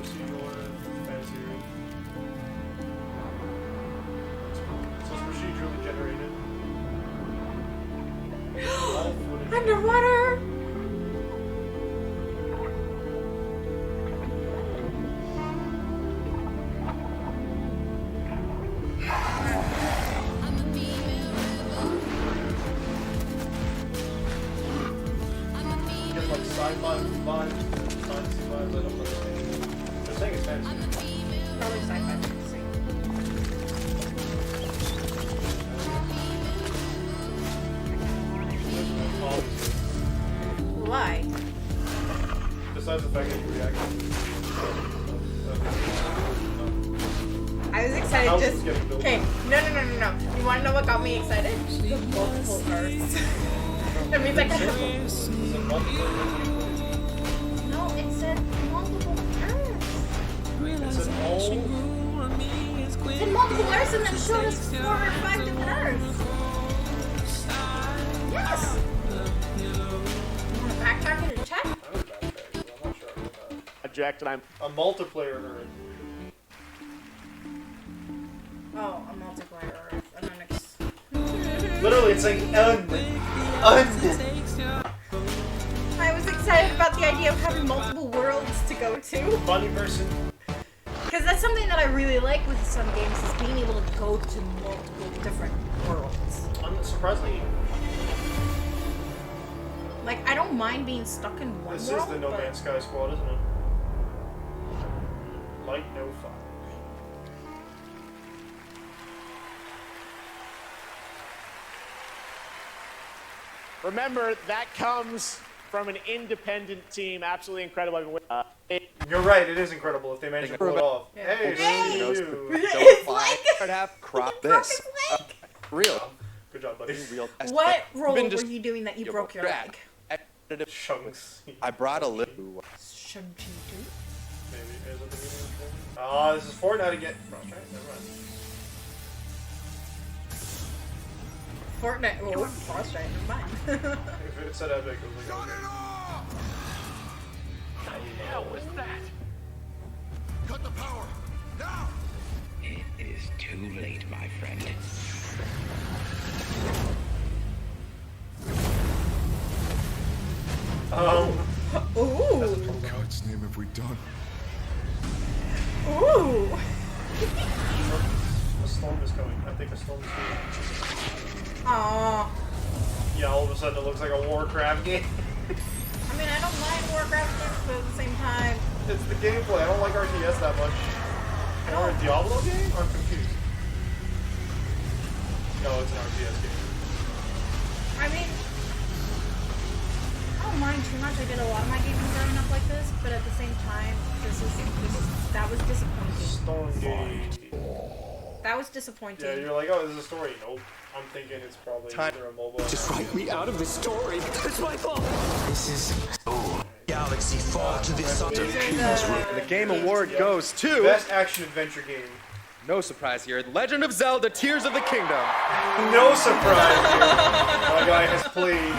Procedural fantasy room. So it's procedurally generated. Underwater! Get like sci-fi vibes, fantasy vibes, I don't understand. They're saying it's fantasy. Probably sci-fi fantasy. Why? Besides the fact that you react. I was excited just... Okay, no. You want to know what got me excited? The multiple Earths. That means I can have... No, it said multiple Earths. It said all... It said multiple Earths and then showed us 4 or 5 different Earths. Yes! You want to backtrack it and check? I would backtrack, but I'm not sure about that. Object, and I'm... A multiplayer Earth. Oh, a multiplayer Earth. And then Literally, it's saying un. I was excited about the idea of having multiple worlds to go to. Funny person. Because that's something that I really like with some games is being able to go to multiple different worlds. Surprisingly. Like, I don't mind being stuck in one world. This is the No Man's Sky squad, isn't it? Light, no fire. Remember, that comes from an independent team. Absolutely incredible. You're right, it is incredible if they manage to pull it off. Yeah. Hey, It's like crop this. Real. Good job, buddy. What role were you doing that you broke your leg? Chunks. I brought a little. Shouldn't you do? Maybe. Is it the medium? Ah, this is Fortnite again. Okay, never mind. Fortnite. Oh, Fortnite. Never mind. If it said epic, it was like, okay. What the hell was that? Cut the power! Now! It is too late, my friend. Ooh. In God's name have we done? Ooh. A storm is coming. I think a storm is coming. Aww. Yeah, all of a sudden it looks like a Warcraft game. I mean, I don't mind Warcraft games, but at the same time... It's the gameplay. I don't like RTS that much. Or a Diablo game? I'm confused. No, it's an RTS game. I mean... I don't mind too much. I did a lot of my games growing up like this, but at the same time, that was disappointing. That was disappointing. Yeah, you're like, oh, this is a story. Nope. I'm thinking it's probably either a mobile. Just write me out of this story. It's my fault. This is galaxy fall to the sun. And the Game Award goes to Best Action Adventure Game. No surprise here. Legend of Zelda: Tears of the Kingdom. No surprise here. My guy has played.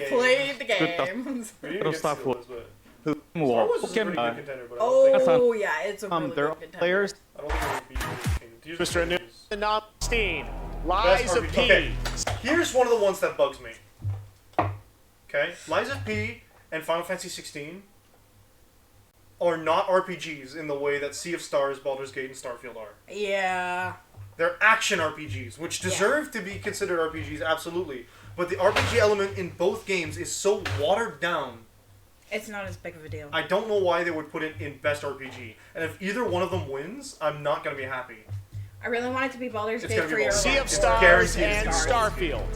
Played the games. It'll stop for Oh yeah, it's a really good contender. Players. I don't think it would be Mr. Nopstein, Lies of P. Okay, here's one of the ones that bugs me. Okay, Lies of P and Final Fantasy 16 are not RPGs in the way that Sea of Stars, Baldur's Gate, and Starfield are. Yeah. They're action RPGs, which deserve to be considered RPGs, absolutely. But the RPG element in both games is so watered down It's not as big of a deal. I don't know why they would put it in Best RPG. And if either one of them wins, I'm not going to be happy. I really want it to be Baldur's Gate 3 or Sea of Stars and Starfield.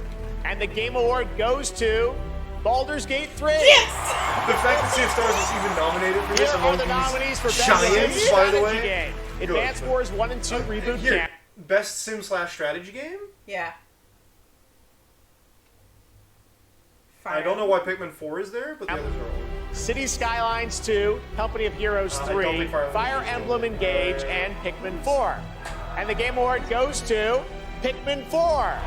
And the Game Award goes to Baldur's Gate 3. Yes! The fact that Sea of Stars is even nominated for this Here among are the nominees for Best giants, Sim by the Strategy way. Game. Advance Wars 1 and 2 Reboot Here, Camp. Best Sim/strategy game? Yeah. I don't know why Pikmin 4 is there, but the others are all. Cities Skylines 2, Company of Heroes 3, Fire Emblem Engage, and Pikmin 4. And the Game Award goes to Pikmin 4.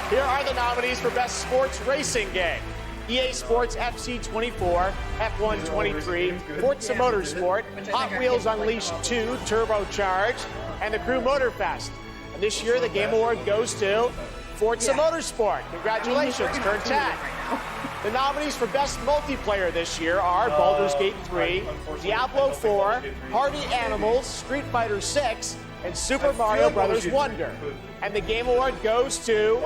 Here are the nominees for Best Sports Racing Game. EA Sports FC 24, F1 23, Forza Motorsport, Hot Wheels Unleashed 2 Turbocharged, and the Crew Motorfest. And this year the Game Award goes to Forza Motorsport. Congratulations, turn 10. The nominees for Best Multiplayer this year are Baldur's Gate 3, Diablo 4, Party Animals, Street Fighter 6, and Super Mario Bros. Wonder. And the Game Award goes to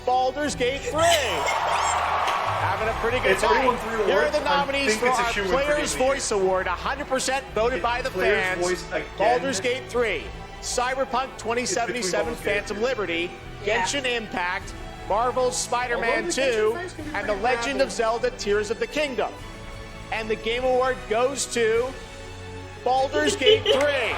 Baldur's Gate 3. Having a pretty good time. Here are the nominees for our Player's Voice Award, 100% voted by the fans. Baldur's Gate 3, Cyberpunk 2077 Phantom Liberty, Genshin Impact, Marvel's Spider-Man 2, and The Legend of Zelda Tears of the Kingdom. And the Game Award goes to Baldur's Gate 3.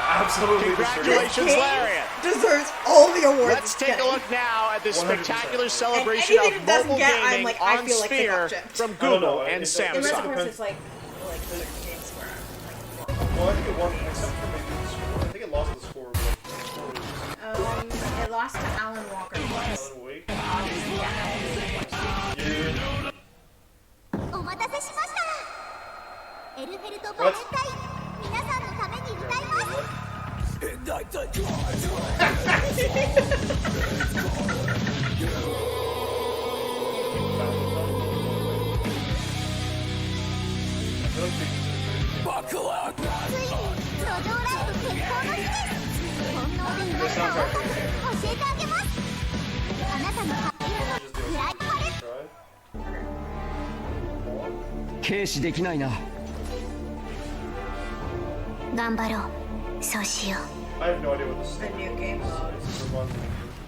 Absolutely. Congratulations, Larian. Deserves all the awards. Let's take a look now at this spectacular celebration of mobile gaming on Sphere from Google and Samsung. Unless, of course, it's like the games where Well, I think it won, except for maybe the score. I think it lost the score. it lost to Alan Walker twice. Alan Wake? Obviously, yeah. Buckle up. I have no idea what this is. The new game. It's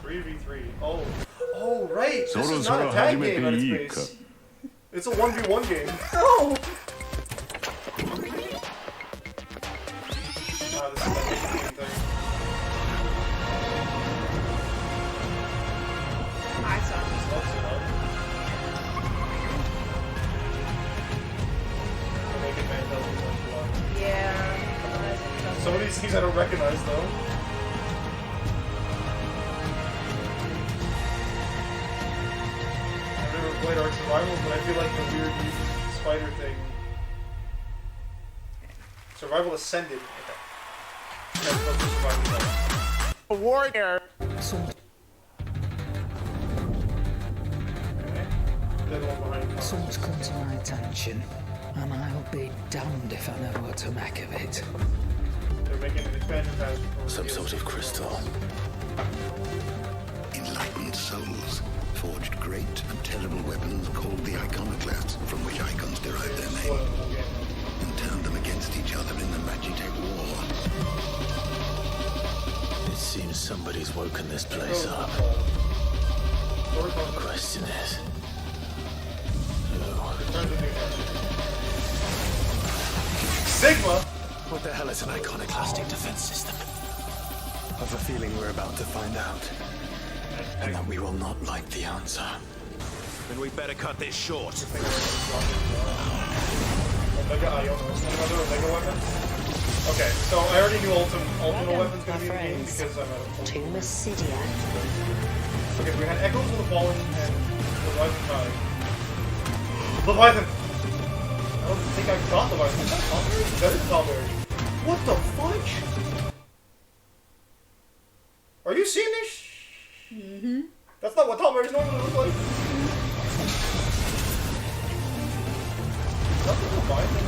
3v3. Oh, right. This is not a tag game at its base. It's a 1v1 game. Oh! This is like a game thing. I saw this. Yeah. Some of these things I don't recognize though. I've never played Ark Survival, but I feel like the weird spider thing. Survival Ascended. Okay. That's what the Survival is. Award here. Something's come to my attention, and I'll be damned if I know what to make of it. They're making an expansion pass. Some sort of crystal. Enlightened souls forged great and terrible weapons called the iconoclasts, from which icons derive their name, and turned them against each other in the Magitech War. It seems somebody's woken this place up. The question is, Sigma? what the hell is an iconoclastic defense system? I've a feeling we're about to find out, and that we will not like the answer. Then we better cut this short. Omega Ion. Another Omega weapon? Okay, so I already knew Ultima Weapon's gonna be in the game because I'm at to Mysidia. Okay, we had Echoes of the Fallen and Leviathan Tide. Leviathan! I don't think I got Leviathan. Is that Tomberry? That is Tomberry. What the fudge? Are you seeing this? Mm-hmm. That's not what Tomberries normally look like. That's a Leviathan.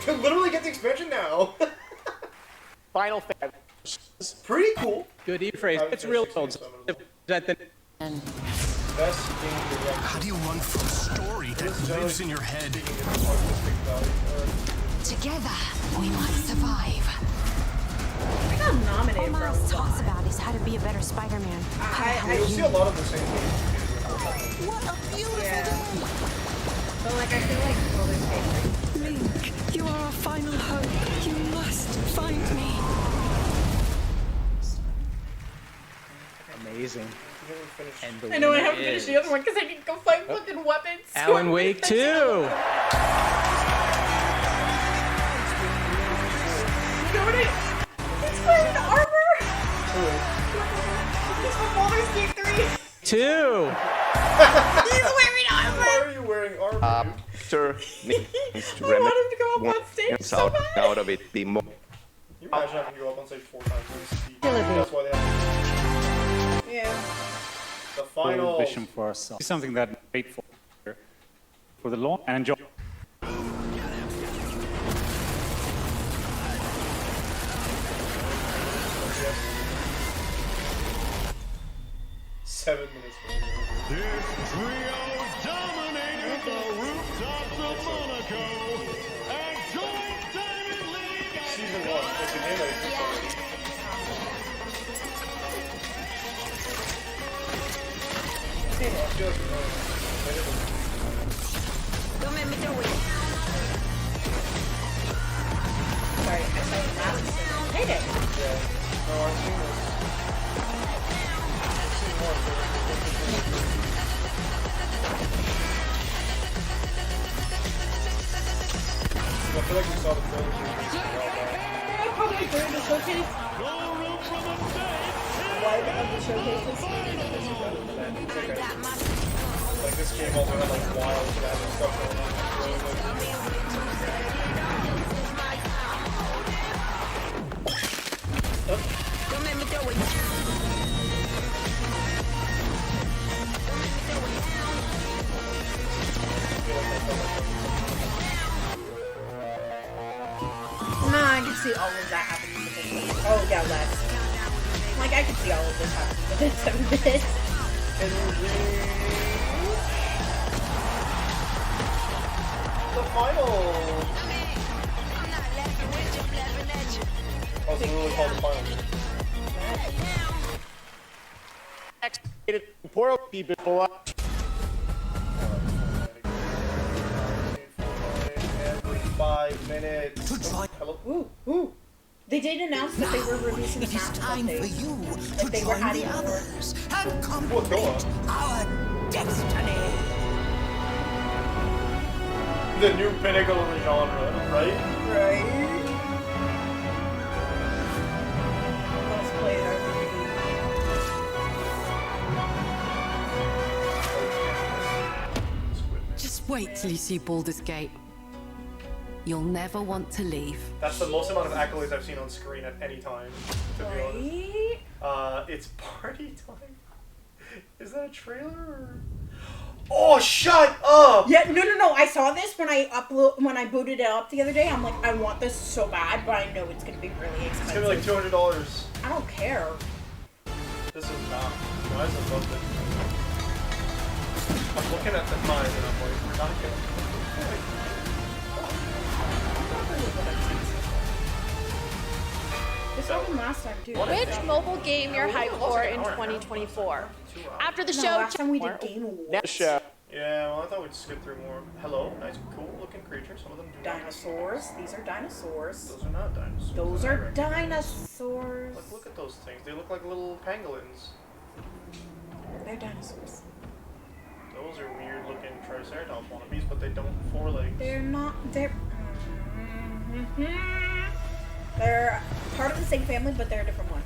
Can literally get the expansion now. Final Fantasy. Pretty cool. Good E-phrase. It's real old. That the Best game direction. How do you run from a story that lives in your head? Together, we might survive. I got nominated All for a Miles lot. talks about is how to be a better Spider-Man. You'll see a lot of the same things. What a beautiful day! But like, I feel like Roller Skater. Link, you are our final hope. You must find me. amazing. And the I know I winner haven't finished the other one because I need to go find fucking weapons. Alan Wake 2. You know what He's wearing armor. He's from Baldur's Gate 3. 2. He's wearing armor. Why are you wearing armor? Sure. Needs to I want him to go up on stage so bad. out of it, be more. Can you imagine having to go up on stage 4 times in speed? That's why they have. Yeah. The final. Vision for ourselves. Something that great for the launch and enjoy. 7 minutes. This trio dominated the rooftops of Monaco and joined Diamond League. Season 1. It's a game that exists already. Don't make me do it. Sorry, I saw the last Payday. Yeah. No, I've seen this. I've seen more. I feel like we saw the trailer. Yeah, probably during the showcase. One of the showcases. Like this game also had like wild random stuff going on. Don't make me do it. Nah, I can see all of that happening within. Oh yeah, less. Like I can see all of this happening within 7 minutes. The final. Oh, it's literally called the final. Activated portal keep it below. Every 5 minutes. Hello. Ooh. They did announce that they were releasing It is time for you to they were join adding the more. others and complete our destiny. The new pinnacle of the genre, right? Right. Let's play that Just wait till you see Baldur's Gate. You'll never want to leave. That's the most amount of accolades I've seen on screen at any time, to be honest. It's party time. Is that a trailer? Or... Oh, shut up! Yeah, no. I saw this when I booted it up the other day. I'm like, I want this so bad, but I know it's gonna be really expensive. It's gonna be like $200. I don't care. This is not. Why is it above it? I'm looking at the time and I'm like, we're not getting. This happened last time too. Which mobile game you're hyped for in 2024? After the show, last time we did Game Awards. Next show. Yeah, well, I thought we'd skip through more. Hello, nice, cool looking creatures. Some of them do Dinosaurs. These are dinosaurs. Those are not dinosaurs. Those are dinosaurs. Look at those things. They look like little pangolins. They're dinosaurs. Those are weird looking Triceratops wannabes, but they don't have 4 legs. They're not. They're part of the same family, but they're a different one.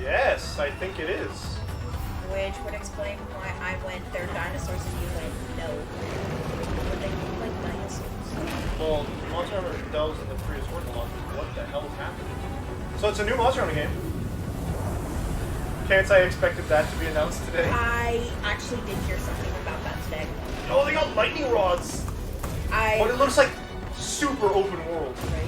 Yes, I think it is. Which would explain why I went, they're dinosaurs, and you went, no. But they look like dinosaurs. Well, Monster Hunter delves in the previous work a lot. What the hell is happening? So it's a new Monster Hunter game. Can't say I expected that to be announced today. I actually did hear something about that today. Oh, they got lightning rods! I But it looks like super open world. Right.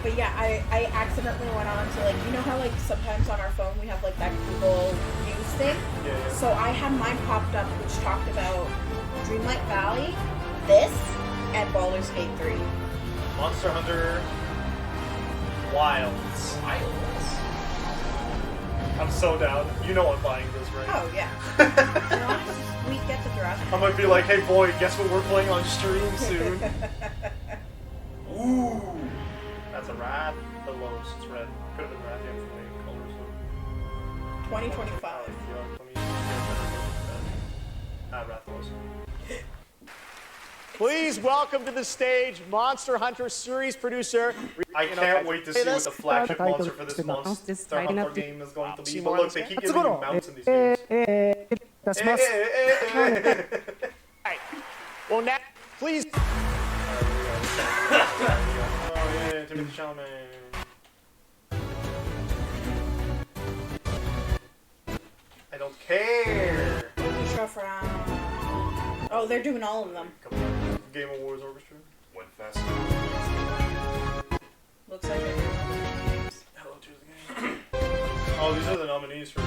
But yeah, I accidentally went on to like, you know how like sometimes on our phone we have like that Google News thing? Yeah. So I had mine popped up which talked about Dreamlight Valley, this, and Baldur's Gate 3. Monster Hunter Wilds. I'm so down. You know I'm buying this, right? Oh yeah. As long as we get the dress. I might be like, hey boy, guess what we're playing on stream soon? Ooh. That's a Wrath. The lowest. It's red. Could have been Wrath, yeah, for the colors. 2025. Wrath lowest. Please welcome to the stage Monster Hunter series producer. I can't wait to see what the flagship monster for this Monster Hunter game is going to be. But look, they keep giving you mounts in these games. Well, now, please. Oh yeah, Timothy Chalamet. I don't care. Oh, they're doing all of them. Game Awards Orchestra. Went fast. Looks like they're doing all of the games. Hello to the game. Oh, these are the nominees for.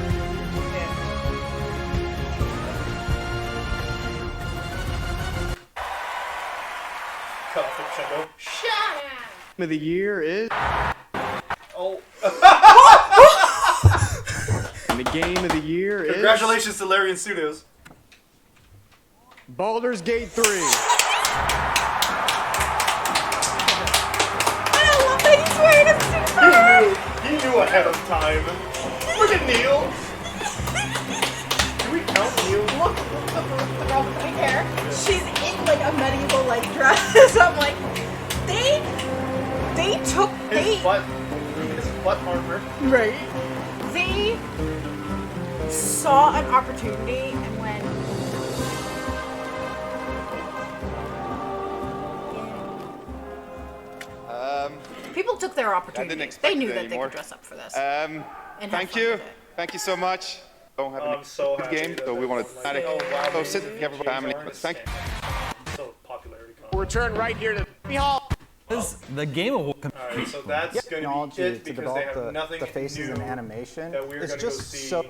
Cut off the crescendo. Shut up! Of the year is. Oh. And the game of the year is. Congratulations to Larian Studios. Baldur's Gate 3. I love that he's wearing a suit. He knew ahead of time. Look at Neil. Do we count Neil? Look, the girl with my hair. She's in like a medieval like dress. I'm like, they took his butt armor. Right. They saw an opportunity and went. People took their opportunity. They knew that they could dress up for this. And Thank you. Thank you so much. Don't have I'm so happy game, so we want to so sit with everybody, family. Thank you. So popularity. We'll return right here to the hall. The Game Award. Alright, so that's going to be it because they have nothing the faces new and animation. that we're It's going to go just see. so.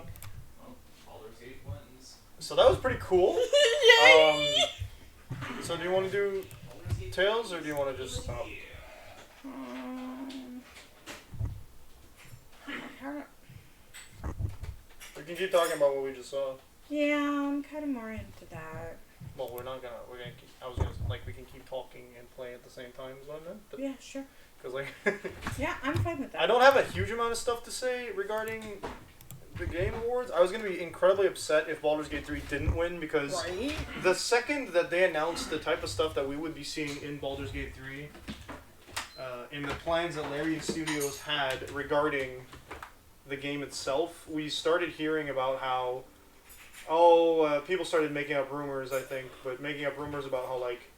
So that was pretty cool. So do you want to do Tales or do you want to just stop? We can keep talking about what we just saw. Yeah, I'm kind of more into that. Well, we're gonna keep, I was gonna, like, we can keep talking and play at the same time is what I meant. But, yeah, sure. Because, like... yeah, I'm fine with that. I don't have a huge amount of stuff to say regarding the Game Awards. I was gonna be incredibly upset if Baldur's Gate 3 didn't win because the second that they announced the type of stuff that we would be seeing in Baldur's Gate 3, in the plans that Larian Studios had regarding the game itself, we started hearing about how people started making up rumors, I think, but making up rumors about how, like,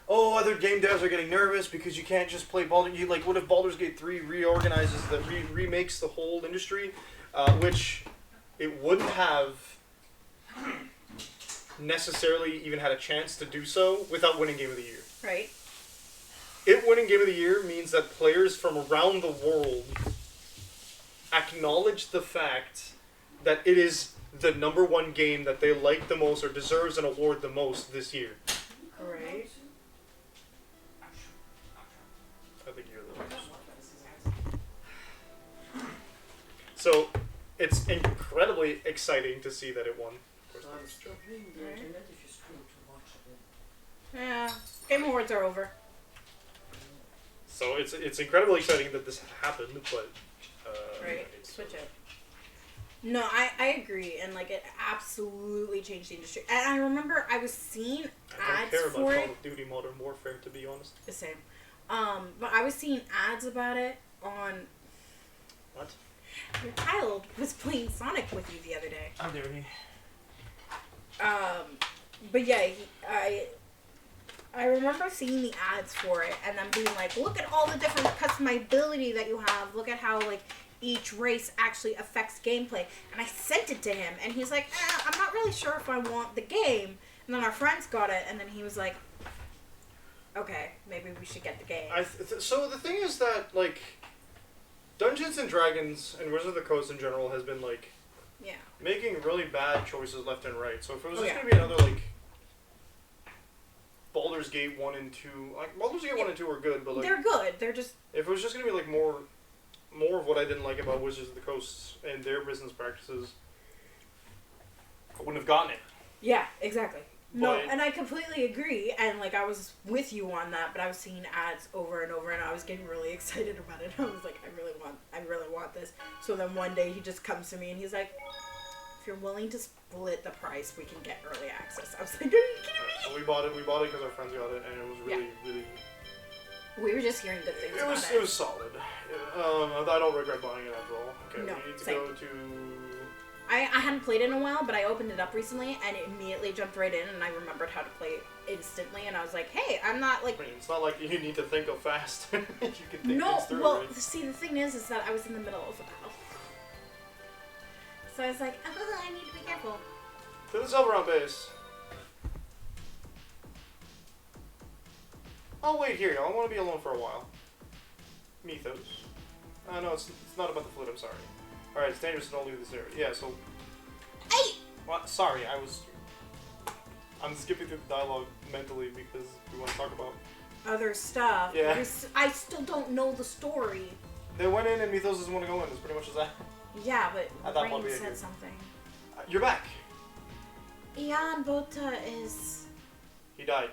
other game devs are getting nervous because you can't just play what if Baldur's Gate 3 reorganizes, remakes the whole industry, which it wouldn't have necessarily even had a chance to do so without winning Game of the Year. Right. It winning Game of the Year means that players from around the world acknowledge the fact that it is the #1 game that they like the most or deserves an award the most this year. Right. I think you're the worst. So, it's incredibly exciting to see that it won. Yeah, Game Awards are over. So it's incredibly exciting that this happened, but right, switch it. No, I agree, and like it absolutely changed the industry. And I remember I was seeing I ads don't care about for Call it. of Duty Modern Warfare, to be honest. The same, but I was seeing ads about it on. What? Your child was playing Sonic with you the other day. I'm doing it. But yeah, I remember seeing the ads for it and then being like, look at all the different customizability that you have. Look at how like each race actually affects gameplay. And I sent it to him and he's like, I'm not really sure if I want the game. And then our friends got it and then he was like, okay, maybe we should get the game. So the thing is that, like, Dungeons and Dragons and Wizards of the Coast in general has been, like, making really bad choices left and right. So if it was just going to be another, like, Baldur's Gate 1 and 2... Like, Baldur's Gate 1 and 2 were good, but, like... They're good. They're just... If it was just going to be, like, more of what I didn't like about Wizards of the Coast and their business practices, I wouldn't have gotten it. Yeah, exactly. No, But- and I completely agree, and, like, I was with you on that, but I was seeing ads over and over, and I was getting really excited about it. I was like, I really want this. So then one day he just comes to me and he's like, if you're willing to split the price, we can get early access. I was like, are you kidding me? So we bought it because our friends got it, and it was really, really... We were just hearing good things It about was, it. it was solid. I don't regret buying it after all. Okay, No, we need to same. go to... I hadn't played it in a while, but I opened it up recently, and it immediately jumped right in, and I remembered how to play it instantly, and I was like, hey, I'm not, like... I mean, it's not like you need to think of fast. You can think No, things through, well, right? see, the thing is that I was in the middle of a battle. So I was like, oh, I need to be careful. To the Silveron base. I'll wait here. I want to be alone for a while. Mythos. No, it's not about the flute. I'm sorry. All right, it's dangerous to don't leave this area. Yeah, so. Hey. What? Sorry, I'm skipping through the dialogue mentally because we want to talk about. Other stuff. Yeah. Because I still don't know the story. They went in and Mythos doesn't want to go in. That's pretty much as that. Yeah, but At that point, Rain we said agree. something. You're back. Ian Bota is... He died.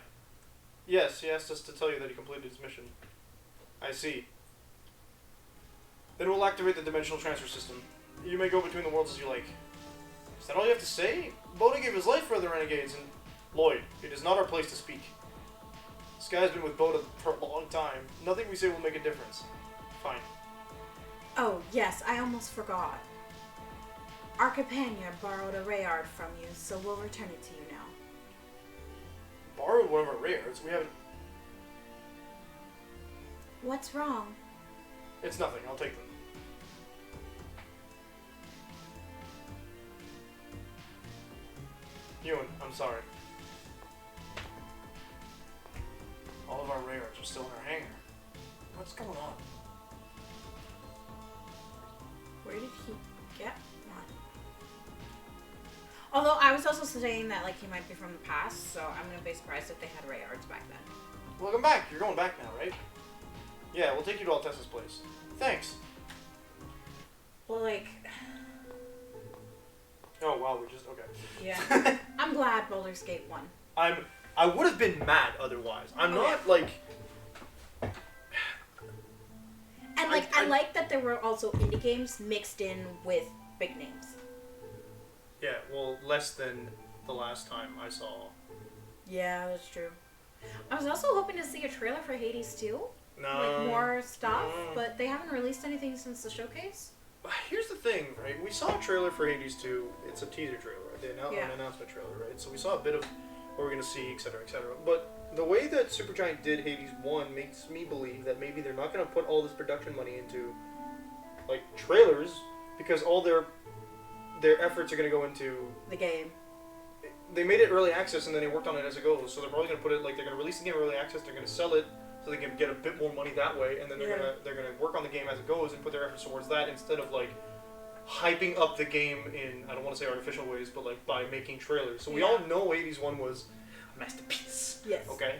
Yes, he asked us to tell you that he completed his mission. I see. Then we'll activate the dimensional transfer system. You may go between the worlds as you like. Is that all you have to say? Bota gave his life for the renegades, and Lloyd, it is not our place to speak. This guy has been with Bota for a long time. Nothing we say will make a difference. Fine. Oh, yes, I almost forgot. Our companion borrowed a Rayard from you, so we'll return it to you now. Borrowed one of our rares. We haven't... What's wrong? It's nothing. I'll take them. Ewan, I'm sorry. All of our rares are still in our hangar. What's going on? Where did he get one? Although I was also saying that like he might be from the past, so I'm gonna be surprised if they had Rayards back then. Welcome back. You're going back now, right? Yeah, we'll take you to Altessa's place. Thanks. Well, like... Oh, wow, we just... Okay. Yeah. I'm glad Baldur's Gate won. I would have been mad otherwise. I'm not, like... And, like, I like that there were also indie games mixed in with big names. Yeah, well, less than the last time I saw... Yeah, that's true. I was also hoping to see a trailer for Hades 2. No. Like, more stuff, but they haven't released anything since the showcase. Here's the thing, right? We saw a trailer for Hades 2. It's a teaser trailer, right? An announcement trailer, right? So we saw a bit of what we're going to see, etc., etc. But the way that Supergiant did Hades 1 makes me believe that maybe they're not going to put all this production money into, like, trailers, because all their efforts are going to go into... The game. They made it early access, and then they worked on it as it goes. So they're probably going to put it, like, they're going to release the game early access, they're going to sell it, so they can get a bit more money that way, and then they're gonna work on the game as it goes and put their efforts towards that instead of like hyping up the game in, I don't want to say artificial ways, but like by making trailers. So we all know Hades 1 was a masterpiece. Yes. Okay.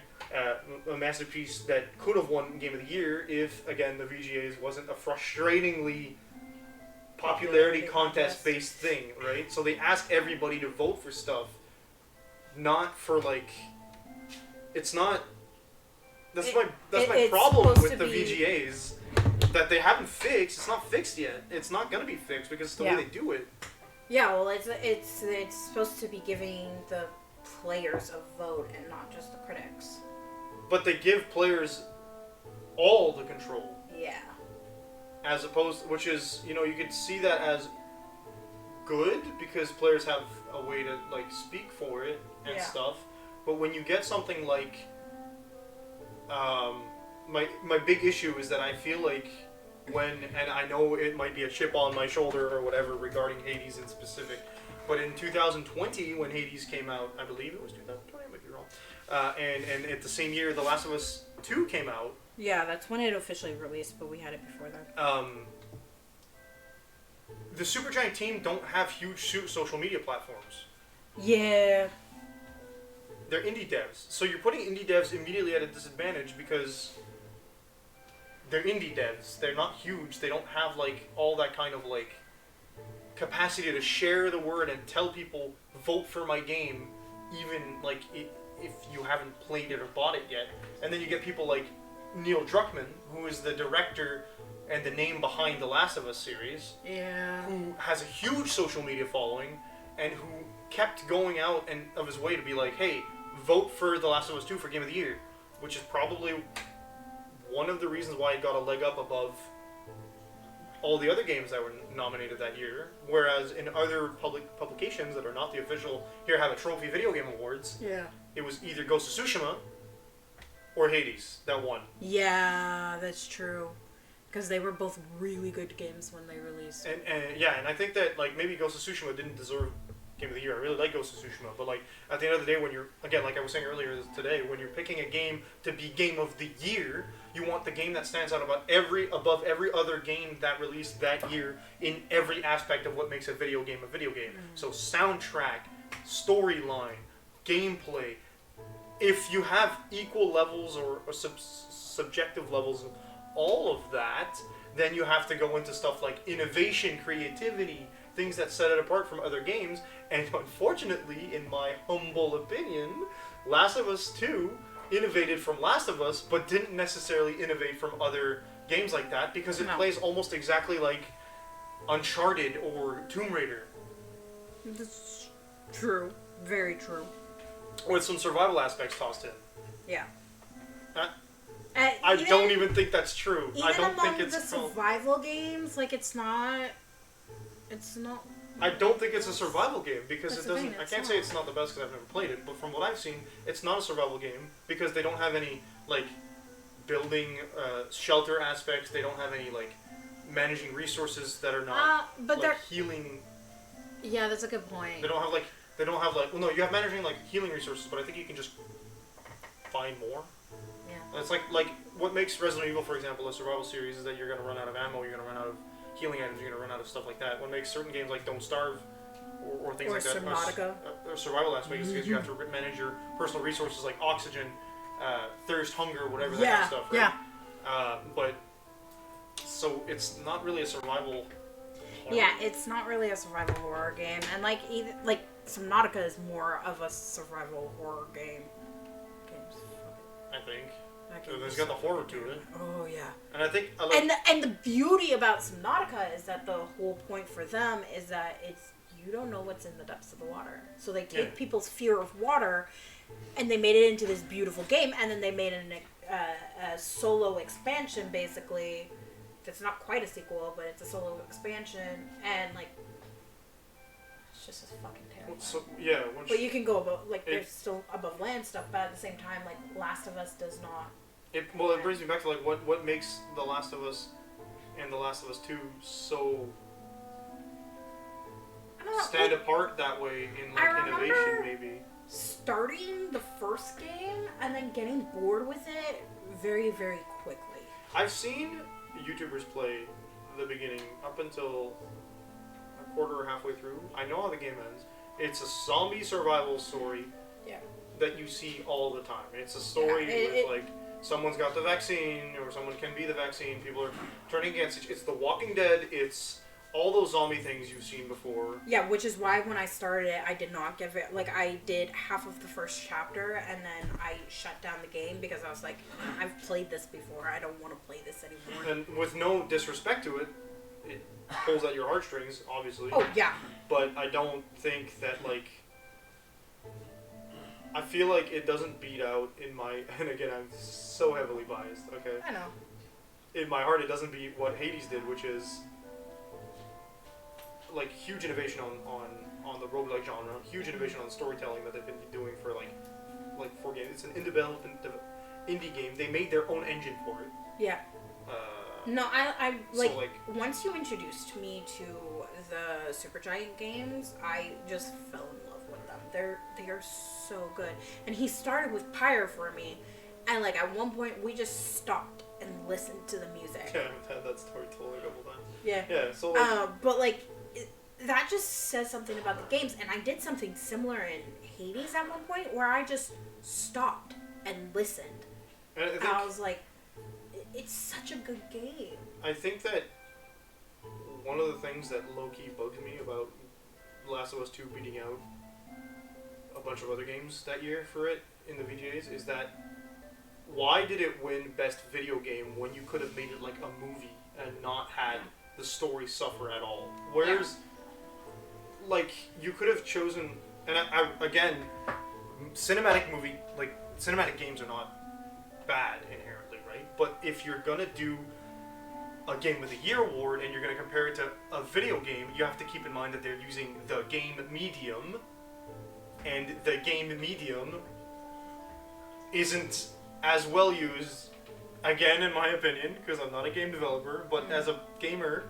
A masterpiece that could have won Game of the Year if, again, the VGAs wasn't a frustratingly popularity contest based thing, right? So they ask everybody to vote for stuff, not for like, it's not. That's my problem with the VGAs, that they haven't fixed. It's not fixed yet. It's not gonna be fixed because it's the way they do it. Yeah, well, it's supposed to be giving the players a vote and not just the critics. But they give players all the control. Yeah. As opposed, which is, you know, you could see that as good because players have a way to like speak for it and stuff. But when you get something like my big issue is that I feel like and I know it might be a chip on my shoulder or whatever regarding Hades in specific, but in 2020 when Hades came out, I believe it was 2020, I might be wrong, and at the same year, The Last of Us 2 came out. Yeah, that's when it officially released, but we had it before that. The Supergiant team don't have huge social media platforms. Yeah. They're indie devs. So you're putting indie devs immediately at a disadvantage because they're indie devs. They're not huge. They don't have, like, all that kind of, like, capacity to share the word and tell people, vote for my game, even, like, if you haven't played it or bought it yet. And then you get people like Neil Druckmann, who is the director and the name behind the Last of Us series, who has a huge social media following, and who kept going out and of his way to be like, hey, vote for The Last of Us 2 for Game of the Year, which is probably one of the reasons why it got a leg up above all the other games that were nominated that year. Whereas in other publications that are not the official, here have a trophy video game awards, it was either Ghost of Tsushima or Hades that won. Yeah, that's true. Because they were both really good games when they released. And I think that, like, maybe Ghost of Tsushima didn't deserve Game of the Year. I really like Ghost of Tsushima, but, like, at the end of the day, when you're, again, like I was saying earlier today, when you're picking a game to be Game of the Year, you want the game that stands out above every other game that released that year in every aspect of what makes a video game a video game. So soundtrack, storyline, gameplay. If you have equal levels or subjective levels of all of that, then you have to go into stuff like innovation, creativity, things that set it apart from other games. And unfortunately, in my humble opinion, Last of Us 2 innovated from Last of Us, but didn't necessarily innovate from other games like that, because it plays almost exactly like Uncharted or Tomb Raider. That's true. Very true. With some survival aspects tossed in. Yeah. I don't even think that's true. I don't think it's the survival games, like, it's not. I don't think it's a survival game because That's it the doesn't. thing, I it's can't not. say it's not the best because I've never played it, but from what I've seen, it's not a survival game because they don't have any, like, building shelter aspects. They don't have any, like, managing resources that are not but like healing. Yeah, that's a good point. They don't have like. Well, no, you have managing, like, healing resources, but I think you can just find more. Yeah. It's like what makes Resident Evil, for example, a survival series is that you're gonna run out of ammo, you're gonna run out of healing items, you're gonna run out of stuff like that. What makes certain games like Don't Starve or things like that Subnautica. or survival aspects is because you have to manage your personal resources like oxygen, thirst, hunger, whatever that kind of stuff. Right? But so it's not really a survival horror. Yeah, it's not really a survival horror game, and like Subnautica is more of a survival horror game. I think. There's got the horror to it. Oh yeah. And I think and the beauty about Subnautica is that the whole point for them is that you don't know what's in the depths of the water. So they take people's fear of water, and they made it into this beautiful game, and then they made a solo expansion basically. That's not quite a sequel, but it's a solo expansion, and like it's just as fucking terrifying. So, but you can go above, like, there's still above land stuff, but at the same time, like, Last of Us does not. It brings me back to, like, what makes The Last of Us and The Last of Us 2 so stand apart that way in, like, innovation, maybe. Starting the first game and then getting bored with it very, very quickly. I've seen YouTubers play the beginning up until a quarter or halfway through. I know how the game ends. It's a zombie survival story that you see all the time. It's a story with, like, someone's got the vaccine, or someone can be the vaccine, people are turning against it. It's The Walking Dead, it's all those zombie things you've seen before. Yeah, which is why when I started it, I did not give it, like, I did half of the first chapter, and then I shut down the game because I was like, I've played this before, I don't want to play this anymore. And with no disrespect to it, it pulls at your heartstrings, obviously. Oh, yeah. But I don't think that, like, I feel like it doesn't beat out in my, and again, I'm so heavily biased, okay? I know. In my heart, it doesn't beat what Hades did, which is, like, huge innovation on the roguelike genre, huge innovation on storytelling that they've been doing for, like 4 games. It's an indie game. They made their own engine for it. Yeah. No, I like, so, like, once you introduced me to the Supergiant games, I just fell in love with them. They are so good. And he started with Pyre for me, and like at one point we just stopped and listened to the music. Yeah, I've had that story told a couple times. Yeah. Yeah. So. Like, but like. That just says something about the games, and I did something similar in Hades at one point where I just stopped and listened. And I was like, it's such a good game. I think that one of the things that low-key bugs me about The Last of Us 2 beating out a bunch of other games that year for it in the VGAs is that why did it win Best Video Game when you could have made it like a movie and not had the story suffer at all? Whereas... Like, you could have chosen, and I again, cinematic games are not bad inherently, right? But if you're gonna do a Game of the Year award and you're gonna compare it to a video game, you have to keep in mind that they're using the game medium, and the game medium isn't as well used, again in my opinion, because I'm not a game developer, but as a gamer,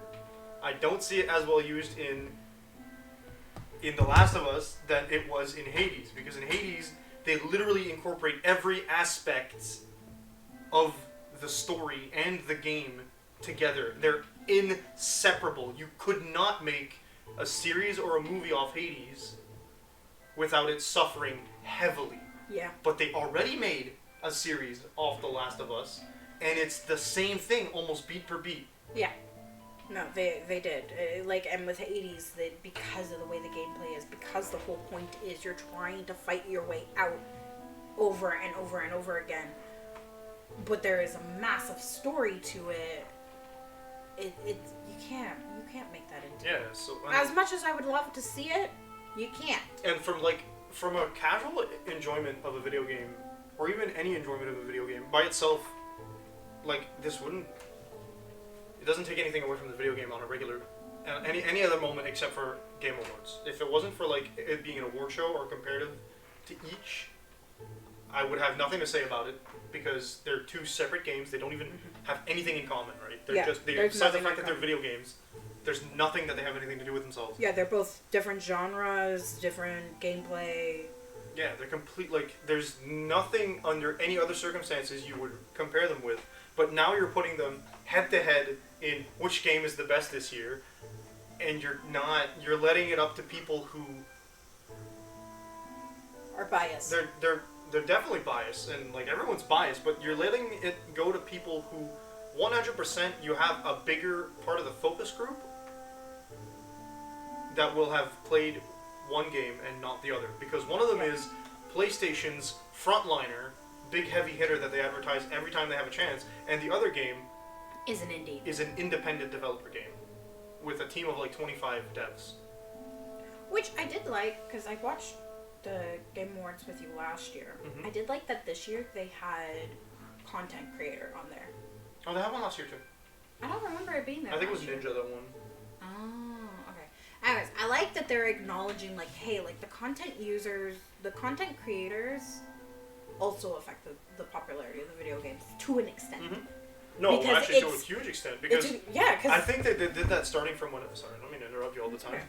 I don't see it as well used in The Last of Us that it was in Hades, because in Hades they literally incorporate every aspect of the story and the game together. They're inseparable. You could not make a series or a movie off Hades without it suffering heavily. Yeah. But they already made a series off The Last of Us, and it's the same thing almost beat per beat. Yeah. No, they did. And with Hades, because of the way the gameplay is, because the whole point is you're trying to fight your way out over and over and over again. But there is a massive story to it. You can't make that into. Yeah. So as much as I would love to see it, you can't. And from a casual enjoyment of a video game, or even any enjoyment of a video game by itself, this wouldn't. It doesn't take anything away from the video game on a regular, any other moment except for Game Awards. If it wasn't for it being an award show or comparative to each, I would have nothing to say about it because they're two separate games. They don't even have anything in common, right? Besides the fact that they're video games, there's nothing that they have anything to do with themselves. Yeah, they're both different genres, different gameplay. Yeah, they're complete. There's nothing under any other circumstances you would compare them with. But now you're putting them head to head in which game is the best this year, and you're letting it up to people who are biased. They're definitely biased, and everyone's biased, but you're letting it go to people who 100% you have a bigger part of the focus group that will have played one game and not the other, because one of them is PlayStation's frontliner, big heavy hitter that they advertise every time they have a chance, and the other game is an indie. Is an independent developer game with a team of 25 devs. Which I did like, because I watched the Game Awards with you last year. Mm-hmm. I did like that this year they had content creator on there. Oh, they had one last year too. I don't remember it being there. I think it was Ninja that won. Oh, okay. Anyways, I like that they're acknowledging hey, the content users, the content creators also affect the popularity of the video games to an extent. Mm-hmm. No, because actually to a huge extent, because I think they did that starting from when. Sorry, I don't mean to interrupt you all the time.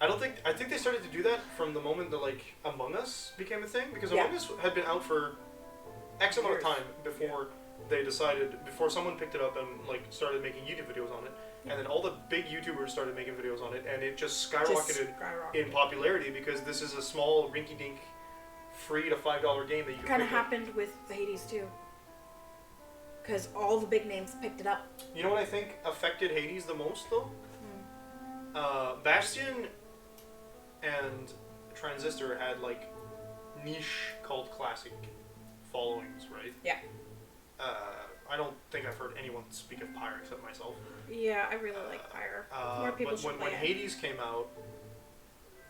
I think they started to do that from the moment that Among Us became a thing, because Among Us had been out for X amount of time before they decided, before someone picked it up and started making YouTube videos on it, and then all the big YouTubers started making videos on it, and it just skyrocketed in popularity because this is a small rinky-dink, free to $5 game that you can. Kind of happened with the Hades too. Because all the big names picked it up. You know what I think affected Hades the most, though? Bastion and Transistor had niche cult classic followings, right? Yeah. I don't think I've heard anyone speak of Pyre except myself. Yeah, I really like Pyre. More people should play when Hades came out,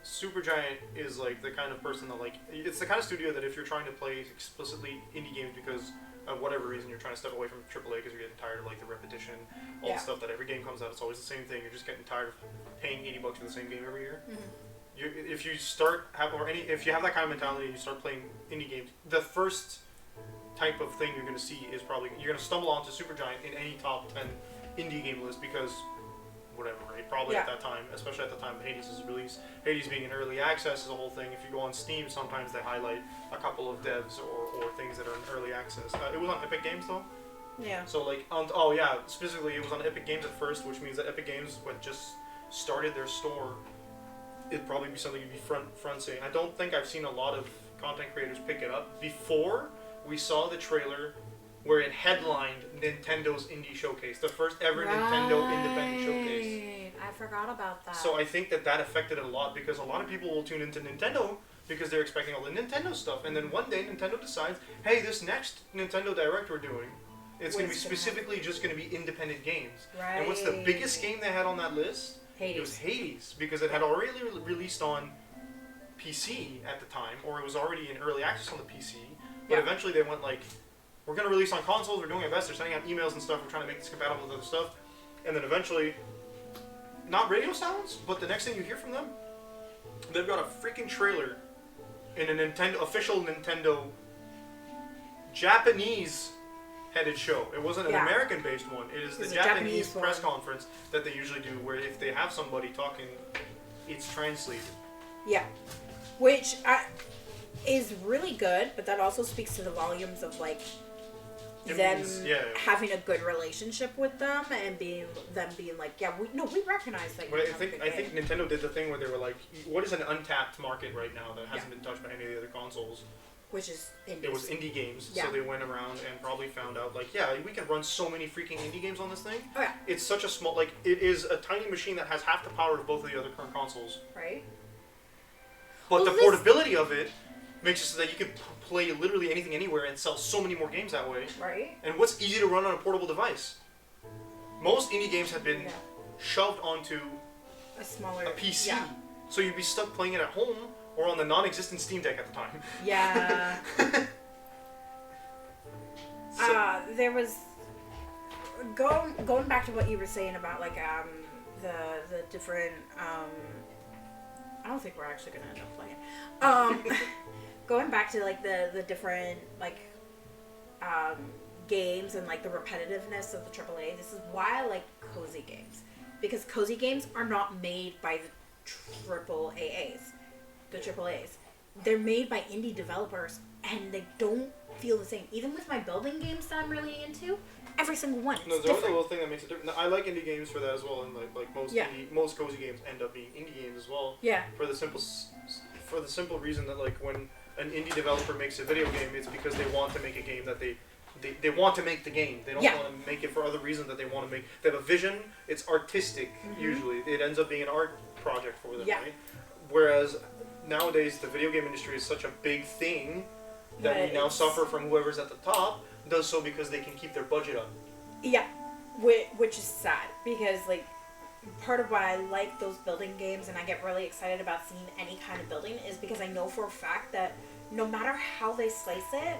Supergiant is the kind of person that it's the kind of studio that if you're trying to play explicitly indie games because whatever reason you're trying to step away from AAA because you're getting tired of the repetition, all the stuff that every game comes out, it's always the same thing. You're just getting tired of paying $80 for the same game every year. Mm-hmm. If you if you have that kind of mentality and you start playing indie games, the first type of thing you're going to see is probably you're going to stumble onto Supergiant in any top 10 indie game list because whatever, right? Probably at that time, especially at the time of Hades' release. Hades being in early access is a whole thing. If you go on Steam, sometimes they highlight a couple of devs or things that are in early access. It was on Epic Games though. Yeah. So like, specifically it was on Epic Games at first, which means that Epic Games when just started their store, it'd probably be something you'd be front saying. I don't think I've seen a lot of content creators pick it up before we saw the trailer where it headlined Nintendo's Indie Showcase, the first ever Nintendo independent showcase. I forgot about that. So I think that affected it a lot because a lot of people will tune into Nintendo because they're expecting all the Nintendo stuff, and then one day Nintendo decides, hey, this next Nintendo Direct we're doing, it's going to be specifically just going to be independent games. Right. And what's the biggest game they had on that list? Hades. It was Hades, because it had already released on PC at the time, or it was already in early access on the PC, but eventually they went like, we're going to release on consoles, we're doing our best, they're sending out emails and stuff, we're trying to make this compatible with other stuff, and then eventually, not radio silence, but the next thing you hear from them, they've got a freaking trailer in a official Nintendo Japanese headed show. It wasn't an American-based one. It is the Japanese press conference that they usually do, where if they have somebody talking, it's translated. Yeah, which is really good, but that also speaks to the volumes of like having a good relationship with them and being like, we recognize that. But I think Nintendo did the thing where they were like, what is an untapped market right now that hasn't been touched by any of the other consoles? Which is indies. It was indie games, Yeah. so they went around and probably found out, like, we can run so many freaking indie games on this thing. Oh, yeah. It's such a small, like, it is a tiny machine that has half the power of both of the other current consoles. Right. But the portability of it makes it so that you can play literally anything anywhere and sell so many more games that way. Right. And what's easy to run on a portable device? Most indie games have been shoved onto a PC. Yeah. So you'd be stuck playing it at home or on the non-existent Steam Deck at the time. Yeah. There was going back to what you were saying about like the different I don't think we're actually gonna end up playing. Going back to like the different like games and like the repetitiveness of the AAA. This is why I like cozy games, because cozy games are not made by the AAAs. The AAAs. They're made by indie developers, and they don't feel the same. Even with my building games that I'm really into, every single one. No, there's a little thing that makes it different. I like indie games for that as well, and like most cozy games end up being indie games as well. Yeah. For the simple reason that like when an indie developer makes a video game, it's because they want to make a game that they want to make the game. They don't want to make it for other reasons that they want to make. They have a vision. It's artistic usually. It ends up being an art project for them, right? Whereas nowadays the video game industry is such a big thing that we now suffer from whoever's at the top does so because they can keep their budget up. Yeah, which is sad, because like part of why I like those building games and I get really excited about seeing any kind of building is because I know for a fact that no matter how they slice it,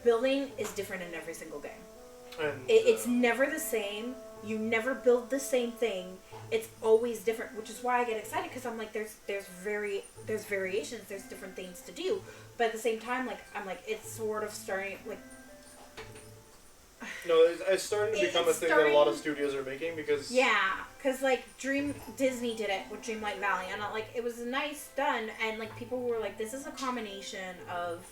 building is different in every single game. And it's never the same. You never build the same thing. It's always different, which is why I get excited, because I'm like, there's variations, there's different things to do, but at the same time, like I'm like, it's sort of starting like. No, it's starting to become a thing that a lot of studios are making because. Yeah, because like Disney did it with Dreamlight Valley, and like it was nice done, and like people were like, this is a combination of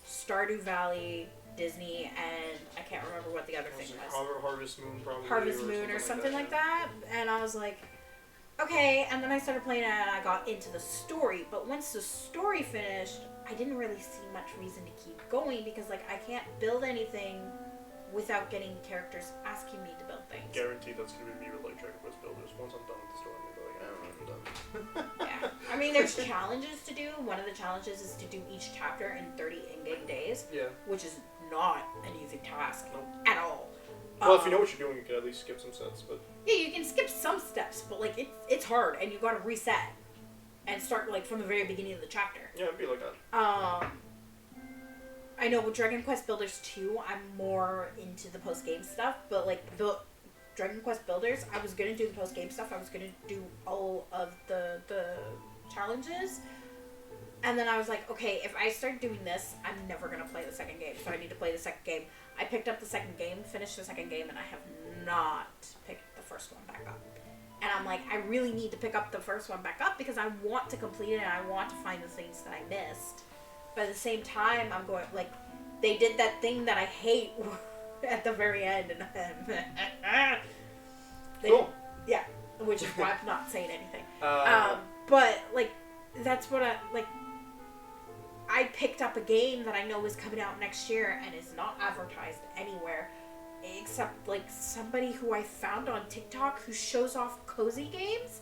Stardew Valley, Disney, and I can't remember what the other thing was. Harvest Moon, probably. Harvest Moon or something like that. And I was like, okay. And then I started playing it and I got into the story. But once the story finished, I didn't really see much reason to keep going, because like I can't build anything without getting characters asking me to build things. Guaranteed that's going to be me with like Dragon Quest Builders. Once I'm done with the story, I'm going to be like, I'm done. Yeah. I mean, there's challenges to do. One of the challenges is to do each chapter in 30 in-game days. Yeah. Which is not an easy task at all. Well, if you know what you're doing, you can at least skip some steps, but... Yeah, you can skip some steps, but like it's hard, and you gotta reset and start like from the very beginning of the chapter. Yeah, it'd be like that. I know with Dragon Quest Builders 2, I'm more into the post-game stuff, but like the Dragon Quest Builders, I was gonna do the post-game stuff, I was gonna do all of the challenges, and then I was like, okay, if I start doing this, I'm never gonna play the second game, so I need to play the second game. I picked up the second game, finished the second game, and I have not picked the first one back up. And I'm like, I really need to pick up the first one back up because I want to complete it and I want to find the things that I missed. But at the same time, I'm going, like, they did that thing that I hate at the very end. And Cool. Yeah, which is why I'm not saying anything. But, like, that's what I picked up a game that I know is coming out next year and is not advertised anywhere. Except, like, somebody who I found on TikTok who shows off cozy games,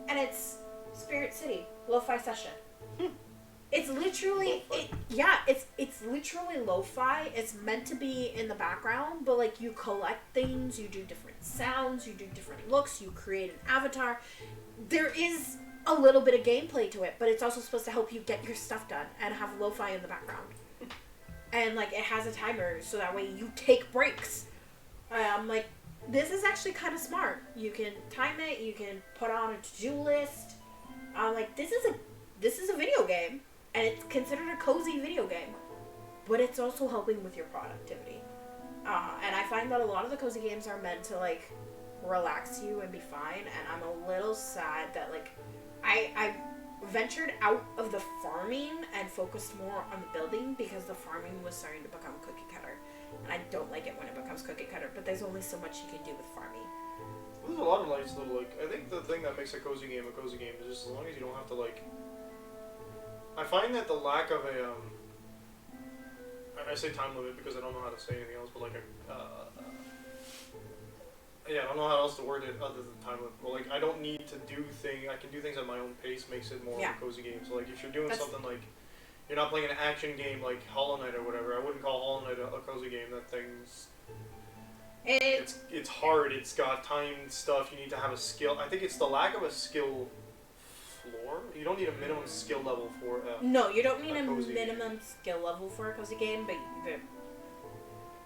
and it's Spirit City Lo-Fi Session. It's literally it's literally lo-fi. It's meant to be in the background, but like you collect things, you do different sounds, you do different looks, you create an avatar. There is a little bit of gameplay to it, but it's also supposed to help you get your stuff done and have lo-fi in the background. And like it has a timer, so that way you take breaks. I'm like, this is actually kind of smart. You can time it. You can put on a to-do list. I'm like, this is a video game, and it's considered a cozy video game, but it's also helping with your productivity. And I find that a lot of the cozy games are meant to like relax you and be fine. And I'm a little sad that like I ventured out of the farming and focused more on the building because the farming was starting to become cookie cutter. And I don't like it when it becomes cookie cutter, but there's only so much you can do with farming. There's a lot of nice little, like, I think the thing that makes a cozy game is just as long as you don't have to, like, I find that the lack of a, I say time limit because I don't know how to say anything else, but like yeah, I don't know how else to word it other than time limit, but like, I don't need to do things, I can do things at my own pace, makes it more of a cozy game. So like, if you're doing something like, you're not playing an action game like Hollow Knight or whatever. I wouldn't call Hollow Knight a cozy game. That thing's... It's hard. It's got timed stuff. You need to have a skill. I think it's the lack of a skill floor. You don't need a minimum skill level for No, you don't need a minimum skill level for a cozy game, but the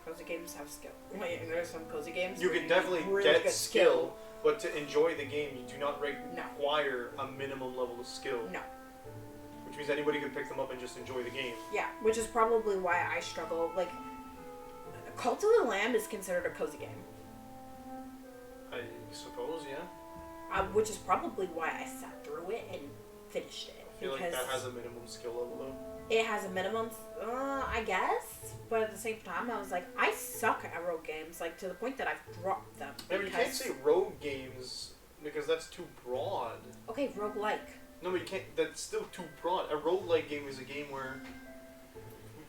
cozy games have skill. Like, there's some cozy games you can definitely really get skill, but to enjoy the game, you do not require a minimum level of skill. No. Which means anybody can pick them up and just enjoy the game. Yeah, which is probably why I struggle. Like, Cult of the Lamb is considered a cozy game. I suppose, yeah. Which is probably why I sat through it and finished it. I feel like that has a minimum skill level, though. It has a minimum, I guess. But at the same time, I was like, I suck at rogue games, like, to the point that I've dropped them. I mean, you can't say rogue games, because that's too broad. Okay, roguelike. No, but you can't. That's still too broad. A roguelike game is a game where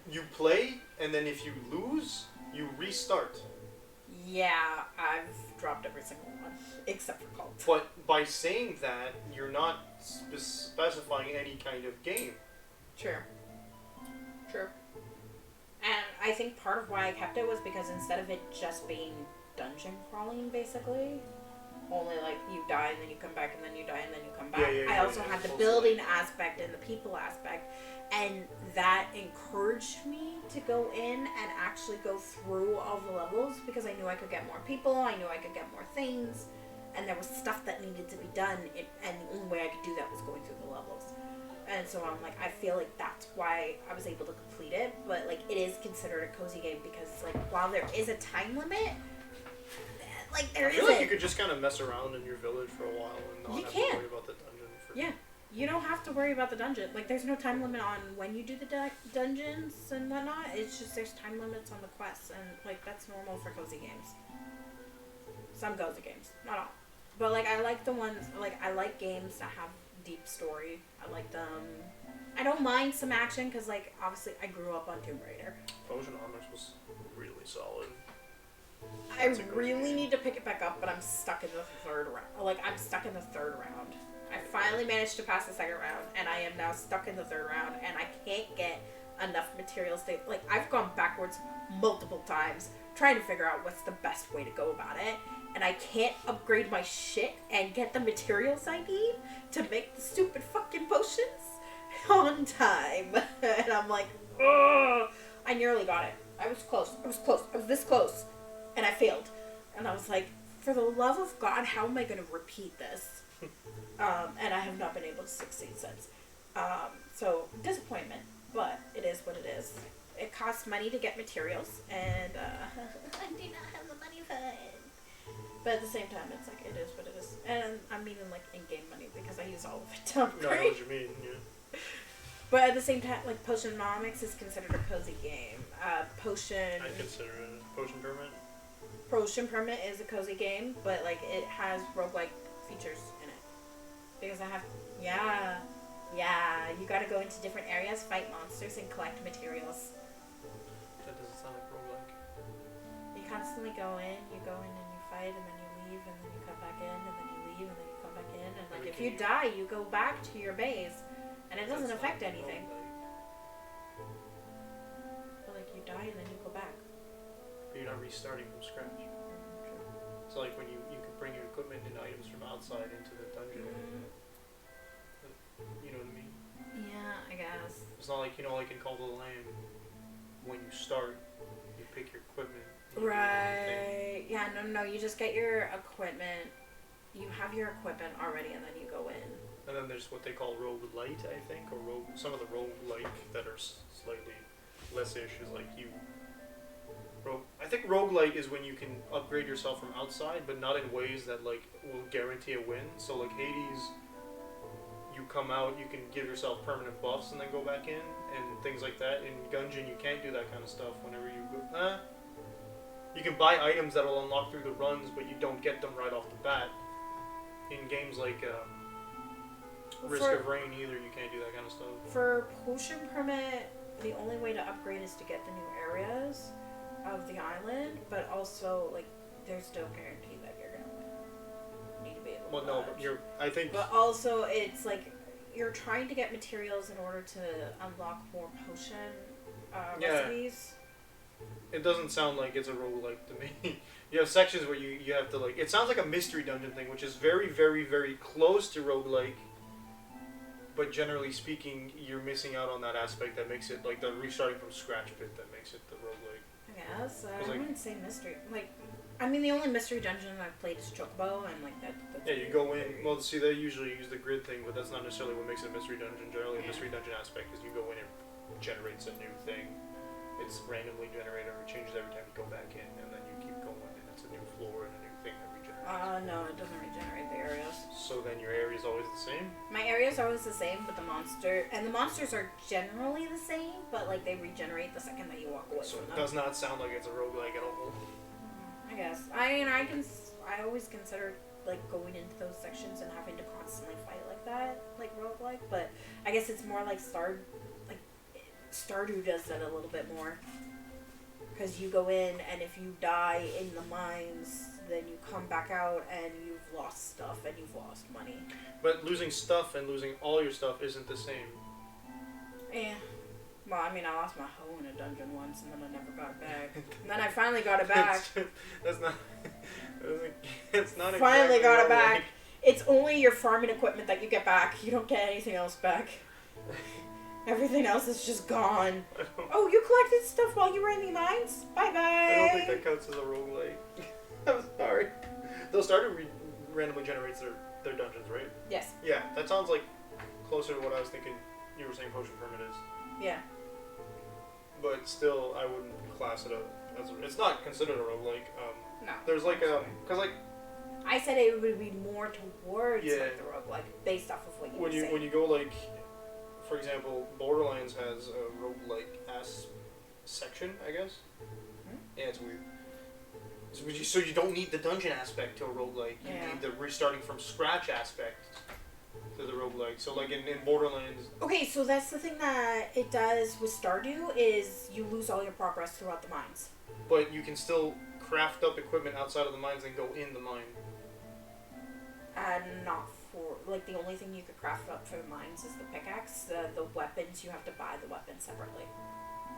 you play, and then if you lose, you restart. Yeah, I've dropped every single one, except for Cult. But by saying that, you're not specifying any kind of game. True. And I think part of why I kept it was because instead of it just being dungeon crawling, basically, only like you die and then you come back and then you die and then you come back. I also had the building aspect and the people aspect, and that encouraged me to go in and actually go through all the levels because I knew I could get more people, I knew I could get more things, and there was stuff that needed to be done, and the only way I could do that was going through the levels. And so I'm like, I feel like that's why I was able to complete it, but like it is considered a cozy game because like while there is a time limit, like there I feel like you could just kind of mess around in your village for a while and not have to worry about the dungeon. Yeah, you don't have to worry about the dungeon. Like there's no time limit on when you do the dungeons and whatnot. It's just there's time limits on the quests, and like that's normal for cozy games. Some cozy games, not all, but like I like the ones like I like games that have deep story. I like them. I don't mind some action because like obviously I grew up on Tomb Raider. Potion Honors was really solid. I really need to pick it back up, but I'm stuck in the third round. Like, I'm stuck in the third round. I finally managed to pass the second round, and I am now stuck in the third round, and I can't get enough materials to... Like, I've gone backwards multiple times trying to figure out what's the best way to go about it, and I can't upgrade my shit and get the materials I need to make the stupid fucking potions on time. And I'm like, ugh! I nearly got it. I was close. I was this close. And I failed. And I was like, for the love of God, how am I going to repeat this? And I have not been able to succeed since. So, disappointment. But it is what it is. It costs money to get materials. And I do not have the money for it. But at the same time, it's like, it is what it is. And I mean, like, in-game money, because I use all of it to No, I upgrade. know what you mean, yeah. But at the same time, like, Potionomics is considered a cozy game. Potion... I consider it a Potion Permit. Potion Permit is a cozy game, but, like, it has roguelike features in it. Because I have... Yeah, you gotta go into different areas, fight monsters, and collect materials. That doesn't sound like roguelike. You constantly go in and you fight, and then you leave, and then you come back in, and then you leave, and then you come back in, and, like, if you die, you go back to your base. And it doesn't affect anything. But like you die and then you go back. But you're not restarting from scratch. So like when you can bring your equipment and items from outside into the dungeon. You know what I mean? Yeah, I guess. It's not like, like in Call of the Lamb, when you start, you pick your equipment. Right. Yeah, no, you just get your equipment. You have your equipment already and then you go in. And then there's what they call roguelite, I think, or some of the roguelike that are slightly less-ish is like I think roguelite is when you can upgrade yourself from outside, but not in ways that like will guarantee a win. So like Hades, you come out, you can give yourself permanent buffs and then go back in, and things like that. In Gungeon, you can't do that kind of stuff whenever you go. You can buy items that will unlock through the runs, but you don't get them right off the bat. In games like Risk of Rain, either, you can't do that kind of stuff. For Potion Permit, the only way to upgrade is to get the new areas of the island, but also, like, there's no guarantee that you're gonna win. You need to be able to dodge. I think... But also, it's like, you're trying to get materials in order to unlock more potion recipes. It doesn't sound like it's a roguelike to me. You have sections where you have to, like... It sounds like a mystery dungeon thing, which is very, very, very close to roguelike. But generally speaking, you're missing out on that aspect that makes it, like, the restarting from scratch bit that makes it the roguelike. I guess. I wouldn't say mystery. Like, I mean, the only mystery dungeon I've played is Chocobo, and, like, that's yeah, you go in... Well, see, they usually use the grid thing, but that's not necessarily what makes it a mystery dungeon. Generally, a mystery dungeon aspect is you go in and it generates a new thing. It's randomly generated, or it changes every time you go back in, and then you keep going, and it's a new floor and a new thing that regenerates. No, it doesn't regenerate the areas. So then your area is always the same? My area is always the same, but the monsters are generally the same, but like they regenerate the second that you walk away from them. So it does not sound like it's a roguelike at all. I guess. I always consider like going into those sections and having to constantly fight like that, like roguelike, but I guess it's more like Stardew does that a little bit more. Because you go in, and if you die in the mines, then you come back out and you've lost stuff and you've lost money. But losing stuff and losing all your stuff isn't the same. Yeah. Well, I mean, I lost my hoe in a dungeon once, and then I never got it back. And then I finally got it back. That's not... It's not finally exactly got it back. It's only your farming equipment that you get back. You don't get anything else back. Everything else is just gone. Oh, you collected stuff while you were in the mines? Bye-bye. I don't think that counts as a roguelike. I'm sorry. Though Stardew randomly generates their dungeons, right? Yes. Yeah, that sounds like closer to what I was thinking you were saying Potion Permit is. Yeah. But still, I wouldn't class it as a... It's not considered a roguelike. No. There's like because like... I said it would be more towards Yeah. like the roguelike, based off of what you were saying. When you go like... For example, Borderlands has a roguelike-ass section, I guess. Yeah, it's weird. So you don't need the dungeon aspect to a roguelike. You need the restarting from scratch aspect to the roguelike. So like in Borderlands... Okay, so that's the thing that it does with Stardew, is you lose all your progress throughout the mines. But you can still craft up equipment outside of the mines and go in the mine. Not for... Like, the only thing you could craft up for the mines is the pickaxe. The weapons, you have to buy the weapons separately.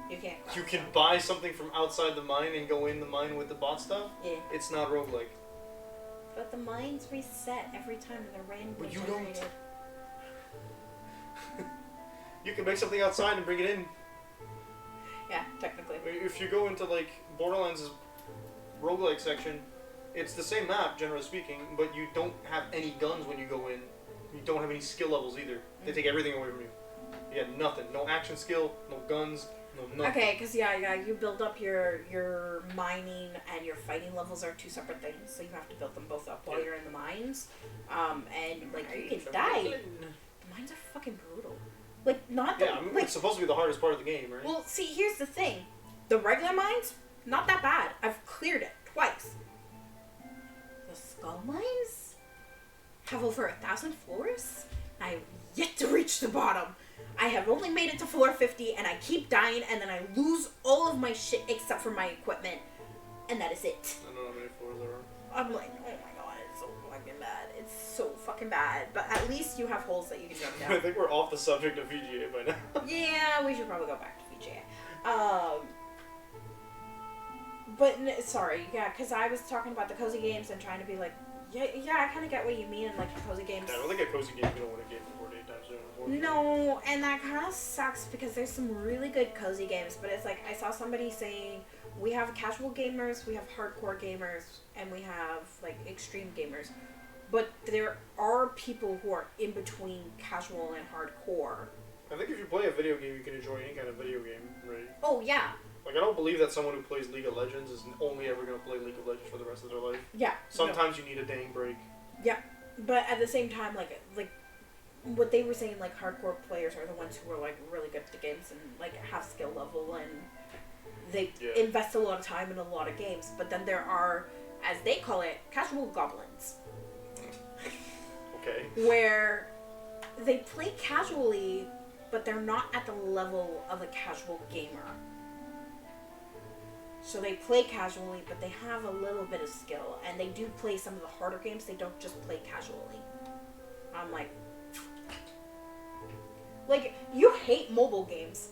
You can't craft You can them. buy something from outside the mine and go in the mine with the bot stuff? Yeah. It's not roguelike. But the mines reset every time and they're randomly But you generated. You can make something outside and bring it in. Yeah, technically. If you go into, like, Borderlands' roguelike section, it's the same map, generally speaking, but you don't have any guns when you go in. You don't have any skill levels either. They take everything away from you. You got nothing. No action skill, no guns. No, okay, because yeah, you build up your mining and your fighting levels are two separate things, so you have to build them both up while you're in the mines. And like you can die. The mines are fucking brutal. Like not the, like, it's supposed to be the hardest part of the game, right? Well, see, here's the thing. The regular mines, not that bad. I've cleared it twice. The skull mines have over 1,000 floors. I have yet to reach the bottom. I have only made it to floor 50, and I keep dying, and then I lose all of my shit except for my equipment, and that is it. I don't know how many floors there are. I'm like, oh my god, it's so fucking bad. It's so fucking bad. But at least you have holes that you can jump down. I think we're off the subject of VGA by now. Yeah, we should probably go back to VGA. But sorry, yeah, because I was talking about the cozy games and trying to be like, yeah, I kind of get what you mean, like the cozy games. Yeah, I don't think a cozy game you don't want to game for 48 times soon. No, and that kind of sucks because there's some really good cozy games, but it's like I saw somebody saying we have casual gamers, we have hardcore gamers, and we have like extreme gamers. But there are people who are in between casual and hardcore. I think if you play a video game, you can enjoy any kind of video game, right? Oh, yeah. Like, I don't believe that someone who plays League of Legends is only ever going to play League of Legends for the rest of their life. Yeah. Sometimes you need a dang break. Yeah. But at the same time, like what they were saying, like, hardcore players are the ones who are, like, really good at the games and, like, have skill level and they invest a lot of time in a lot of games. But then there are, as they call it, casual goblins. Okay. Where they play casually, but they're not at the level of a casual gamer. So they play casually, but they have a little bit of skill, and they do play some of the harder games. They don't just play casually. I'm like, you hate mobile games.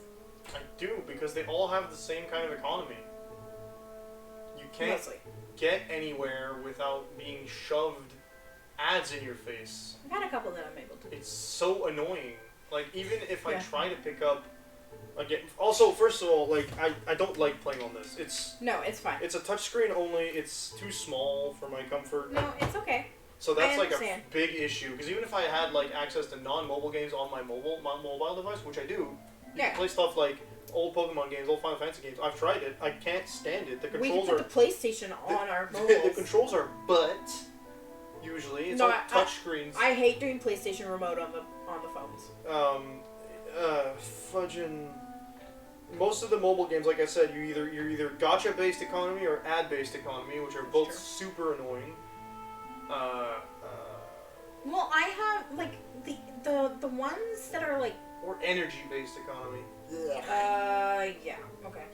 I do, because they all have the same kind of economy. You can't get anywhere without being shoved ads in your face. I've had a couple that I'm able to. It's so annoying. Like, even if I try to pick up again. Also, first of all, like, I don't like playing on this. It's fine. It's a touchscreen only. It's too small for my comfort. No, it's okay. So that's like a big issue. Because even if I had like access to non-mobile games on my mobile device, which I do, you can play stuff like old Pokemon games, old Final Fantasy games. I've tried it. I can't stand it. The controls we can put the PlayStation on our mobiles. The controls are butt. Usually, it's all touchscreens. I hate doing PlayStation remote on the phones. Fudging. Most of the mobile games, like I said, you're either gacha based economy or ad based economy, which are both super annoying. Well, I have like the ones that are like or energy based economy. Yeah. Okay.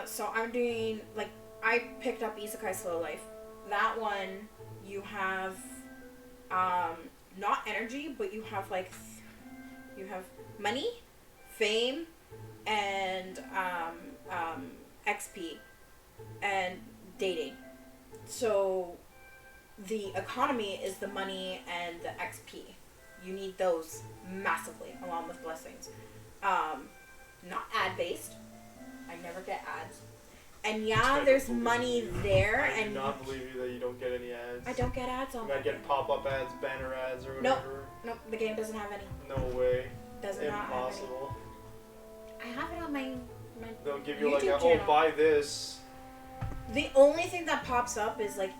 So I'm doing like I picked up Isekai Slow Life. That one you have not energy, but you have like you have money, fame, and XP and dating. So the economy is the money and the XP. You need those massively along with blessings. Not ad based. I never get ads. And yeah, there's money there. I do not believe you that you don't get any ads. I don't get ads on. You might get pop-up ads, banner ads, or whatever. Nope. The game doesn't have any. No way. Doesn't not have any. Impossible. I have it on my They'll give you YouTube like channel. buy this. The only thing that pops up is like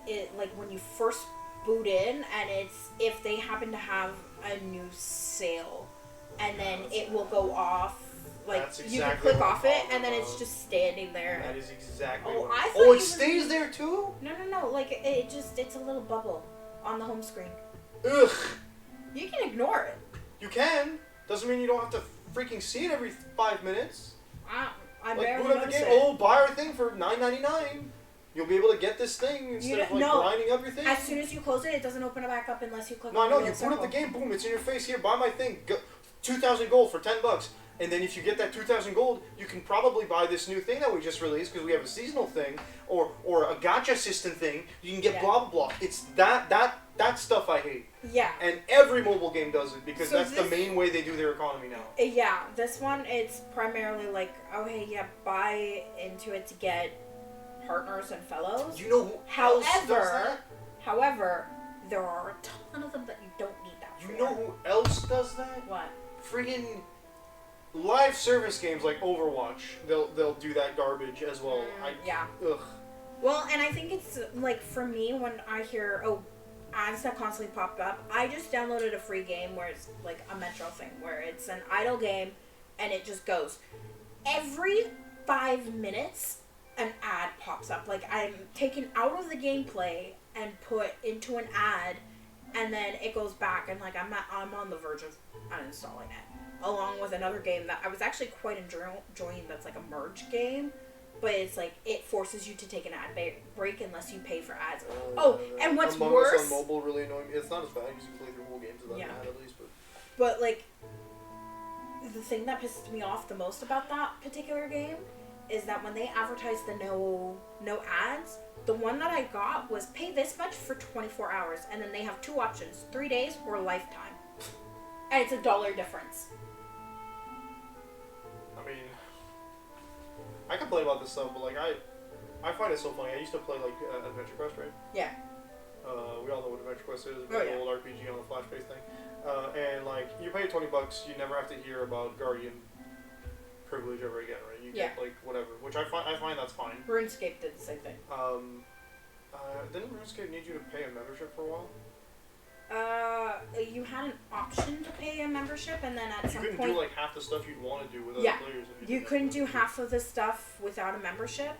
when you first boot in, and it's if they happen to have a new sale, and then it will go off. Like you can click off it, and then it's just standing there. That is exactly. Oh, it stays there too. No. Like it's a little bubble on the home screen. Ugh. You can ignore it. You can. Doesn't mean you don't have to freaking see it every 5 minutes. I like barely boot up the game. Oh, buy our thing for $9.99. You'll be able to get this thing instead of like grinding up your thing. As soon as you close it doesn't open it back up unless you click. No, I on know. the You little boot up circle. the game. Boom! It's in your face. Here, buy my thing. 2,000 gold for $10. And then if you get that 2,000 gold, you can probably buy this new thing that we just released because we have a seasonal thing or a gacha system thing. You can get blah blah blah. It's that stuff I hate. Yeah. And every mobile game does it because So that's the main way they do their economy now. Yeah, this one it's primarily like, oh hey, yeah, buy into it to get partners and fellows. You know who else does that? However, there are a ton of them that you don't need that for. You know who else does that? What? Friggin' live service games like Overwatch, they'll do that garbage as well. Yeah. Ugh. Well, and I think it's like for me when I hear ads that constantly pop up, I just downloaded a free game where it's like a Metro thing where it's an idle game and it just goes every 5 minutes an ad pops up. Like I'm taken out of the gameplay and put into an ad, and then it goes back and like I'm on the verge of uninstalling it, along with another game that I was actually quite enjoying. That's like a merge game. But it's like, it forces you to take an ad break unless you pay for ads. And what's Among worse... Us on mobile really annoying me. It's not as bad because you can play through whole games without an ad at least. But, like, the thing that pisses me off the most about that particular game is that when they advertise the no ads, the one that I got was pay this much for 24 hours. And then they have 2 options, 3 days or lifetime. And it's $1 difference. I mean... I complain about this stuff, but like I find it so funny. I used to play like Adventure Quest, right? Yeah. We all know what Adventure Quest is. Oh, yeah. Old RPG on the flash-based thing. And like you pay $20, you never have to hear about Guardian privilege ever again, right? You get like whatever, which I find that's fine. RuneScape did the same thing. Didn't RuneScape need you to pay a membership for a while? You had an option to pay a membership, and then at some point... You couldn't do, like, half the stuff you'd want to do with other players. You couldn't do half of the stuff without a membership.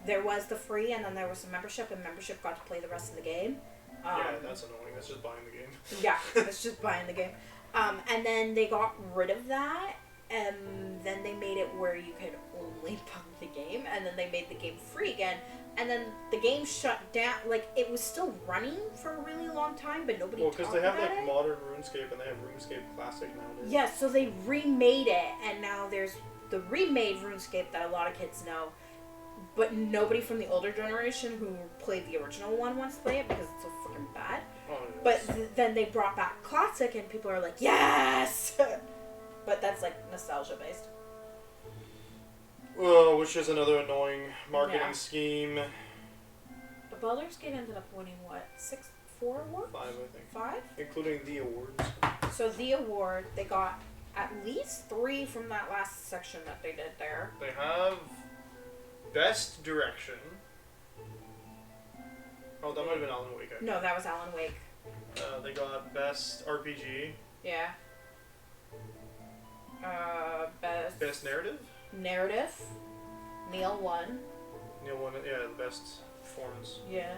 There was the free, and then there was a membership, and membership got to play the rest of the game. Yeah, that's annoying. That's just buying the game. Yeah, that's just buying the game. And then they got rid of that, and then they made it where you could only buy the game, and then they made the game free again. And then the game shut down. Like, it was still running for a really long time, but nobody talked about it. Well, because they have, like, modern RuneScape, and they have RuneScape Classic nowadays. Yeah, so they remade it, and now there's the remade RuneScape that a lot of kids know, but nobody from the older generation who played the original one wants to play it because it's so freaking bad. Oh, yes. But then they brought back Classic, and people are like, yes! But that's, like, nostalgia-based. Oh, which is another annoying marketing scheme. But Baldur's Gate ended up winning, what, 4 awards? 5, I think. 5? Including the awards. So the award, they got at least 3 from that last section that they did there. They have Best Direction. Oh, that might have been Alan Wake. Actually. No, that was Alan Wake. They got Best RPG. Yeah. Best Narrative? Narrative. Neil won. Neil won it, yeah, the best performance. Yeah.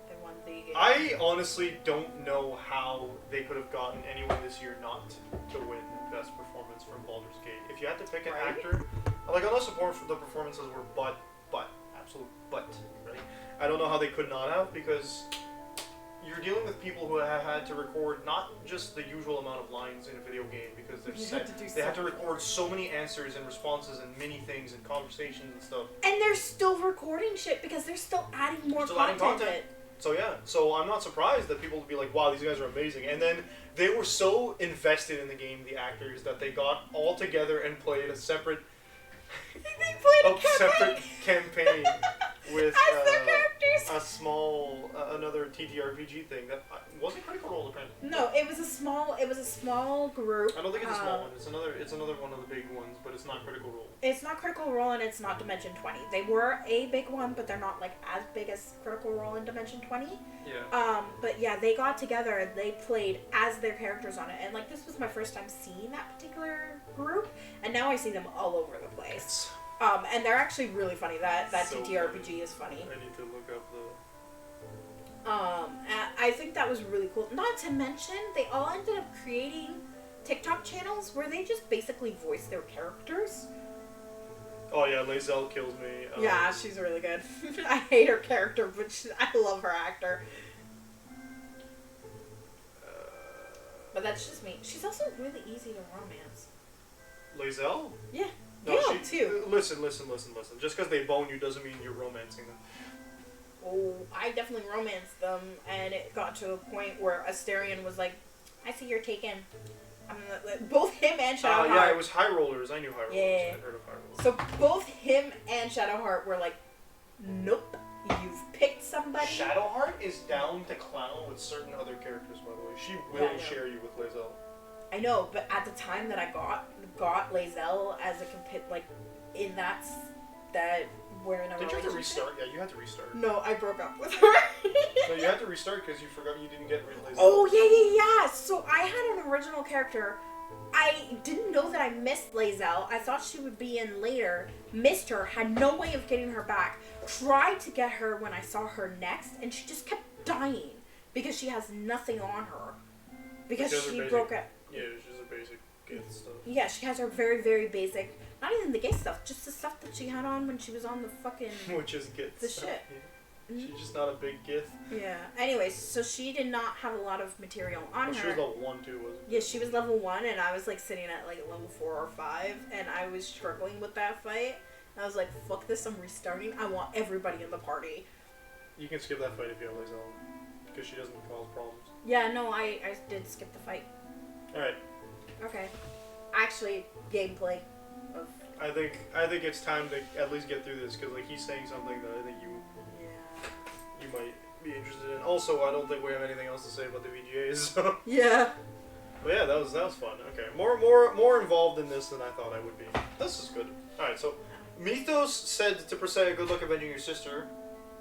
They won the... I honestly don't know how they could have gotten anyone this year not to win best performance from Baldur's Gate. If you had to pick an actor, like unless the performances were absolute butt, right? I don't know how they could not have, because you're dealing with people who have had to record not just the usual amount of lines in a video game, because they have to record so many answers and responses and mini things and conversations and stuff. And they're still recording shit because they're still adding more content. So yeah, so I'm not surprised that people would be like, wow, these guys are amazing. And then they were so invested in the game, the actors, that they got all together and played a separate separate campaign with a small another TTRPG thing that wasn't Critical Role apparently. No, it was a small group. I don't think it's a small one. It's another one of the big ones, but it's not Critical Role. It's not Critical Role and it's not Dimension 20. They were a big one, but they're not like as big as Critical Role and Dimension 20. Yeah. But yeah, they got together and they played as their characters on it, and like this was my first time seeing that particular group, and now I see them all over the place. And they're actually really funny. That so TTRPG is funny. I need to look up the... I think that was really cool. Not to mention, they all ended up creating TikTok channels where they just basically voice their characters. Oh yeah, Lae'zel kills me. Yeah, she's really good. I hate her character, but I love her actor. But that's just me. She's also really easy to romance. Lae'zel? Yeah. No, Gale, too. Listen. Just because they bone you doesn't mean you're romancing them. Oh, I definitely romanced them, and it got to a point where Asterion was like, I see you're taken. Both him and Shadowheart. Yeah, it was High Rollers. I knew High Rollers. Yeah. I heard of High Rollers. So both him and Shadowheart were like, nope, you've picked somebody. Shadowheart is down to clown with certain other characters, by the way. She will share you with Lae'zel. I know, but at the time that I got Lae'zel as a in that we're in a Did you have to relationship. restart? Yeah, you had to restart. No, I broke up with her. No, you had to restart because you forgot you didn't get Lae'zel. Oh yeah. So I had an original character. I didn't know that I missed Lae'zel. I thought she would be in later. Missed her. Had no way of getting her back. Tried to get her when I saw her next, and she just kept dying because she has nothing on her. Because she broke up. Yeah, she's a basic gift stuff. Yeah, she has her very, very basic. Not even the gay stuff, just the stuff that she had on when she was on the fucking. Which is gift the stuff. shit. Yeah. She's just not a big gift. Yeah. Anyways, so she did not have a lot of material on her. She was level 1 too, wasn't she? Yeah, she was level 1, and I was like sitting at like level 4 or 5, and I was struggling with that fight. I was like, fuck this, I'm restarting. I want everybody in the party. You can skip that fight if you have Lae'zel, because she doesn't cause problems. Yeah, no, I did skip the fight. Alright. Okay. Actually, gameplay of... I think it's time to at least get through this, because like he's saying something that I think you might be interested in. Also, I don't think we have anything else to say about the VGAs. So. Yeah. But yeah, that was fun. Okay, more involved in this than I thought I would be. This is good. All right, so Mythos said to Persea, "Good luck avenging your sister."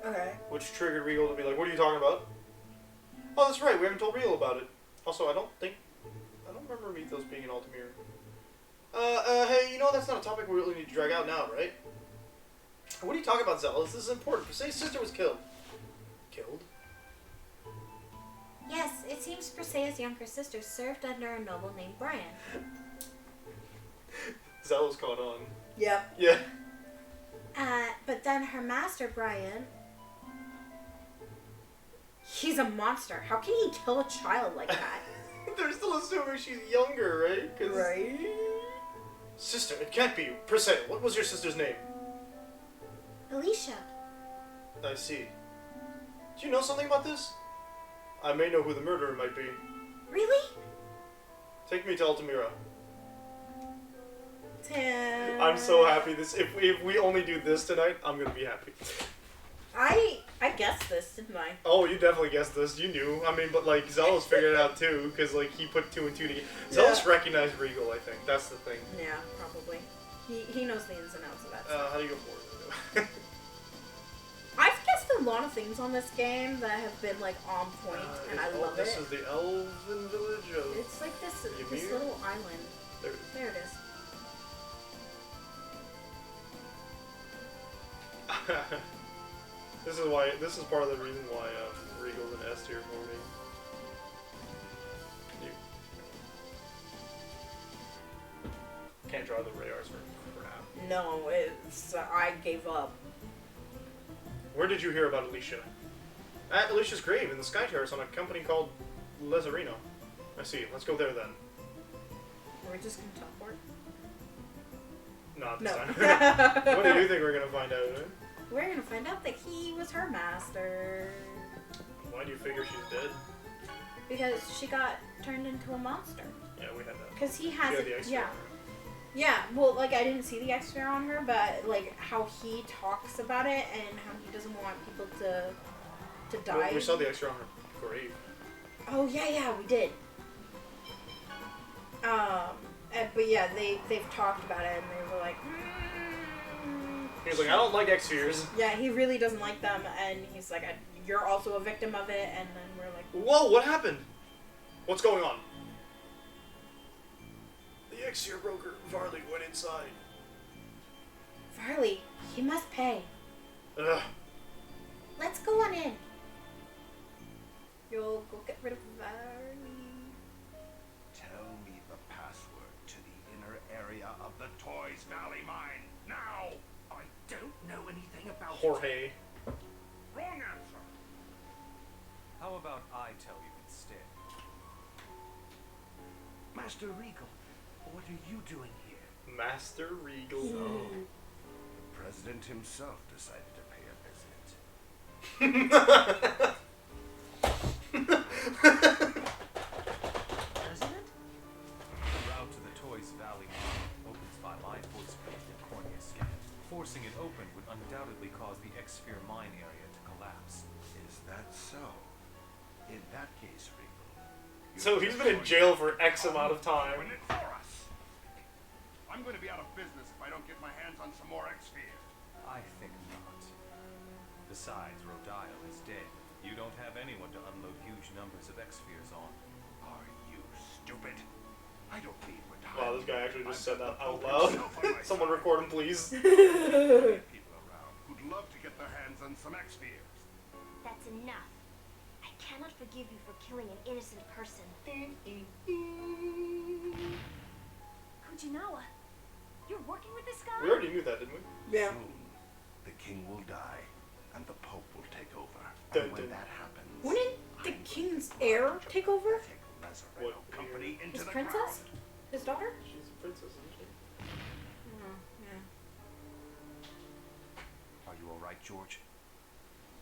Okay. Which triggered Regal to be like, "What are you talking about?" Oh, that's right. We haven't told Regal about it. Also, I don't remember Mythos being in Altamir. Hey, you know that's not a topic we really need to drag out now, right? What are you talking about, Zealous? This is important. Persea's sister was killed. Killed? Yes, it seems Persea's younger sister served under a noble named Brian. Zealous caught on. Yep. Yeah. But then her master, Brian... He's a monster. How can he kill a child like that? They're still assuming she's younger, right? 'Cause right? Sister, it can't be. Persea, what was your sister's name? Alicia. I see. Do you know something about this? I may know who the murderer might be. Really? Take me to Altamira. Tim. I'm so happy. If we only do this tonight, I'm gonna be happy. I guessed this, didn't I? Oh, you definitely guessed this. You knew. I mean, but like Zealous figured it out too, because like he put 2 and 2 together. Zealous recognized Regal. I think that's the thing. Yeah, probably. He knows the ins and outs of that. How do you go forward? I've guessed a lot of things on this game that have been like on point, and I love this it. is the Elven village of... It's like this Ymir? little island. There it is. This is part of the reason why Regal's an S tier for me. You can't draw the Rayars for crap. No, I gave up. Where did you hear about Alicia? At Alicia's grave in the Sky Terrace on a company called Lezarino. I see. Let's go there then. Are we just gonna teleport? Not this time. What do you think we're gonna find out? Eh? We're gonna find out that he was her master. Why do you figure she's dead? Because she got turned into a monster. Yeah, we had that. Because he has the X-ray on her. Yeah, well, like, I didn't see the X-ray on her, but, like, how he talks about it and how he doesn't want people to die. Well, we saw the X-ray on her grave. Oh, yeah, we did. But yeah, they've talked about it, and they were like, He was like, I don't like X-Spheres. Yeah, he really doesn't like them, and he's like, you're also a victim of it, and then we're like... Whoa, what happened? What's going on? The X-Sphere broker, Varley, went inside. Varley, he must pay. Ugh. Let's go on in. You'll go get rid of Varley. Tell me the password to the inner area of the Toys Valley mine, now! I don't know anything about Jorge. Wrong answer! How about I tell you instead? Master Regal, what are you doing here? Master Regal. So, the President himself decided to pay a visit. President? The route to the Toys Valley mine opens by my voice-based and cornea scan. Forcing it open would undoubtedly cause the X-Sphere mine area to collapse. Is that so? In that case, Regal, So he's been in jail for X amount of time. I'm going to be out of business if I don't get my hands on some more X-Sphere. I think not. Besides, Rodile is dead. You don't have anyone to unload huge numbers of X-Spheres on. Are you stupid? I don't need Rodile. Wow, this guy actually just said that out loud. Someone record him, please. People around who'd love to get their hands on some X-Spheres. That's enough. I cannot forgive you for killing an innocent person. Fujinawa, you're working with this guy? We already knew that, didn't we? Yeah. Soon, the king will die, and the Pope will take over. Dun, And when dun. that happens, Wouldn't the king's heir take over? What company into His the princess? His daughter? She's a princess, isn't she? Oh, yeah. Are you all right, George?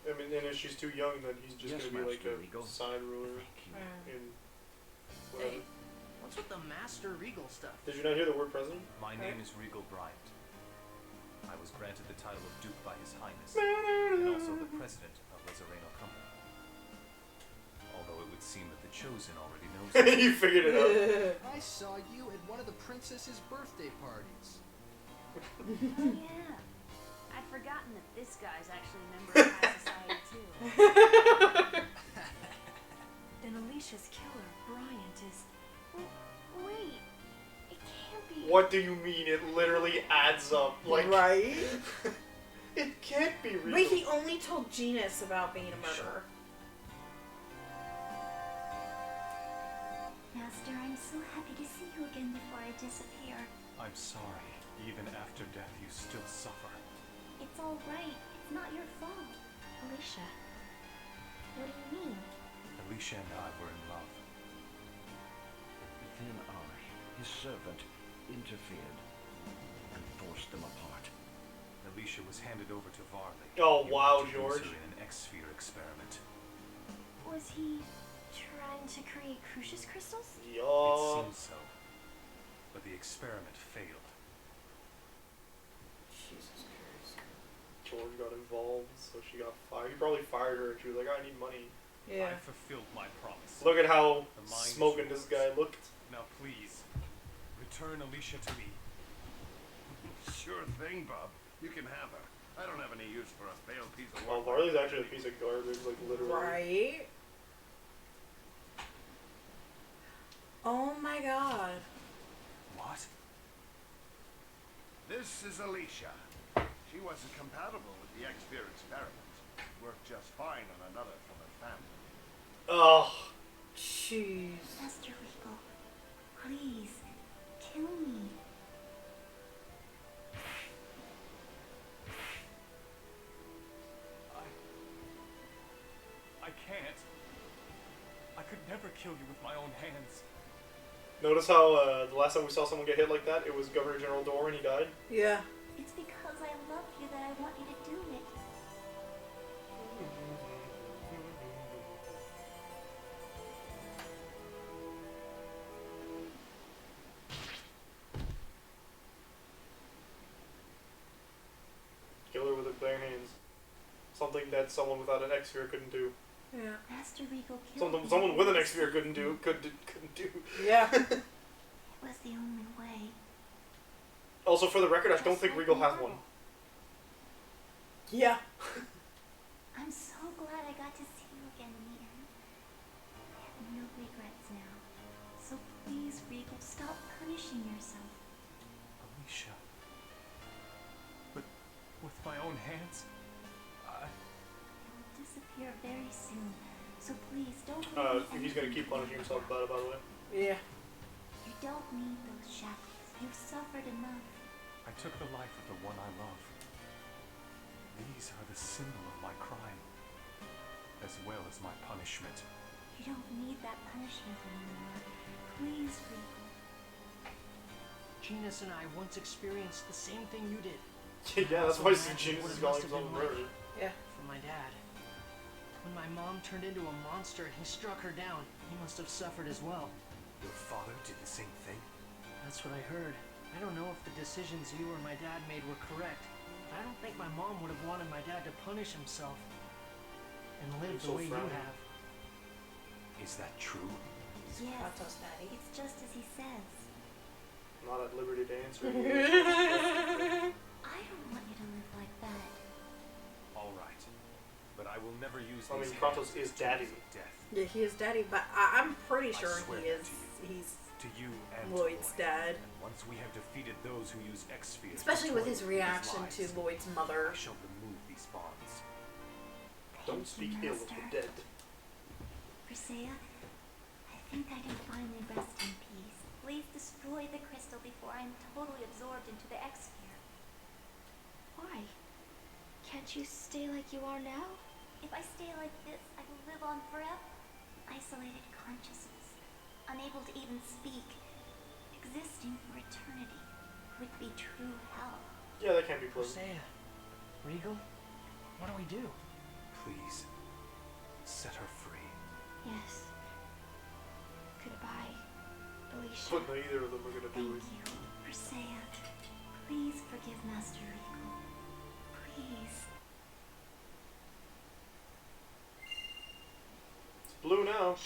I mean, and if she's too young, then he's just Yes, gonna be like Master a Regal. side ruler in whatever. Hey, what's with the Master Regal stuff? Did you not hear the word president? My name is Regal Bryant. I was granted the title of Duke by His Highness, and also the president of Lezareno Company. Although it would seem that the Chosen already knows it. You figured it out. I saw you at one of the princess's birthday parties. Oh yeah. I'd forgotten that this guy's actually a member of high society too. Then Alicia's killer, Bryant, is... Wait, it can't be... What do you mean? It literally adds up. Like, Right? it can't be real. But he only told Genus about being a murderer. Master, I'm so happy to see you again before I disappear. I'm sorry. Even after death, you still suffer. It's all right. It's not your fault. Alicia, what do you mean? Alicia and I were in love. Then I, his servant, interfered and forced them apart. Alicia was handed over to Varley. Oh, He wow, wanted to use George. her in an X-Sphere experiment. Was he trying to create Crucius crystals? It seems so. But the experiment failed. Jesus Christ. George got involved, so she got fired. He probably fired her, and she was like, I need money. I fulfilled my promise. Look at how The mind is smoking this yours. guy looked. Now please, return Alicia to me. Sure thing, Bob. You can have her. I don't have any use for a failed piece of Oh, work. Varley's actually a piece of garbage, like literally. Right? Oh my god. What? This is Alicia. She wasn't compatible with the X-Sphere experiment. Worked just fine on another from her family. Oh. Jeez. Master Regal, please, kill me. I can't. I could never kill you with my own hands. Notice how the last time we saw someone get hit like that, it was Governor General Dorr and he died? Yeah. It's because I love you that I want you to do it. Kill her with her bare hands. Something that someone without an X-Sphere couldn't do. Yeah. Master Regal killed me. Someone with an X-Sphere couldn't do. Couldn't do. Yeah. It was the only way. Also, for the record, I don't think Regal has one. Yeah. I'm so glad I got to see you again in the end. I have no regrets now. So please, Regal, stop punishing yourself. Alicia. But with my own hands, You'll disappear very soon. So please, don't He's gonna keep punishing himself about it, by the way. Yeah. You don't need those shackles. You've suffered enough. I took the life of the one I love. These are the symbol of my crime, as well as my punishment. You don't need that punishment anymore. Please, Regal. Genus and I once experienced the same thing you did. Yeah, that's why Genus What is it calling must have himself a been like murderer. Yeah. For my dad. When my mom turned into a monster and he struck her down, he must have suffered as well. Your father did the same thing? That's what I heard. I don't know if the decisions you or my dad made were correct, but I don't think my mom would have wanted my dad to punish himself and live the way you have. Is that true? Yes, Kratos daddy. it's just as he says. Not at liberty to answer. I don't want you to live like that. All right, but I will never use. I mean, these Kratos hands is as daddy. tools of death. Yeah, he is daddy, but I'm pretty sure swear he that is. to you. He's To you and Lloyd's to Lloyd. dad. And once we have defeated those who use X spheres, Especially to with toy his reaction lives, to Lloyd's mother. I shall remove these bonds. Don't speak ill of the dead. Briseia, I think I can finally rest in peace. Please destroy the crystal before I'm totally absorbed into the X sphere. Why? Can't you stay like you are now? If I stay like this, I will live on forever. Isolated consciousness, unable to even speak, existing for eternity, would be true hell. Yeah, that can't be pleasant. Briseia, Regal, what do we do? Please, set her free. Yes. Goodbye, Alicia. But neither of them are gonna do it. Thank you, Briseia. Please forgive Master Regal. Please. It's blue now.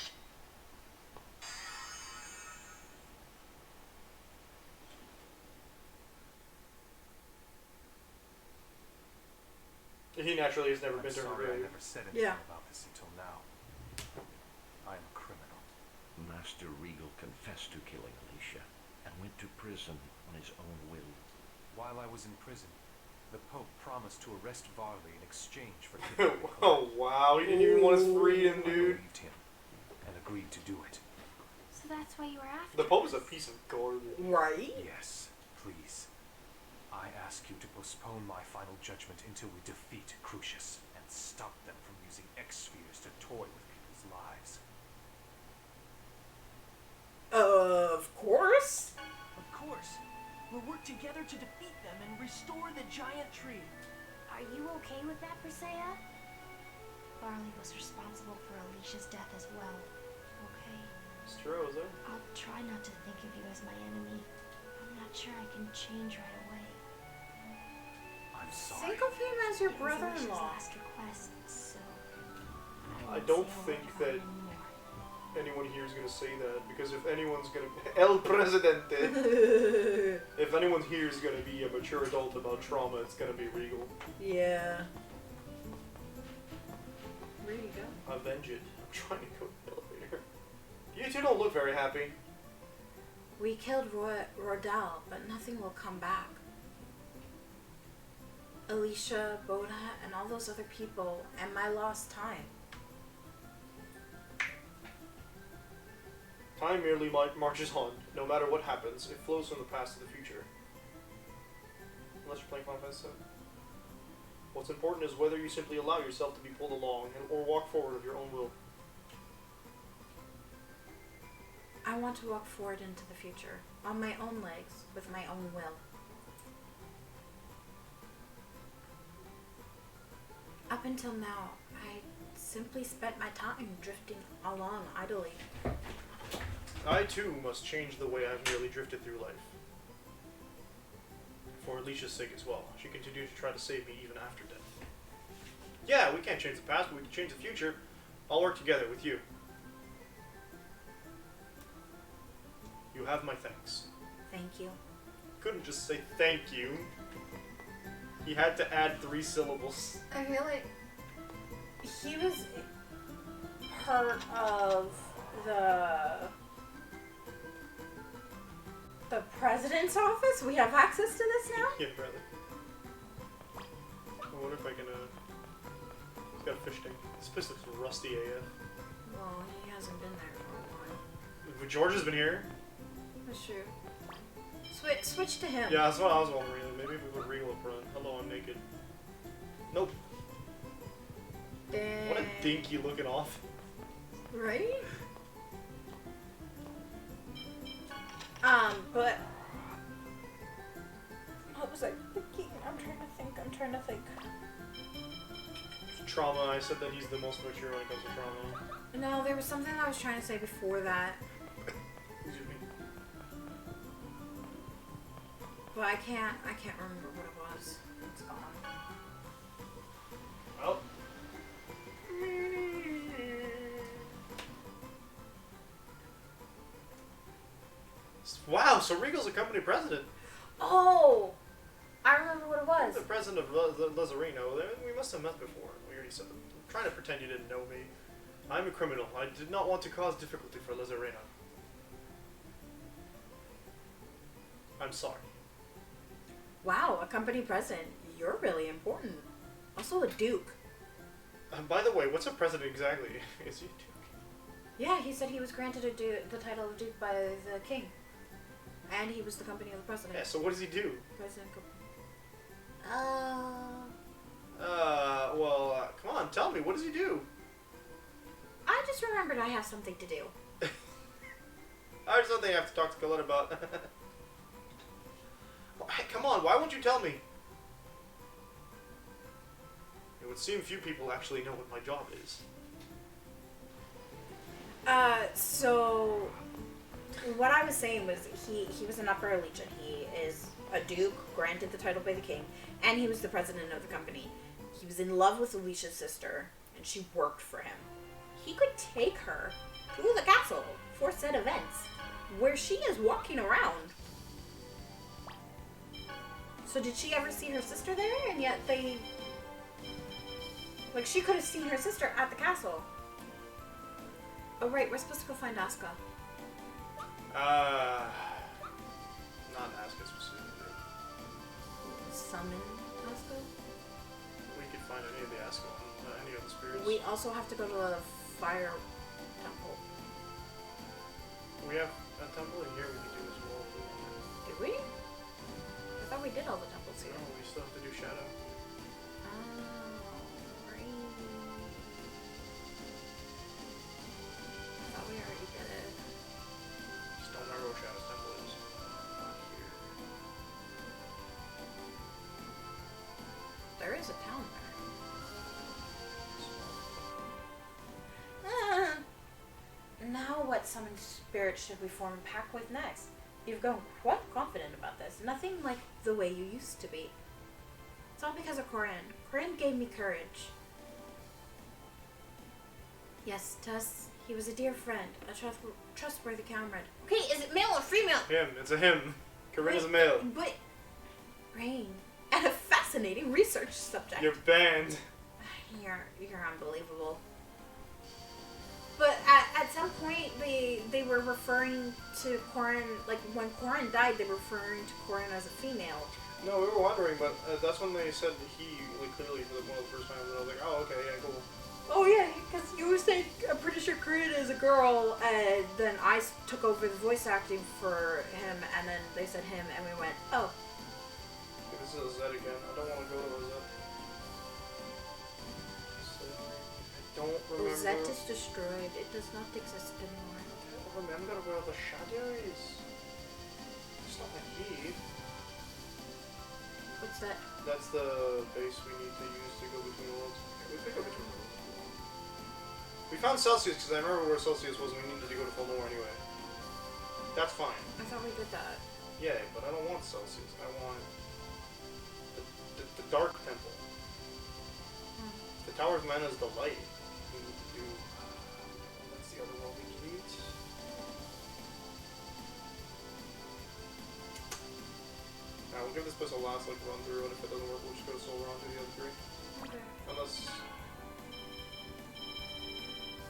He naturally has never been to her Sorry, I grave. never said anything Yeah. about this until now. I am a criminal. Master Regal confessed to killing Alicia and went to prison on his own will. While I was in prison, the Pope promised to arrest Varley in exchange for killing me. Oh wow, he didn't even want his freedom, I dude. believed him and agreed to do it. So that's why you were after The Pope is a us. piece of garbage. Right? Yes, please. I ask you to postpone my final judgment until we defeat Crucius and stop them from using X-spheres to toy with people's lives. Of course. Of course. We'll work together to defeat them and restore the giant tree. Are you okay with that, Briseia? Varley was responsible for Alicia's death as well. Okay? It's true, is it? I'll try not to think of you as my enemy. I'm not sure I can change right away. I'm sorry. Think of him as your It was Alicia's brother-in-law. last request, so I don't think that anyone here is gonna say that, because if anyone's gonna El Presidente, if anyone here is gonna be a mature adult about trauma, it's gonna be Regal. Yeah. Where do you go? Avenge it. I'm trying to go to the elevator. You two don't look very happy. We killed Rodel, but nothing will come back. Alicia, Boda, and all those other people, and my lost time. Time merely marches on. No matter what happens, it flows from the past to the future. Unless you're playing Final Fantasy VII. What's important is whether you simply allow yourself to be pulled along or walk forward of your own will. I want to walk forward into the future, on my own legs, with my own will. Up until now, I simply spent my time drifting along idly. I too must change the way I've merely drifted through life. For Alicia's sake as well. She continued to try to save me even after death. Yeah, we can't change the past, but we can change the future. I'll work together with you. You have my thanks. Thank you. Couldn't just say thank you. He had to add 3 syllables. I feel like he was part of the president's office. We have access to this now? Yeah, brother. I wonder if I can, He's got a fish tank. This place looks rusty AF. Well, he hasn't been there for a while. But George has been here. That's true. Switch to him. Yeah, that's what I was wondering. Maybe if we put Regal up front. Hello, I'm naked. Nope. What a dinky looking off. Right? But what was I thinking? I'm trying to think. Trauma, I said that he's the most mature when it comes to trauma. No, there was something I was trying to say before that. Excuse me. But I can't remember what it was. It's gone. Well. Wow, so Regal's a company president. Oh, I remember what it was. The president of Lazarino. We must have met before. We already said that. I'm trying to pretend you didn't know me. I'm a criminal. I did not want to cause difficulty for Lazarino. I'm sorry. Wow, a company president. You're really important. Also a duke. By the way, what's a president exactly? Is he a duke? Yeah, he said he was granted the title of duke by the king. And he was the company of the president. Yeah, so what does he do? President. Come on, tell me, what does he do? I just remembered I have something to do. I have something I have to talk to Colette about. Hey, come on, why won't you tell me? It would seem few people actually know what my job is. So what I was saying was he was an upper legion. He is a duke, granted the title by the king, and he was the president of the company. He was in love with Alicia's sister, and she worked for him. He could take her to the castle for said events, where she is walking around. So did she ever see her sister there? And yet they... Like, she could have seen her sister at the castle. Oh, right, we're supposed to go find Asuka. Not Asuka specifically. Summon Asuka? We could find any of the Asuka, any of the spirits. We also have to go to the fire temple. We have a temple in here we can do as well. Did we? I thought we did all the temples here. No, we still have to do Shadow. We already did it. Just don't remember what Shadow's temple is. Not here. There is a town there. Now what summoned spirit should we form a pact with next? You've grown quite confident about this. Nothing like the way you used to be. It's all because of Corin. Corin gave me courage. Yes, to us, he was a dear friend, a trustworthy comrade. Okay, is it male or female? Him. It's a him. Corinne is a male. But... Rain. And a fascinating research subject. You're banned. You're unbelievable. But at some point, they were referring to Corin, like when Corin died, they were referring to Corin as a female. No, we were wondering, but that's when they said he, like, clearly for one of the first times, and I was like, oh, okay, yeah, cool. Oh yeah, because you were saying, I'm pretty sure Corin is a girl, and then I took over the voice acting for him, and then they said him, and we went, oh. Okay, this is a Z again. I don't want to go to a Z. I don't remember. Rosette is destroyed. It does not exist anymore. I don't remember where the shadow is. It's not the key. What's that? That's the base we need to use to go between worlds. Okay, we could go between worlds. We found Celsius because I remember where Celsius was and we needed to go to Fulmore anyway. That's fine. I thought we did that. Yeah, but I don't want Celsius. I want the Dark Temple. The Tower of Mana is the light. We need to do... that's the other world we need. Alright, we'll give this place a last like run through, and if it doesn't work, we'll just go solo on to the other three. Okay. Unless...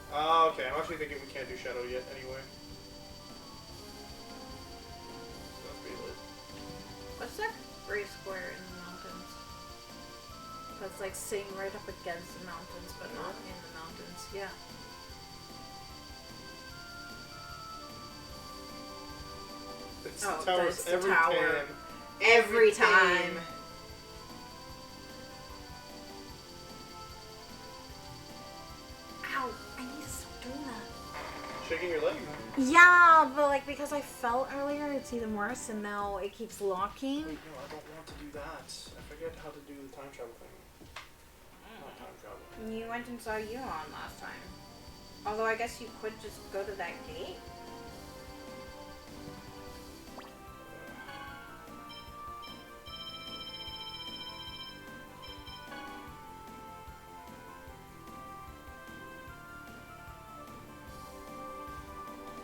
okay, I'm actually thinking we can't do Shadow yet anyway. That's pretty lit. What's that gray square in the mountains? That's like sitting right up against the mountains, but not in the mountains. Yeah. It's the towers every time. Every time. Ow, I need to stop doing that. Shaking your leg? Yeah, but like because I fell earlier, it's even worse, and now it keeps locking. Wait, no, I don't want to do that. I forget how to do the time travel thing. Not time travel. You went and saw Yuan last time. Although I guess you could just go to that gate.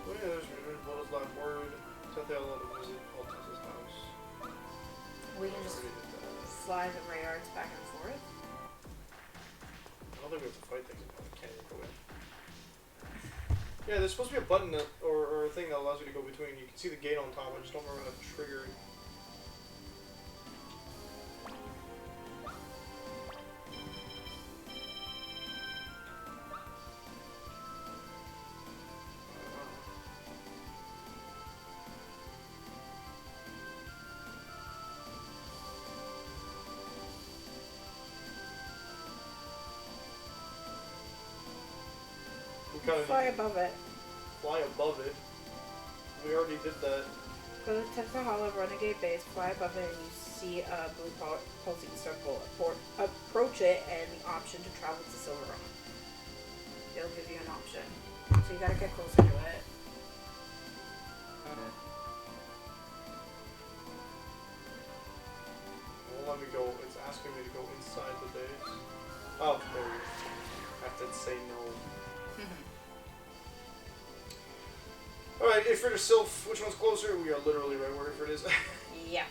What is Lotus last word? Tell if they allowed to visit Altessa's house. We can just fly the Rayards back and forth. I don't think we have to fight things. We can't even go in. Yeah, there's supposed to be a button that, or a thing that allows you to go between. You can see the gate on top. I just don't remember how to trigger it. Fly above it. Fly above it? We already did that. Go to Texas Hollow Renegade Base, fly above it, and you see a blue pulsing circle. Approach it, and the option to travel to Silver Rock. It'll give you an option. So you gotta get closer to it. Well, let me go. It's asking me to go inside the base. Oh, there we go. I have to say no. Alright, Ifrit or Sylph, which one's closer? We are literally right where Ifrit is. Yeah.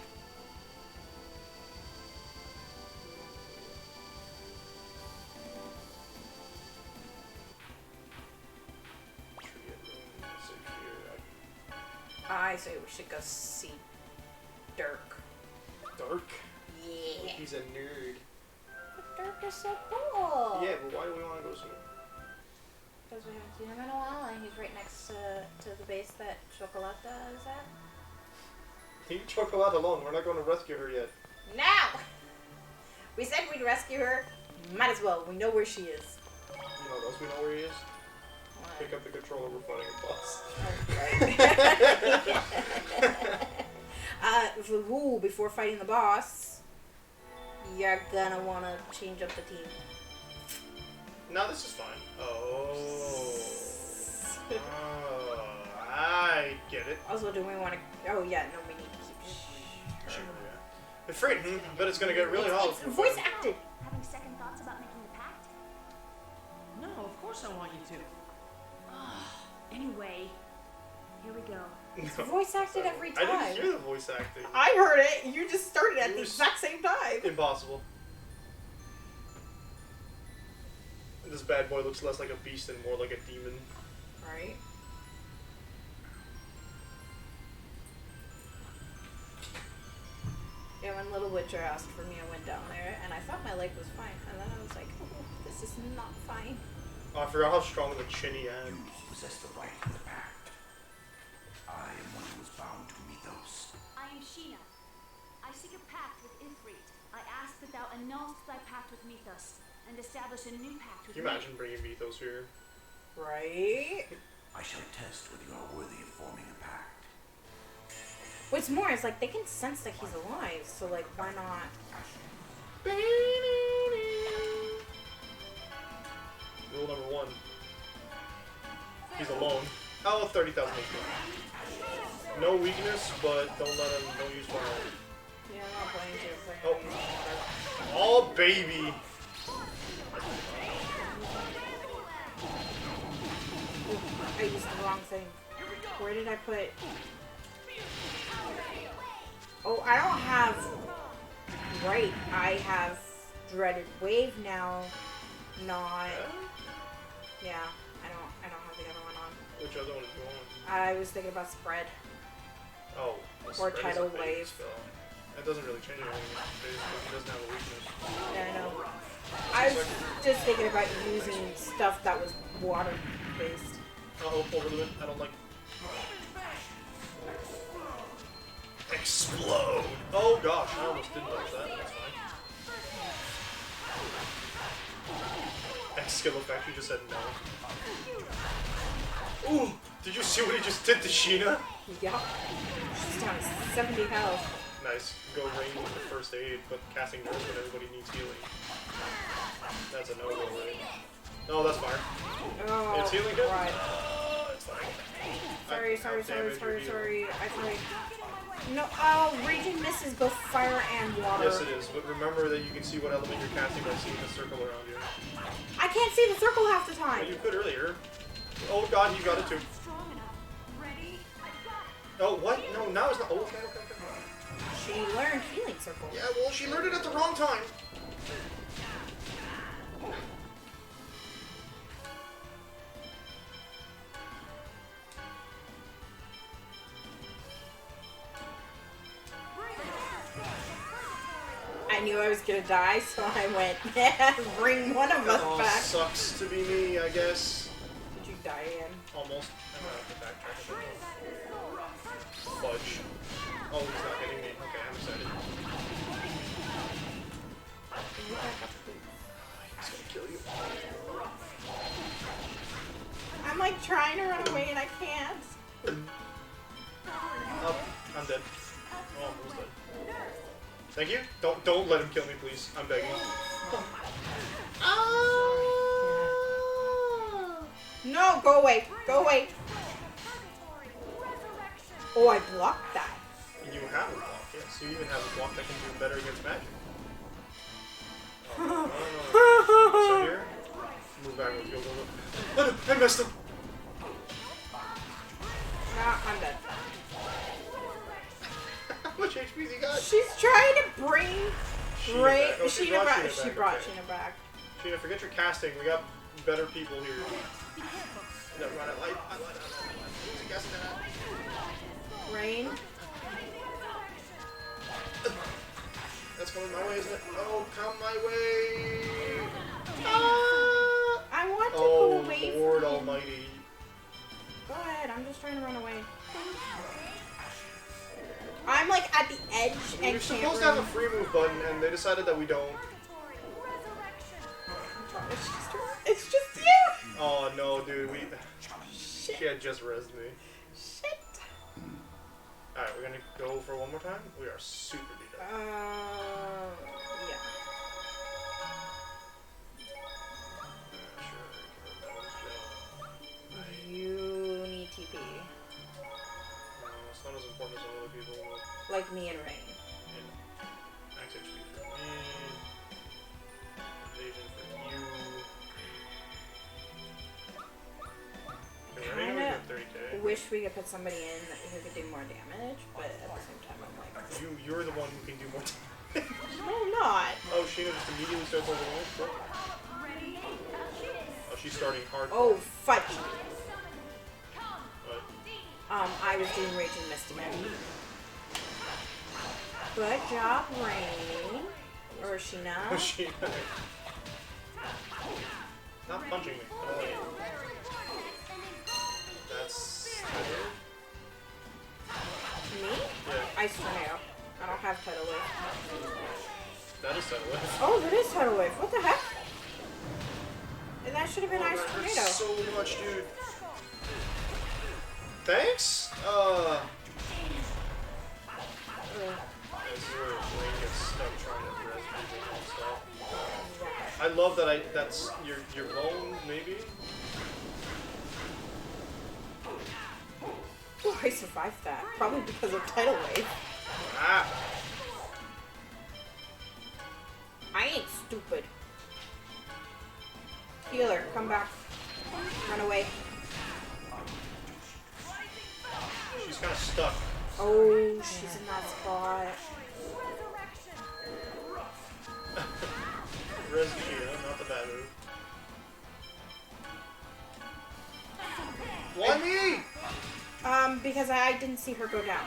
I say we should go see Dirk. Dirk? Yeah. He's a nerd. But Dirk is so cool. Yeah, but why do we want to go see him? Because we haven't seen him in a while, and he's right next to the base that Chocolata is at. Leave Chocolate alone. We're not going to rescue her yet. Now! We said we'd rescue her. Might as well. We know where she is. You know what else we know where he is? What? Pick up the controller. We're fighting a boss. Ooh, before fighting the boss, you're gonna want to change up the team. No, this is fine. Oh, I get it. Also, do we want to... Oh, yeah, no, we need to keep... Sure, yeah. Afraid, but it's gonna get really hard. It's voice acted! Having second thoughts about making the pact? No, of course I want you to. Anyway, here we go. It's voice acted every time. I didn't hear the voice acting. I heard it. You just started at the exact same time. Impossible. This bad boy looks less like a beast and more like a demon. Right. Yeah, when Little Witcher asked for me, I went down there, and I thought my leg was fine, and then I was like, oh, this is not fine. Oh, I forgot how strong of a chin he had. You possess the right of the pact. I am one who is bound to Mythos. I am Sheena. I seek a pact with Ifrit. I ask that thou annulst thy pact with Mythos, and establish a new pact with Can you imagine bringing Mythos here? Right? I shall test whether you are worthy of forming a pact. What's more is like they can sense that he's alive, so like why not? Rule number 1. He's alone. Oh, 30,000 HP. No weakness, but don't use fire. Yeah, I'm not playing to play. Oh, baby. I used the wrong thing. Where did I put? Oh, I don't have. Right, I have Dreaded Wave now. Not. Yeah, I don't have the other one on. Which other one is going? I was thinking about Spread. Oh. Or Tidal Wave. That doesn't really change anything. He doesn't have a weakness. Yeah, I know. I was just thinking about using stuff that was water based. Oh, over the I don't like. Explode! Oh gosh, I almost did dodge that. That's fine. Skill effect, you just said no. Ooh! Did you see what he just did to Sheena? Yeah. She's down to 70 health. Nice. Go range with the first aid, but casting nurse when everybody needs healing. That's a no-go, right? No, that's fire. Oh, it's healing good? right. It's fine. Sorry. I tried. No, oh, Raging Mist is both fire and water. Yes, it is. But remember that you can see what element you're casting by seeing the circle around you. I can't see the circle half the time. Well, you could earlier. Oh god, you got it too. Oh, what? No, now it's not. Oh, okay. She learned healing circle. Yeah, well, she learned it at the wrong time. I knew I was gonna die, so I went, yeah, bring one of us Oh, back. sucks to be me, I guess. Did you die again? Almost. I'm gonna have to backtrack a bit. Fudge. Oh, he's not hitting me. Okay, I'm excited. He's gonna kill you. I'm like trying to run away and I can't. Oh, I'm dead. Oh, I'm almost dead. Thank you. Don't let him kill me, please. I'm begging. No, go away. Go away. Oh, I blocked that. You have a block, yes. You even have a block that can do better against magic. So here, move backwards. Go. Oh, no, I messed up. Nah, I'm dead. How much HP's he got? She's trying to bring Ray. Oh, She brought Sheena back. Sheena, forget your casting. We got better people here. No, run it. Light. Who's guessing that? Rain. That's coming my way, isn't it? Oh, come my way! I want to go away Oh, Lord from him. Almighty! Go ahead. I'm just trying to run away. I'm like at the edge and You're supposed to have a free move button, and they decided that we don't. It's just you. Oh no, dude, she had just rezzed me. Shit. All right, we're gonna go for one more time. We are super beat up. Yeah. You need TP. No, it's not as important as other people. Like me and Rain. Max HP for me. Evasion for you. Okay, we're gonna go 30k. Wish we could put somebody in who could do more damage, but at the same time I'm like... You're the one who can do more damage. No, I'm not. Oh, Sheena just immediately starts overwhelming. Sure. Oh, she's starting hard. Oh, fudge. What? I was doing Raging Misty Man. Good job, Rain. Or Sheena. Sheena. Not punching me. I don't like it. That's... Me? Yeah. Ice Tornado. I don't have Tidal Wave. That is Tidal Wave. Oh, that is Tidal Wave. What the heck? And that should have been Ice That Tornado. hurts so much, dude. Thanks? This is where Wayne gets stuck trying to res people and stuff. I love that that's your bone, maybe? Oh, I survived that. Probably because of Tidal Wave. Ah! I ain't stupid. Healer, come back. Run away. She's kind of stuck. Oh, she's in that spot. Res Sheena, not the bad move. Why me? Because I didn't see her go down.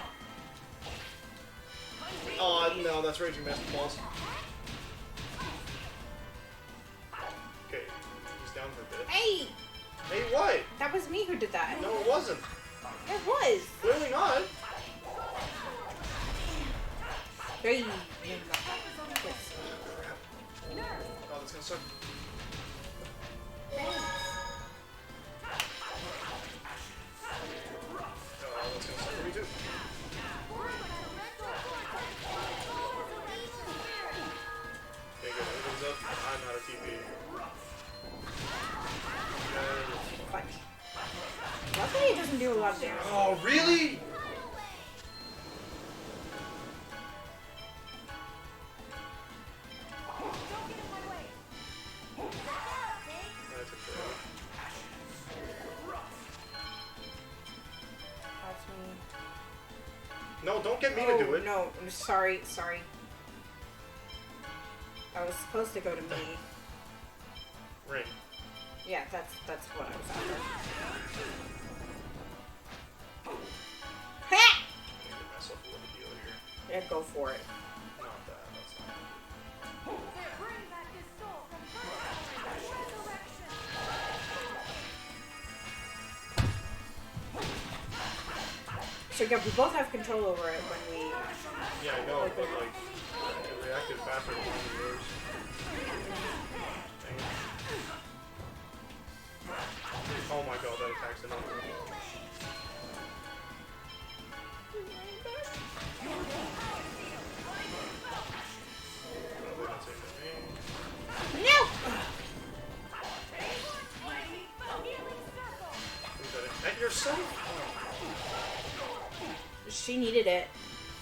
Oh, no, that's Raging Master Plus. Okay, he's down for a bit. Hey! Hey, what? That was me who did that. No, it wasn't. It was. Clearly not. Hey. Oh, that's gonna suck. Oh, that's gonna suck for me too. Okay, good. Everything's up. I'm out of TP. Luckily, it doesn't do a lot of damage. Oh, really? That's a fail. That's me. No, don't get me to do it. No, I'm sorry. I was supposed to go to me. Ring. Yeah, that's what I was after. Ha! Give myself a little heal here. Yeah, go for it. Not that. That's not. So yeah, we both have control over it when we. Yeah, I know, but like, it reacted faster than one of yours. Dang it. Oh my god, that attacks another one. No! At yourself? She needed it.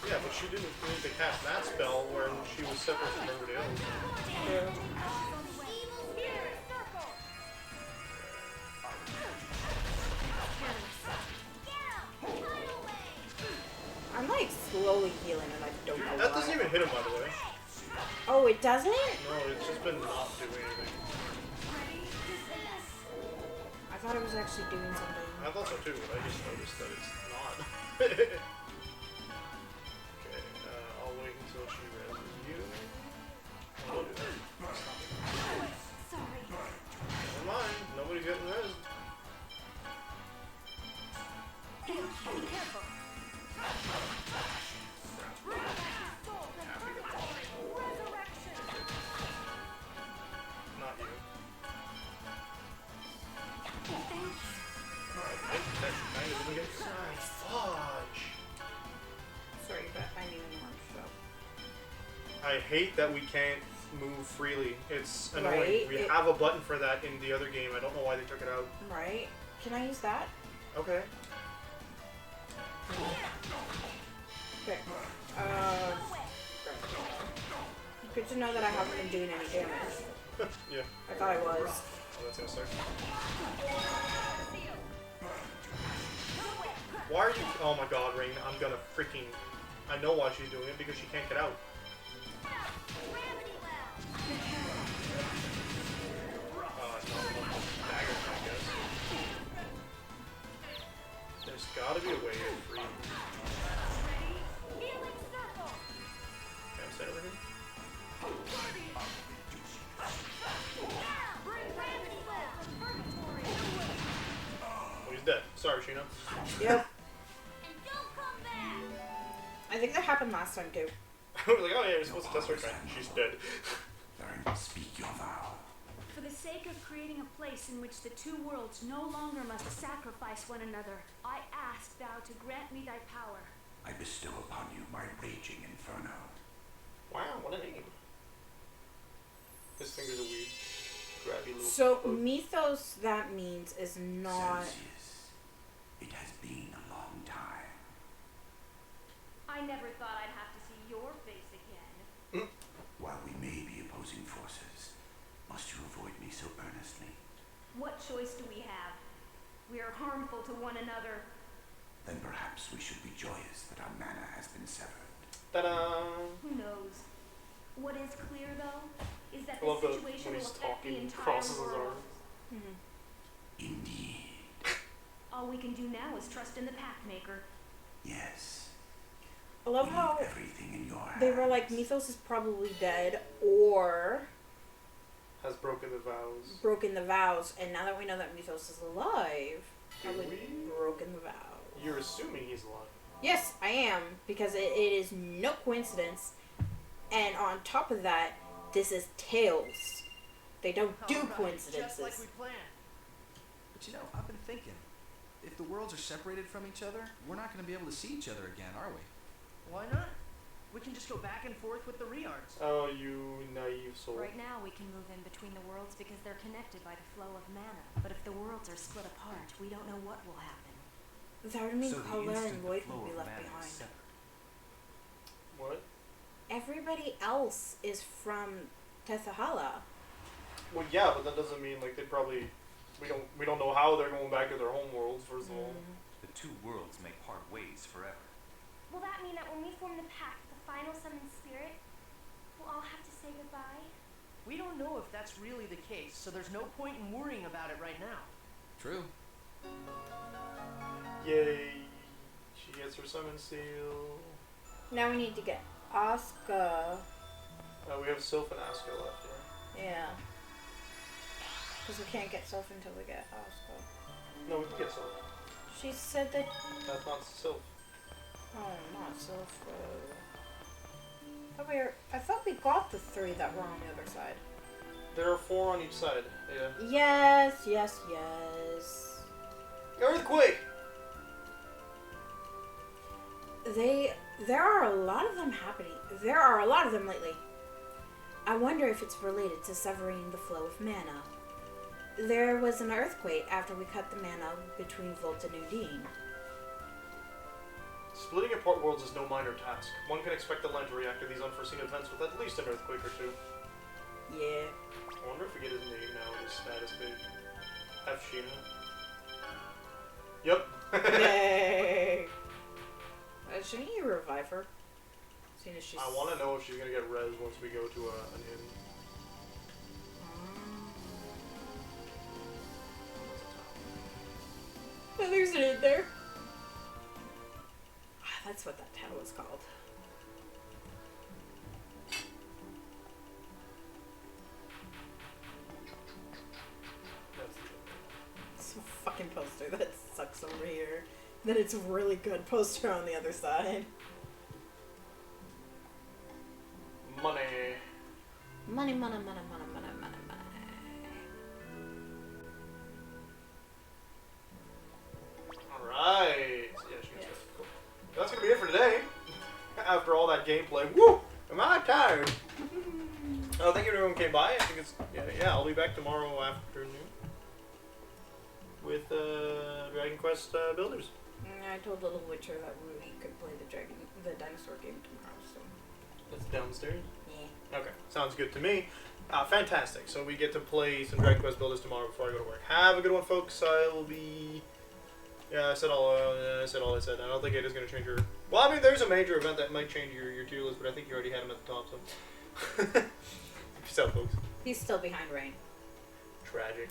Yeah, but she didn't need to cast that spell when she was separate from everybody else. Yeah. I'm like slowly healing and I don't know That why. doesn't even hit him, by the way. Oh, it doesn't? No, it's just been not doing anything. I thought it was actually doing something. I thought so too, but I just noticed that it's not. Okay, I'll wait until she reses you. I'll do that. Never mind, nobody's getting resed. Not you. That kind of didn't get fudge. Sorry, but I need more, so. I hate that we can't move freely. It's annoying. Right? We have a button for that in the other game. I don't know why they took it out. Right? Can I use that? Okay. Okay. Good to know that I haven't been doing any damage. Yeah. I thought I was. Oh, that's gonna start. Why are you? Oh my god, Ring! I'm gonna freaking. I know why she's doing it because she can't get out. Dagger, I guess. There's gotta be a way to free. Can I stay over here? Oh, he's dead. Sorry, Sheena. Yep. I think that happened last time too. I was like, oh yeah, you're supposed to test her time. She's dead. Speak your vow. For the sake of creating a place in which the two worlds no longer must sacrifice one another, I ask thou to grant me thy power. I bestow upon you my raging inferno. Wow, what a name. His fingers are weird. Grabby little. So, mythos, that means, is not. Celsius, it has been a long time. I never thought I'd have to see your face again. While we may be opposing forces, must you avoid me so earnestly? What choice do we have? We are harmful to one another. Then perhaps we should be joyous that our mana has been severed. Ta-da! Who knows? What is clear, though, is that I love the that situation when will he's affect the talking, entire crosses his world. arms. Indeed. All we can do now is trust in the Pathmaker. Yes. I love how everything in your they were like, Mythos is probably dead or Has broken the vows. broken the vows, and now that we know that Mythos is alive, probably broken the vows. You're assuming he's alive. Yes, I am, because it is no coincidence. And on top of that, this is Tales. They don't do coincidences. Just like we planned. But you know, I've been thinking, if the worlds are separated from each other, we're not going to be able to see each other again, are we? Why not? We can just go back and forth with the Riards. Oh, you naive soul. Right now, we can move in between the worlds because they're connected by the flow of mana. But if the worlds are split apart, we don't know what will happen. That would mean So the Color instant and the Lloyd flow would be of left mana is behind. severed, What? Everybody else is from Tethahala. Well, yeah, but that doesn't mean like they probably. We don't know how they're going back to their home worlds. First of all. the two worlds may part ways forever. Will that mean that when we form the pact, the final summoned spirit, we'll all have to say goodbye? We don't know if that's really the case, so there's no point in worrying about it right now. True. Yay. She gets her summon seal. Now we need to get Asuka. We have Sylph and Asuka left here. Yeah. Because we can't get Sylph until we get Asuka. No, we can get Sylph. She said that... That's not Sylph. Oh, not Sylph. I thought we got the 3 that were on the other side. There are 4 on each side. Yeah. Yes, yes, yes. Earthquake! There are a lot of them happening. There are a lot of them lately. I wonder if it's related to severing the flow of mana. There was an earthquake after we cut the mana between Volt and Udine. Splitting apart worlds is no minor task. One can expect the land to react to these unforeseen events with at least an earthquake or 2. Yeah. I wonder if we get his name now, his status page. F. Sheena. Yep. Yay! Shouldn't you revive her? Seeing as she's... I want to know if she's going to get res once we go to an inn. Oh, there's an inn there. That's what that town was called. It's a fucking poster that sucks over here. Then it's a really good poster on the other side. Money. Money, money, money, money, money, money, money. Alright. Yeah, she gets it. Cool. That's going to be it for today. After all that gameplay. Woo! Am I tired? Thank you to everyone who came by. I think it's... Yeah, I'll be back tomorrow afternoon. With Dragon Quest builders. I told Little Witcher that we could play the dinosaur game tomorrow, so... That's downstairs? Yeah. Okay, sounds good to me. Fantastic. So we get to play some Dragon Quest builders tomorrow before I go to work. Have a good one, folks. I will be... Yeah, I said all I said. I don't think it is going to change your... Well, I mean, there's a major event that might change your tier list, but I think you already had him at the top, so... Peace out, folks. He's still behind Rain. Tragic.